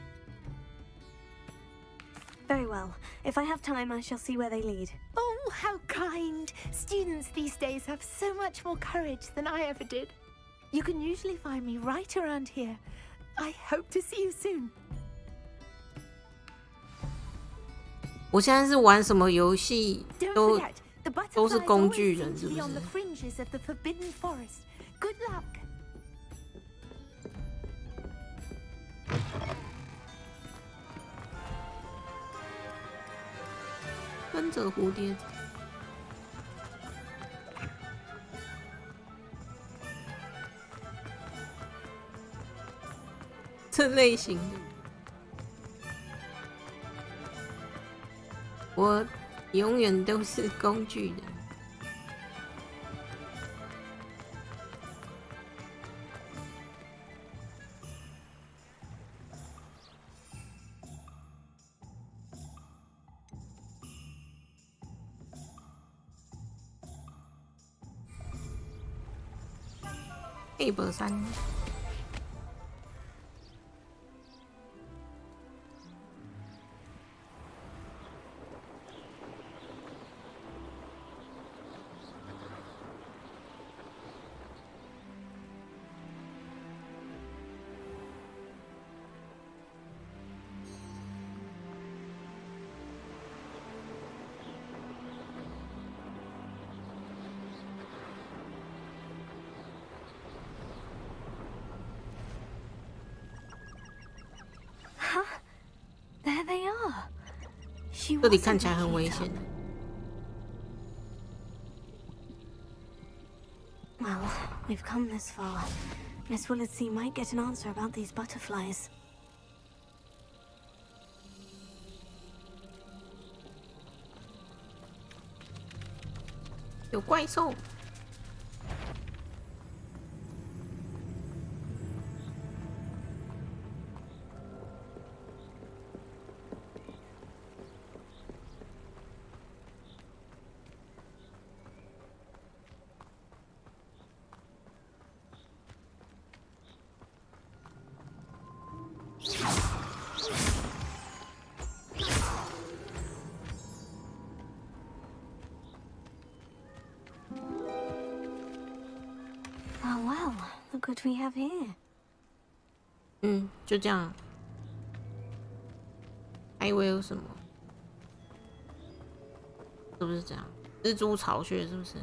Speaker 2: Very well. If I have time, I shall see where they lead.
Speaker 14: Oh, how kind! Students these days have so much more courage than I ever did. You can usually find me right around here. I hope to see you soon.
Speaker 1: 我现在是玩什么游戏都是工具人，是不是？
Speaker 14: On the fringes of the Forbidden Forest. Good luck.
Speaker 1: 跟着蝴蝶走。这类型的，我永远都是工具人。130。
Speaker 2: There they are.
Speaker 1: 这里看起来很危险。
Speaker 2: Well, we've come this far. Miss Willitsey might get an answer about these butterflies.
Speaker 1: 有怪兽。
Speaker 2: Oh well, look what we have here.
Speaker 1: 就这样。还以为有什么？是不是这样？蜘蛛巢穴是不是？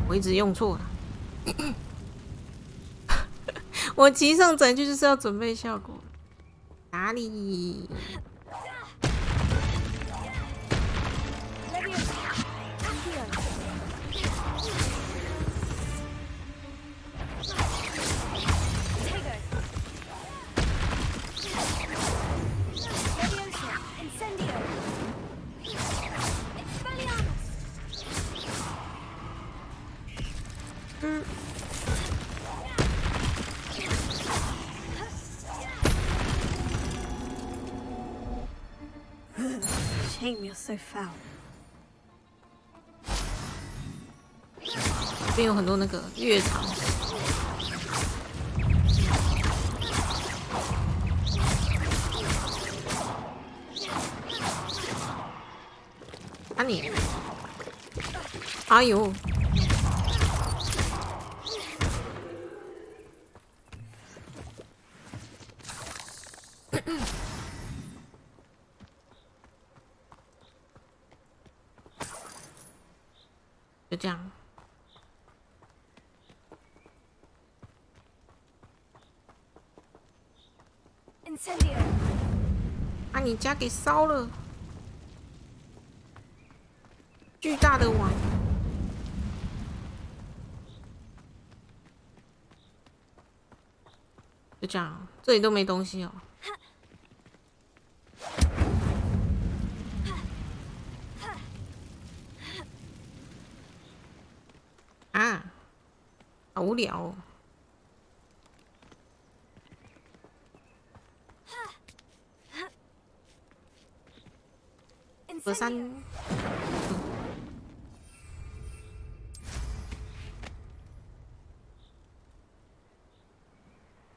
Speaker 1: 我一直用错了。我骑上载具就是要准备效果。哪里？Shame
Speaker 2: you're so foul.
Speaker 1: 这边有很多那个乐场。啊你！哎呦！就这样。把你家给烧了！巨大的碗。就这样，这里都没东西哦。啊，好无聊哦。隔山。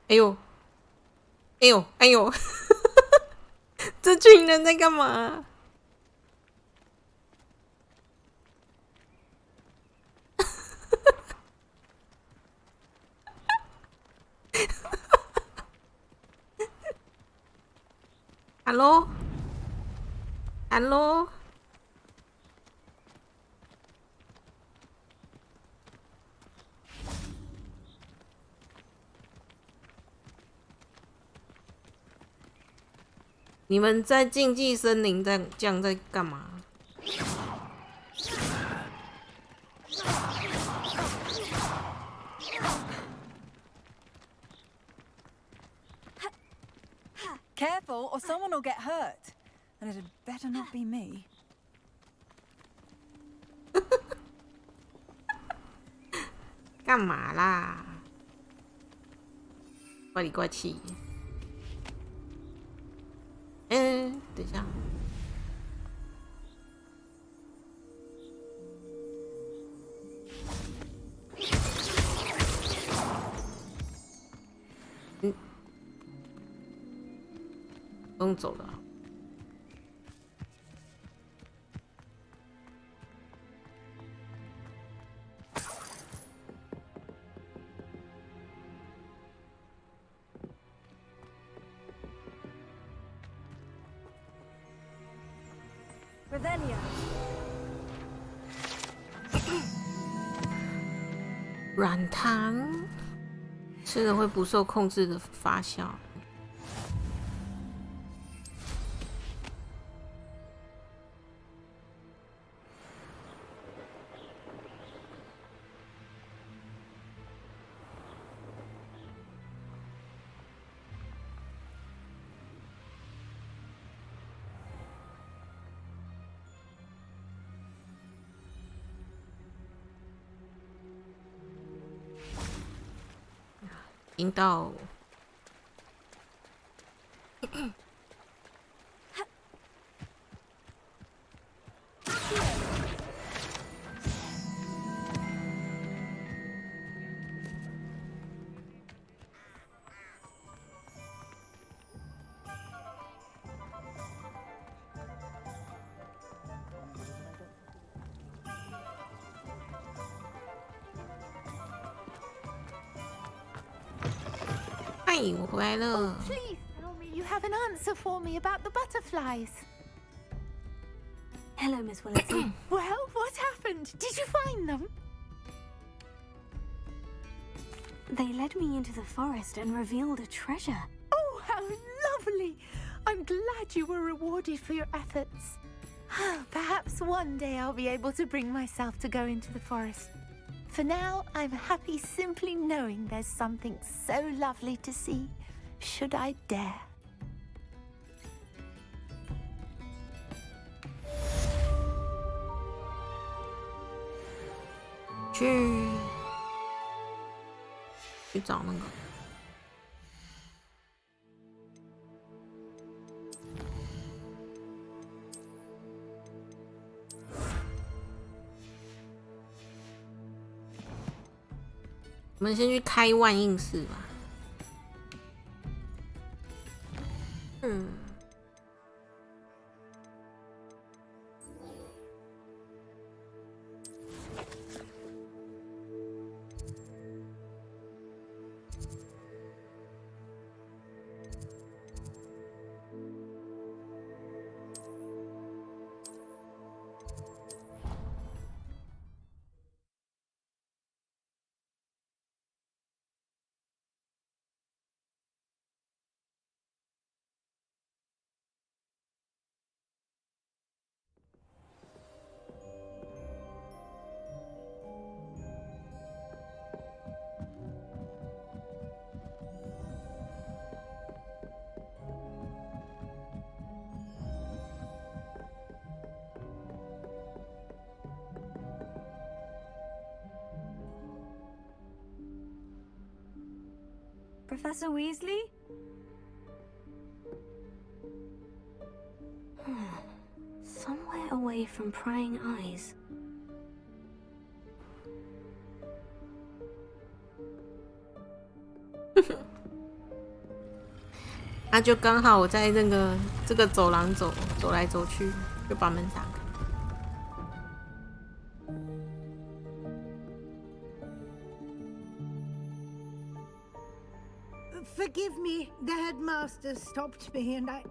Speaker 1: 哎呦，哎呦，哎呦，这群人在干嘛？Hello， Hello， 你们在禁忌森林这样在干嘛？
Speaker 5: Careful, or someone will get hurt. And it had better not be me.
Speaker 1: 干嘛啦？怪里怪气。等一下。不用走了。软糖吃了会不受控制的发酵。 引导。我回来了。
Speaker 14: Please tell me you have an answer for me about the butterflies.
Speaker 2: Hello, Miss Willison.
Speaker 14: Well, what happened? Did you find them?
Speaker 2: They led me into the forest and revealed a treasure.
Speaker 14: Oh, how lovely! I'm glad you were rewarded for your efforts. Perhaps one day I'll be able to bring myself to go into the forest. For now, I'm happy simply knowing there's something so lovely to see, should I dare.
Speaker 1: 去找那个。 我们先去开万应室吧。
Speaker 2: Professor Weasley? Somewhere away from prying eyes.
Speaker 1: 那就刚好我在这个走廊走来走去，就把门打开。
Speaker 12: Forgive me, the headmaster stopped me and I...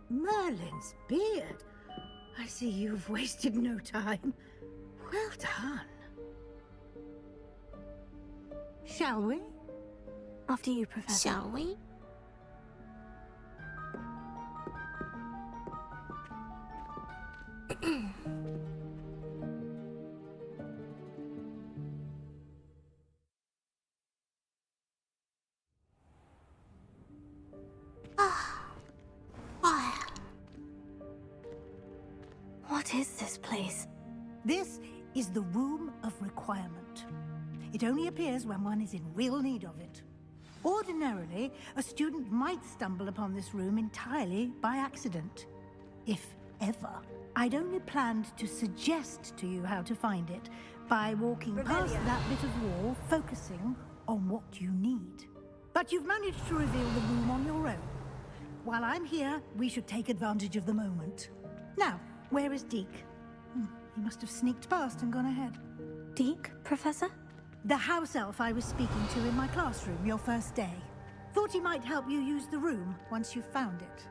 Speaker 12: Merlin's beard. I see you've wasted no time. Well done. Shall we?
Speaker 2: After you, Professor.
Speaker 1: Shall we?
Speaker 2: What is this place?
Speaker 12: This is the Room of Requirement. It only appears when one is in real need of it. Ordinarily, a student might stumble upon this room entirely by accident. If ever. I'd only planned to suggest to you how to find it by walking past that bit of wall, focusing on what you need. But you've managed to reveal the room on your own. While I'm here, we should take advantage of the moment. Now, where is Deke? He must have sneaked past and gone ahead.
Speaker 2: Deke, Professor?
Speaker 12: The house elf I was speaking to in my classroom your first day. Thought he might help you use the room once you've found it.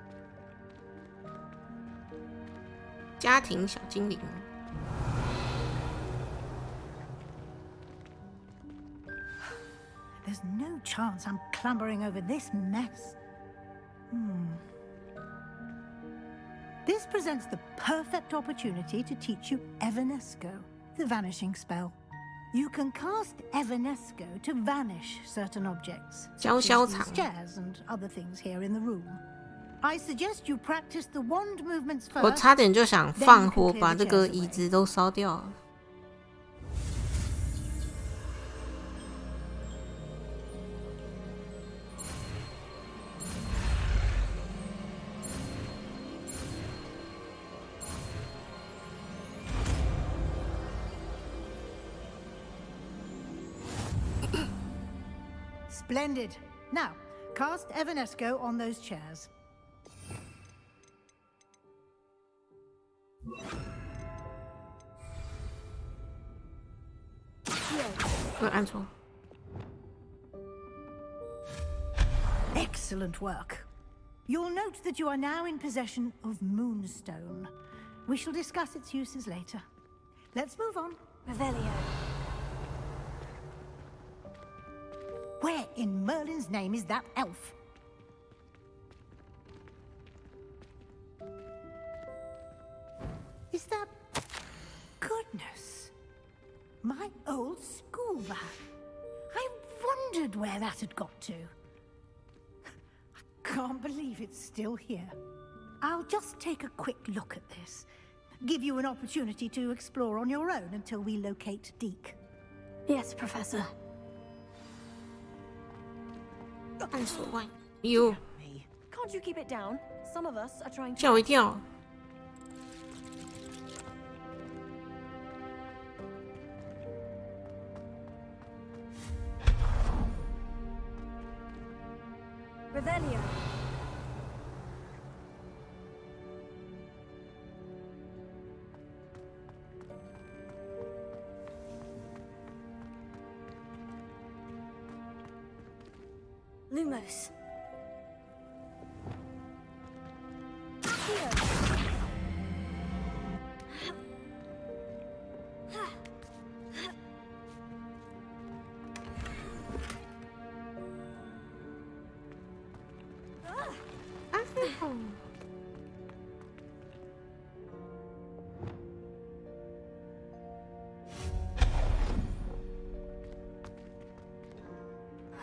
Speaker 1: 家庭小精灵。
Speaker 12: There's no chance I'm clambering over this mess. This presents the perfect opportunity to teach you Evanesco, the vanishing spell. You can cast Evanesco to vanish certain objects, such as these chairs and other things here in the room. I suggest you practice the wand movements first.
Speaker 1: 我差点就想放火把这个椅子都烧掉了。
Speaker 12: Splendid. Now, cast Evanesco on those chairs. Excellent work. You'll note that you are now in possession of Moonstone. We shall discuss its uses later. Let's move on.
Speaker 2: Revelio.
Speaker 12: Where in Merlin's name is that elf? Is that... Goodness. My old school bag. I wondered where that had got to. I can't believe it's still here. I'll just take a quick look at this. Give you an opportunity to explore on your own until we locate Deke.
Speaker 2: Yes, Professor.
Speaker 1: 暗锁外，哟！
Speaker 10: Can't you keep it down? Some of us are trying to.
Speaker 1: 吓我一跳。
Speaker 2: Revelio. Lumos. Here.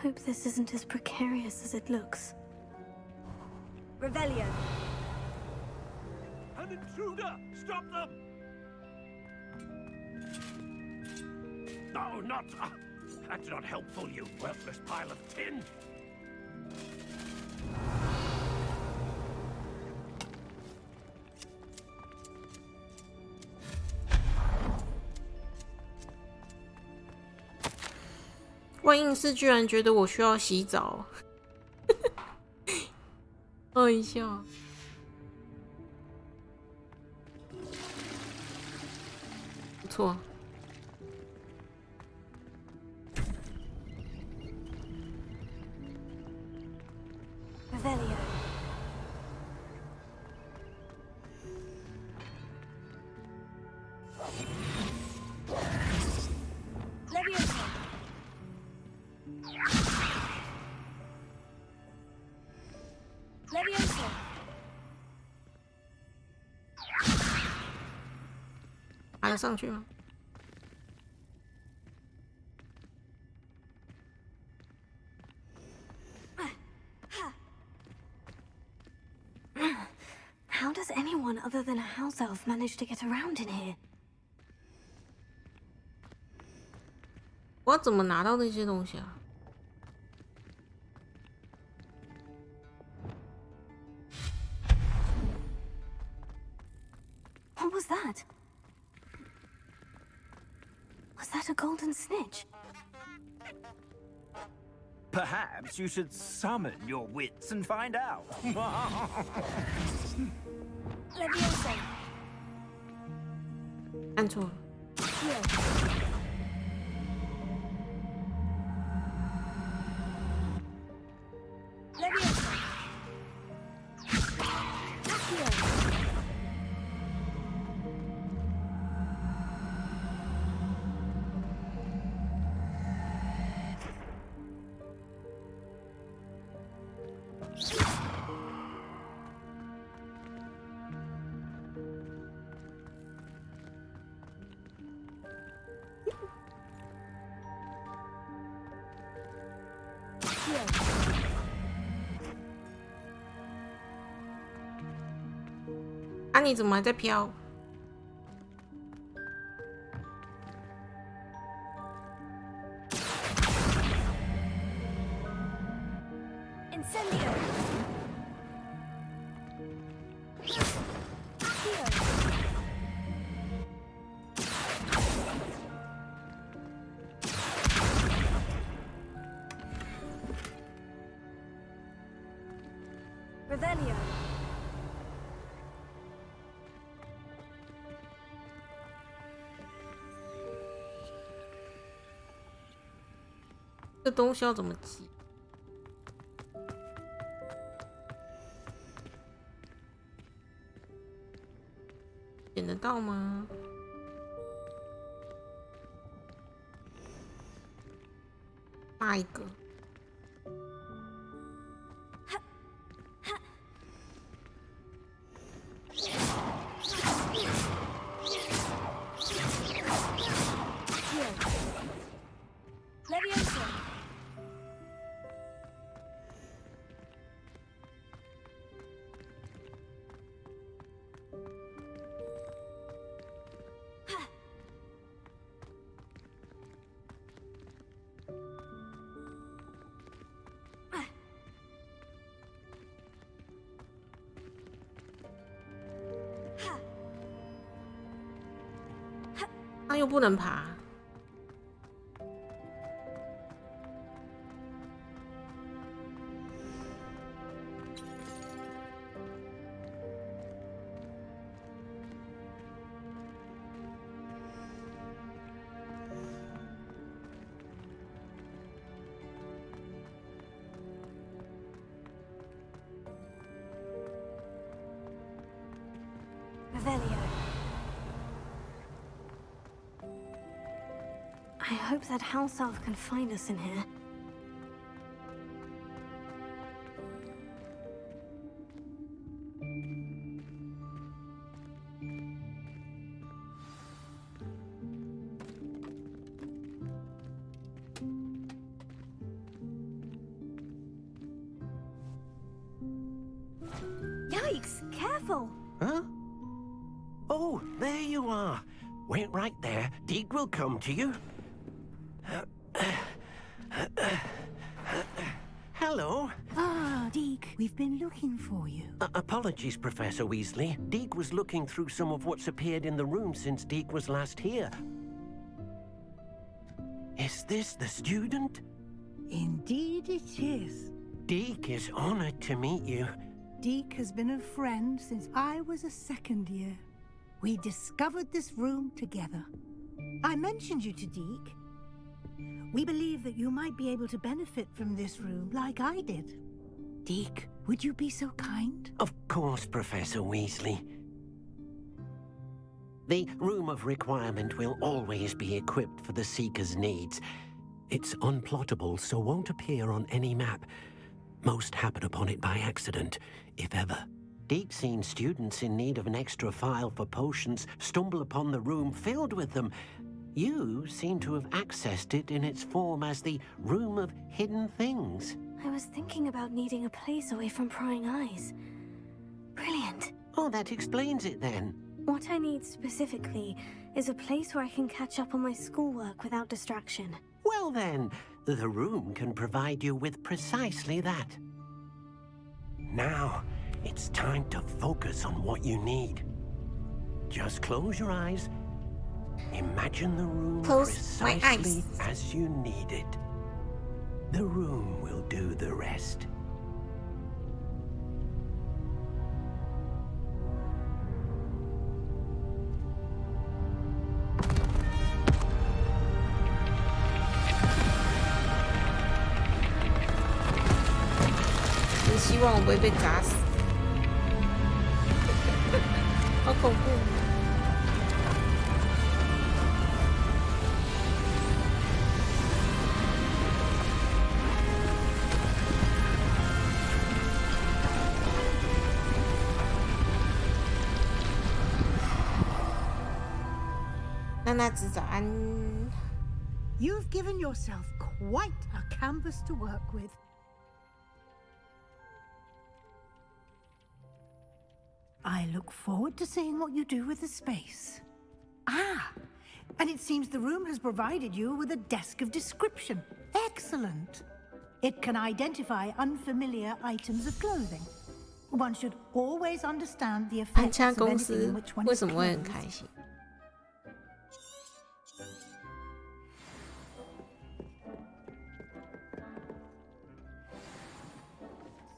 Speaker 2: Hope this isn't as precarious as it looks. Revelio.
Speaker 6: An intruder! Stop them! No, not... that's not helpful, you worthless pile of tin.
Speaker 1: 万应室居然觉得我需要洗澡，好一笑。不错。
Speaker 2: Revelio. Leviosa. Leviosa.
Speaker 1: 爬得上去吗？
Speaker 2: How does anyone other than a house elf manage to get around in here?
Speaker 1: 我要怎么拿到那些东西啊？
Speaker 2: What was that? Was that a golden snitch?
Speaker 6: Perhaps you should summon your wits and find out.
Speaker 2: Leviosa.
Speaker 1: 按错了。
Speaker 2: Here. Leviosa. Here. Here.
Speaker 1: 啊，你怎么还在飘？
Speaker 2: Incendio. Here. Revelio.
Speaker 1: 这东西要怎么挤？ 捡得到吗？大一个。
Speaker 2: Leviosa. Ha.
Speaker 1: 他又不能爬。
Speaker 2: Revelio. I hope that house elf can find us in here. Yikes! Careful!
Speaker 15: Huh? Oh, there you are. Wait right there. Deek will come to you. Hello.
Speaker 12: Ah, Deek, we've been looking for you.
Speaker 15: Apologies, Professor Weasley. Deek was looking through some of what's appeared in the room since Deek was last here. Is this the student?
Speaker 12: Indeed it is.
Speaker 15: Deke is honored to meet you.
Speaker 12: Deke has been a friend since I was a second year. We discovered this room together. I mentioned you to Deke. We believe that you might be able to benefit from this room like I did. Deke, would you be so kind?
Speaker 15: Of course, Professor Weasley. The Room of Requirement will always be equipped for the Seeker's needs. It's unplottable, so won't appear on any map. Most happen upon it by accident, if ever. Deke's seen students in need of an extra file for potions stumble upon the room filled with them. You seem to have accessed it in its form as the Room of Hidden Things.
Speaker 2: I was thinking about needing a place away from prying eyes. Brilliant.
Speaker 15: Oh, that explains it then.
Speaker 2: What I need specifically is a place where I can catch up on my schoolwork without distraction.
Speaker 15: Well then, the room can provide you with precisely that. Now, it's time to focus on what you need. Just close your eyes. Imagine the room precisely as you need it. The room will do the rest.
Speaker 1: 只希望我不会被砸死，好恐怖！娜娜子早安。
Speaker 12: You've given yourself quite a canvas to work with. I look forward to seeing what you do with the space. Ah, and it seems the room has provided you with a desk of description. Excellent. It can identify unfamiliar items of clothing. One should always understand the effects of anything in which one is clothed.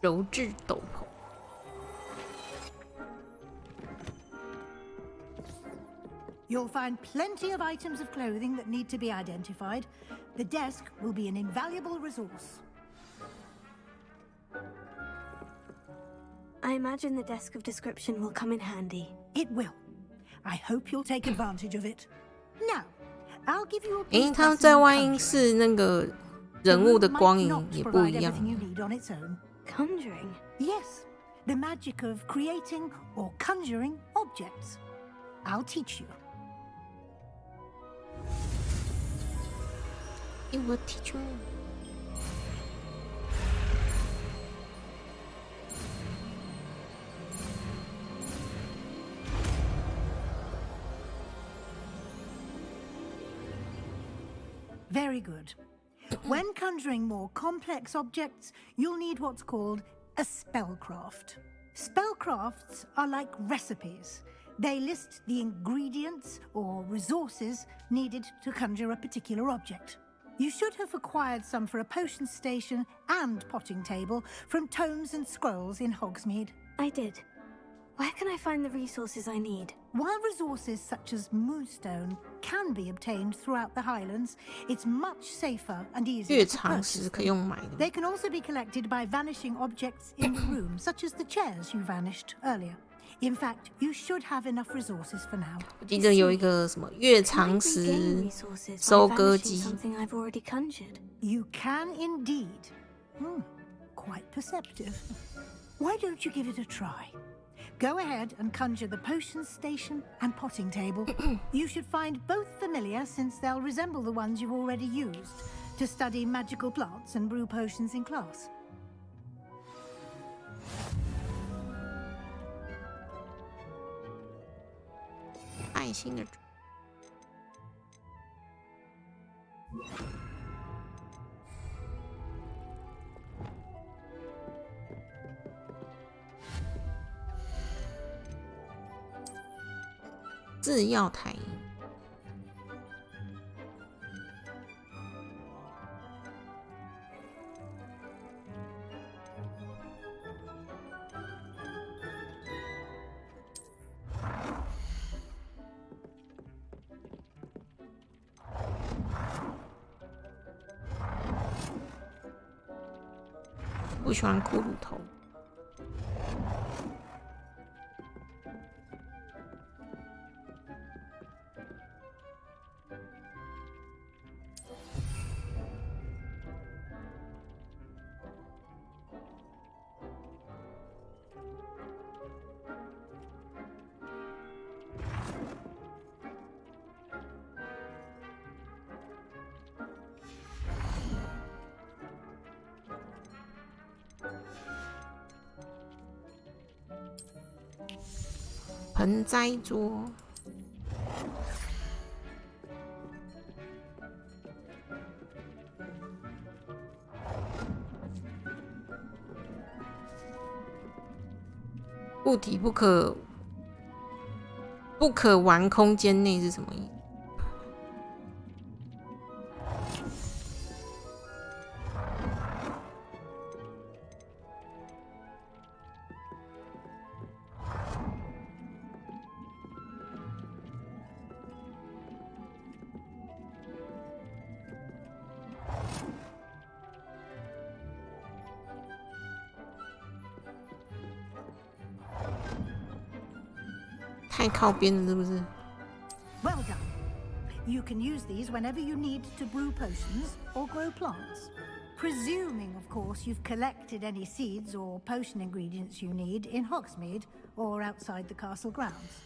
Speaker 1: 柔质斗篷。
Speaker 12: You'll find plenty of items of clothing that need to be identified. The desk will be an invaluable resource.
Speaker 2: I imagine the desk of description will come in handy.
Speaker 12: It will. I hope you'll take advantage of it. Now, I'll give you a
Speaker 1: 他们在外音是那个人物的光影也不一样。
Speaker 2: Conjuring?
Speaker 12: Yes, the magic of creating or conjuring objects. I'll teach you.
Speaker 1: You will teach me.
Speaker 12: Very good. When conjuring more complex objects, you'll need what's called a spellcraft. Spellcrafts are like recipes. They list the ingredients or resources needed to conjure a particular object. You should have acquired some for a potion station and potting table from tomes and scrolls in Hogsmeade.
Speaker 2: I did. Where can I find the resources I need?
Speaker 12: While resources such as moonstone can be obtained throughout the Highlands, it's much safer and easier to purchase them. They can also be collected by vanishing objects in the room, such as the chairs you vanished earlier. In fact, you should have enough resources for now.
Speaker 1: 我记得有一个什么月长石收割机。
Speaker 12: You can indeed. Quite perceptive. Why don't you give it a try? Go ahead and conjure the potion station and potting table. You should find both familiar since they'll resemble the ones you've already used to study magical plants and brew potions in class.
Speaker 1: I 制药台。不喜欢骷髅头。盆栽桌，物体不可玩空间内是什么意思？太靠边了，是不是？
Speaker 12: Well done. You can use these whenever you need to brew potions or grow plants. Presuming, of course, you've collected any seeds or potion ingredients you need in Hogsmeade or outside the castle grounds.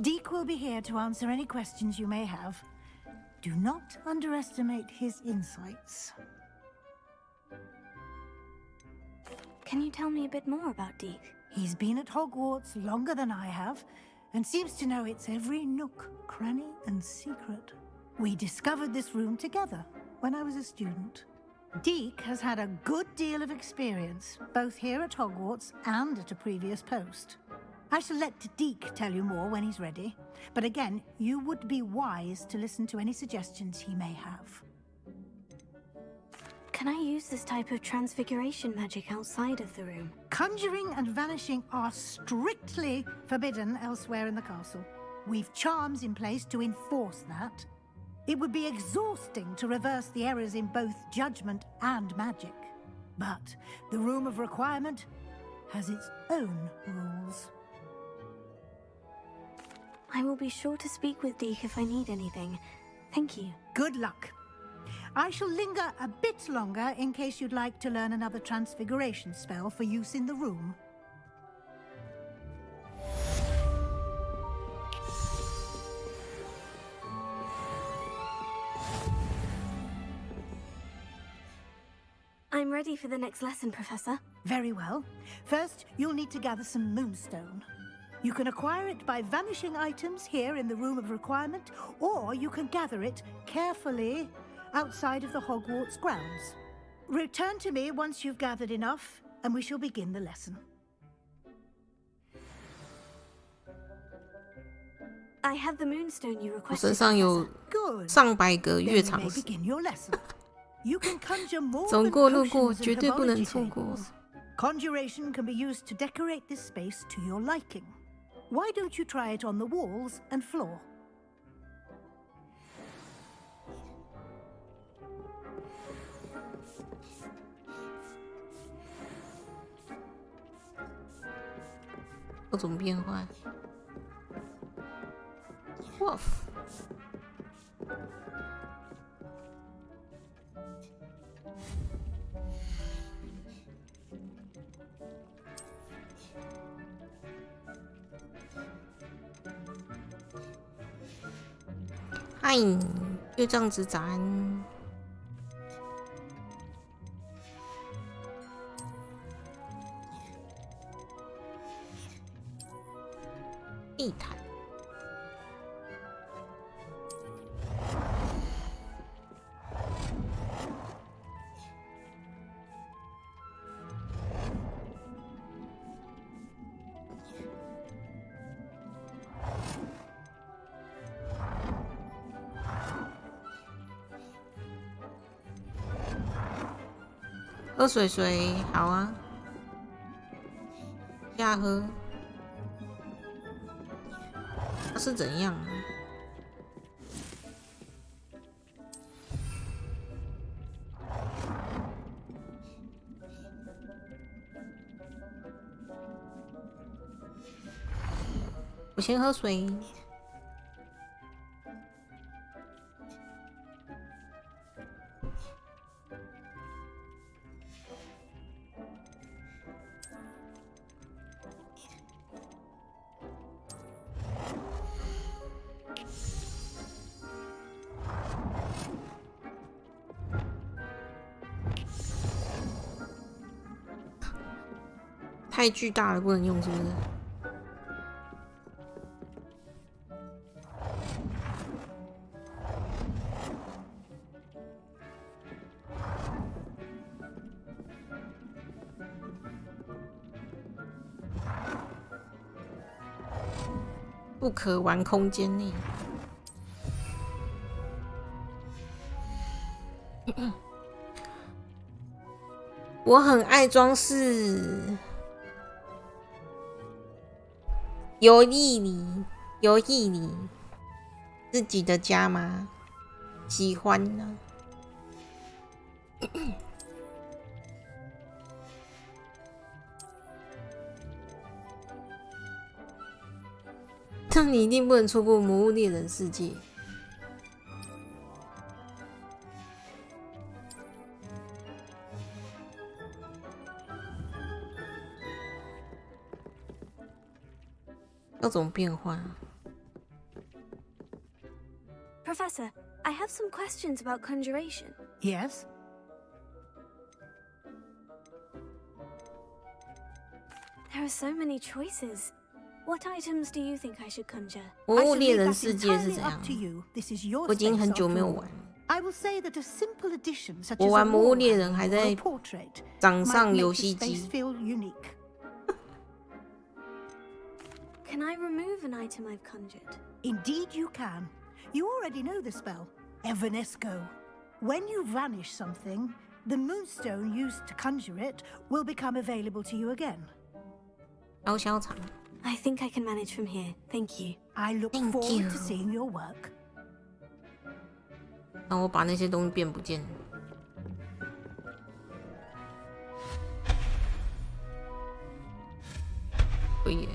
Speaker 12: Deek will be here to answer any questions you may have. Do not underestimate his insights.
Speaker 2: Can you tell me a bit more about Deek?
Speaker 12: He's been at Hogwarts longer than I have, and seems to know its every nook, cranny, and secret. We discovered this room together when I was a student. Deek has had a good deal of experience, both here at Hogwarts and at a previous post. I shall let Deek tell you more when he's ready, but again, you would be wise to listen to any suggestions he may have.
Speaker 2: Can I use this type of transfiguration magic outside of the room?
Speaker 12: Conjuring and vanishing are strictly forbidden elsewhere in the castle. We've charms in place to enforce that. It would be exhausting to reverse the errors in both judgment and magic. But the Room of Requirement has its own rules.
Speaker 2: I will be sure to speak with Deek if I need anything. Thank you.
Speaker 12: Good luck. I shall linger a bit longer in case you'd like to learn another transfiguration spell for use in the room.
Speaker 2: I'm ready for the next lesson, Professor.
Speaker 12: Very well. First, you'll need to gather some moonstone. You can acquire it by vanishing items here in the Room of Requirement, or you can gather it carefully outside of the Hogwarts grounds. Return to me once you've gathered enough, and we shall begin the lesson.
Speaker 2: I have the moonstone you
Speaker 1: 我
Speaker 2: requested.
Speaker 1: 身上有上百个月长
Speaker 12: Then we may begin your lesson. You can conjure more
Speaker 1: 走
Speaker 12: than
Speaker 1: 过路过，
Speaker 12: potions
Speaker 1: 绝
Speaker 12: and
Speaker 1: 对不能
Speaker 12: herbology
Speaker 1: 错过。
Speaker 12: tables. Conjuration can be used to decorate this space to your liking. Why don't you try it on the walls and floor?
Speaker 1: "各种变换。哇！嗨，月杖子早安。地毯。喝水水，好啊，下喝。是怎样啊？我先喝水。太巨大了，不能用，是不是？不可玩空间内。我很爱装饰。有意你自己的家吗？喜欢呢。但你一定不能错过《魔物猎人世界》。要怎么变换啊
Speaker 2: Professor, I have some questions about conjuration.
Speaker 12: Yes?
Speaker 2: There are so many choices. What items do you think I should conjure?
Speaker 1: 魔物猎人世界是怎样？我已经很久没有玩。我玩魔物猎人还在掌上游戏机。
Speaker 2: Can I remove an item I've conjured?
Speaker 12: Indeed you can. You already know the spell, Evanesco. When you vanish something, the moonstone used to conjure it will become available to you again.
Speaker 1: 翱翔场
Speaker 2: I think I can manage from here. Thank you.
Speaker 12: I look forward to seeing your work.
Speaker 1: 让我把那些东西变不见。可以耶。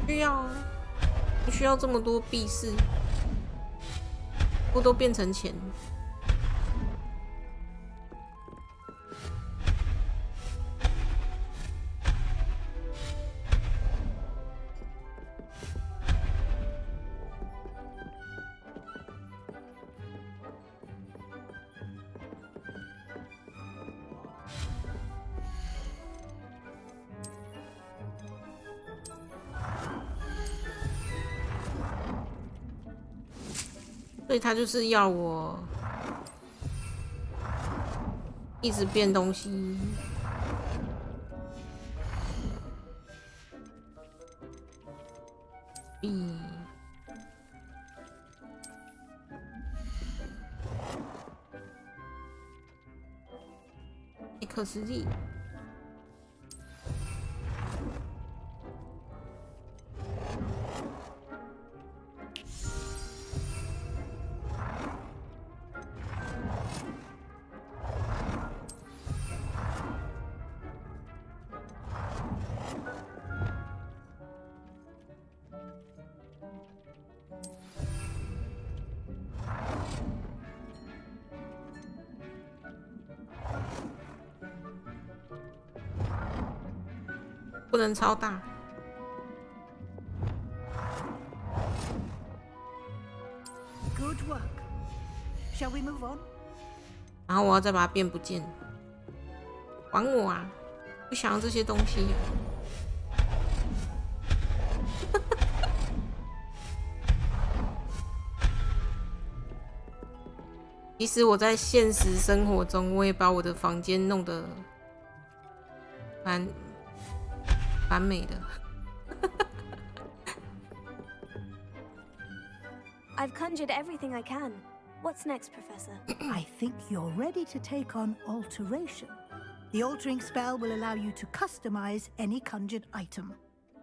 Speaker 1: 需要啊，不需要这么多币饰，不都变成钱？所以他就是要我一直变东西，可实力。不能超大。
Speaker 12: Good work. Shall we move on?
Speaker 1: 然后我要再把它变不见，还我啊！不想要这些东西啊。其实我在现实生活中，我也把我的房间弄得蛮美的。
Speaker 2: I've conjured everything I can. What's next, Professor?
Speaker 12: I think you're ready to take on alteration. The altering spell will allow you to customize any conjured item.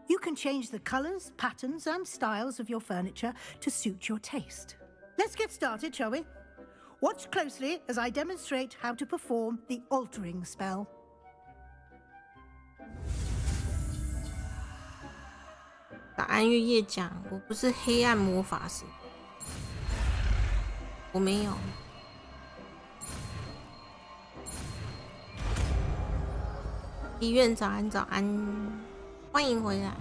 Speaker 12: You can change the colors, patterns, and styles of your furniture to suit your taste. Let's get started, shall we? Watch closely as I demonstrate how to perform the altering spell.
Speaker 1: 打暗月夜讲，我不是黑暗魔法师，我没有。医院早安早安，欢迎回来。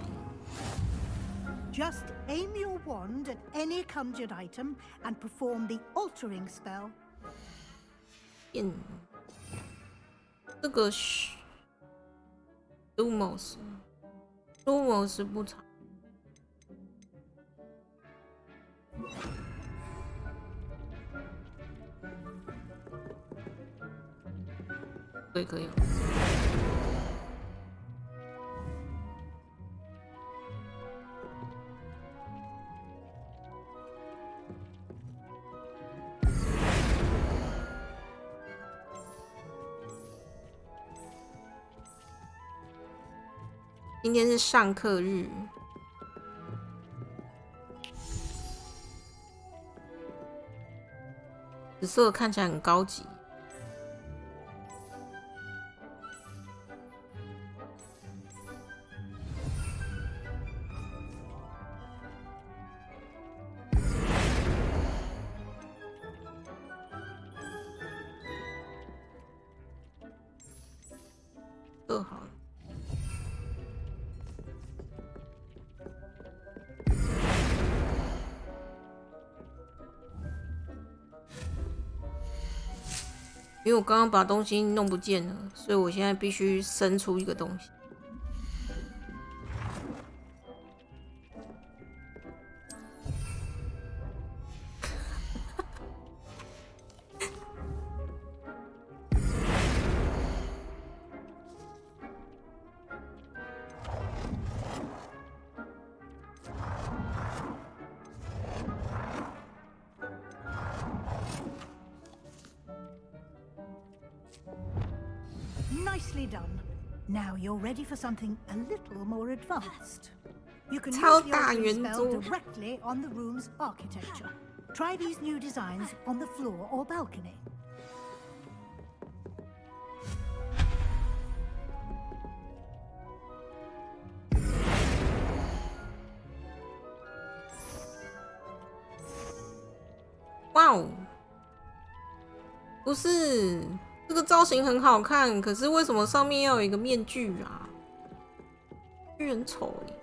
Speaker 12: Just aim your wand at any conjured item and perform the altering spell.
Speaker 1: 这个是 Lumos 不长。对，可以。今天是上课日，紫色看起来很高级。好了。因为我刚刚把东西弄不见了，所以我现在必须生出一个东西。
Speaker 12: Nicely done. Now you're ready for something a little more advanced. You can use
Speaker 1: 超
Speaker 12: the
Speaker 1: 大
Speaker 12: altering
Speaker 1: 圆
Speaker 12: spell
Speaker 1: 桌
Speaker 12: directly on the room's architecture. Try these new designs on the floor or balcony.
Speaker 1: Wow 不是，这个造型很好看，可是为什么上面要有一个面具啊？巨人丑耶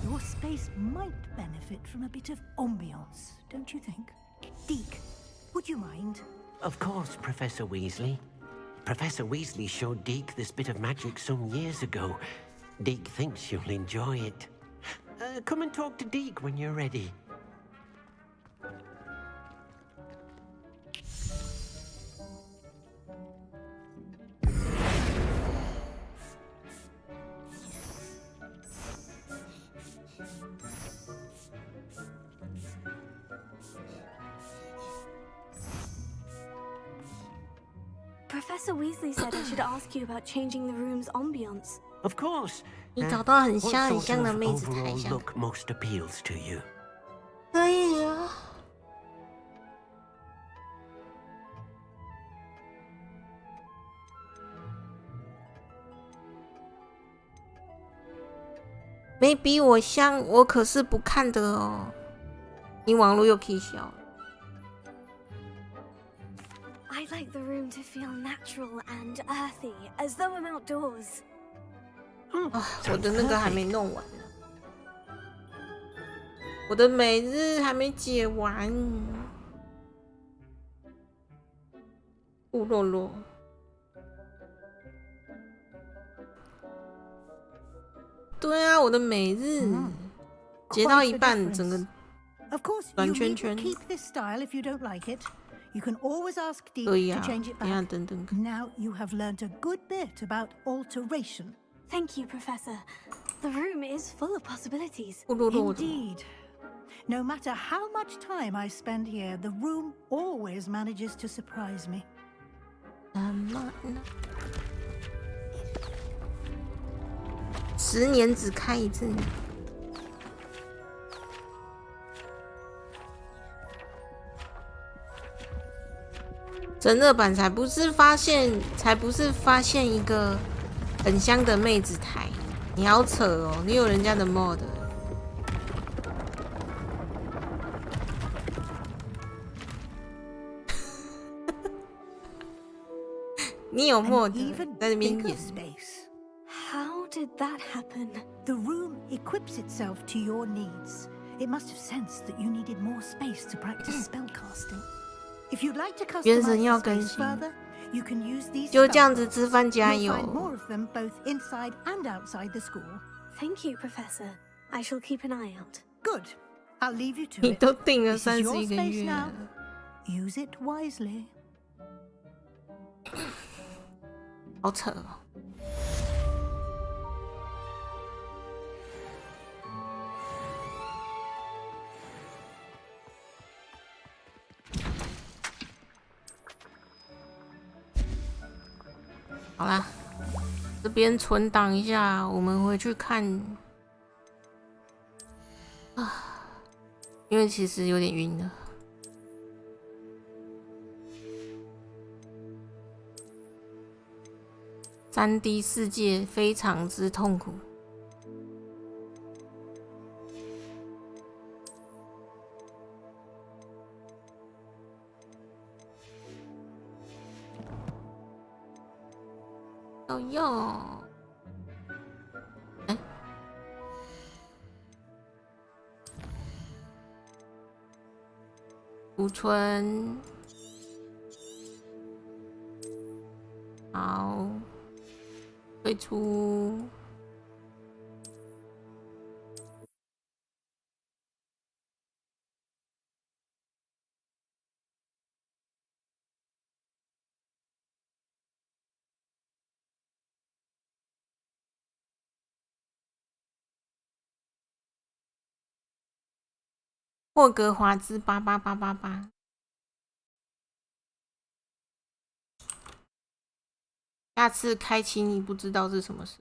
Speaker 1: ！Your
Speaker 12: space might benefit from a bit of ambiance, don't you think? Deke, would you mind?
Speaker 15: Of course, Professor Weasley. Professor Weasley showed Deke this bit of magic some years ago. Deke thinks you'll enjoy it. Come and talk to Deke when you're ready.
Speaker 2: Professor Weasley said I should ask you about changing the room's ambiance.
Speaker 15: Of course.
Speaker 1: 你找到很
Speaker 15: What
Speaker 1: 像很
Speaker 15: sort
Speaker 1: 像的
Speaker 15: of
Speaker 1: 妹子才
Speaker 15: overall
Speaker 1: 像。
Speaker 15: look most appeals to you?
Speaker 1: 可以啊。没比我像，我可是不看的哦。你网络又可以笑。
Speaker 2: I'd like the room to feel natural and earthy, as though I'm outdoors.
Speaker 1: 啊，我的那个还没弄完呢，我的每日还没解完。布洛洛，对啊，我的每日解到一半，整个
Speaker 12: Of course, you can keep this style if you don't like it. You can always ask Deep to change it back. Now you have learned a good bit about alteration.
Speaker 2: Thank you, Professor. The room is full of possibilities.
Speaker 12: Indeed. No matter how much time I spend here, the room always manages to surprise me.
Speaker 1: 10年只开一次。整热版才不是发现一个很香的妹子台，你好扯哦！你有人家的 mod， 你有 mod 在那边演。
Speaker 2: How did that happen?
Speaker 12: The room equips itself to your needs. It must have sensed that you needed more space to practice spellcasting. If you'd like to customize the space further, you can use these.
Speaker 1: 就这样子吃饭加油。
Speaker 12: You'll find more of them both inside and outside the school.
Speaker 2: Thank you, Professor. I shall keep an eye out.
Speaker 12: Good. I'll leave you to it.
Speaker 1: 你都订了
Speaker 12: 31个月。
Speaker 1: This is your space now.
Speaker 12: Use it wisely.
Speaker 1: 好扯哦。好啦，这边存档一下，我们回去看啊，因为其实有点晕了。3D 世界非常之痛苦。哟，哎，储存，好，退出。霍格华兹888888，下次开启你不知道是什么事。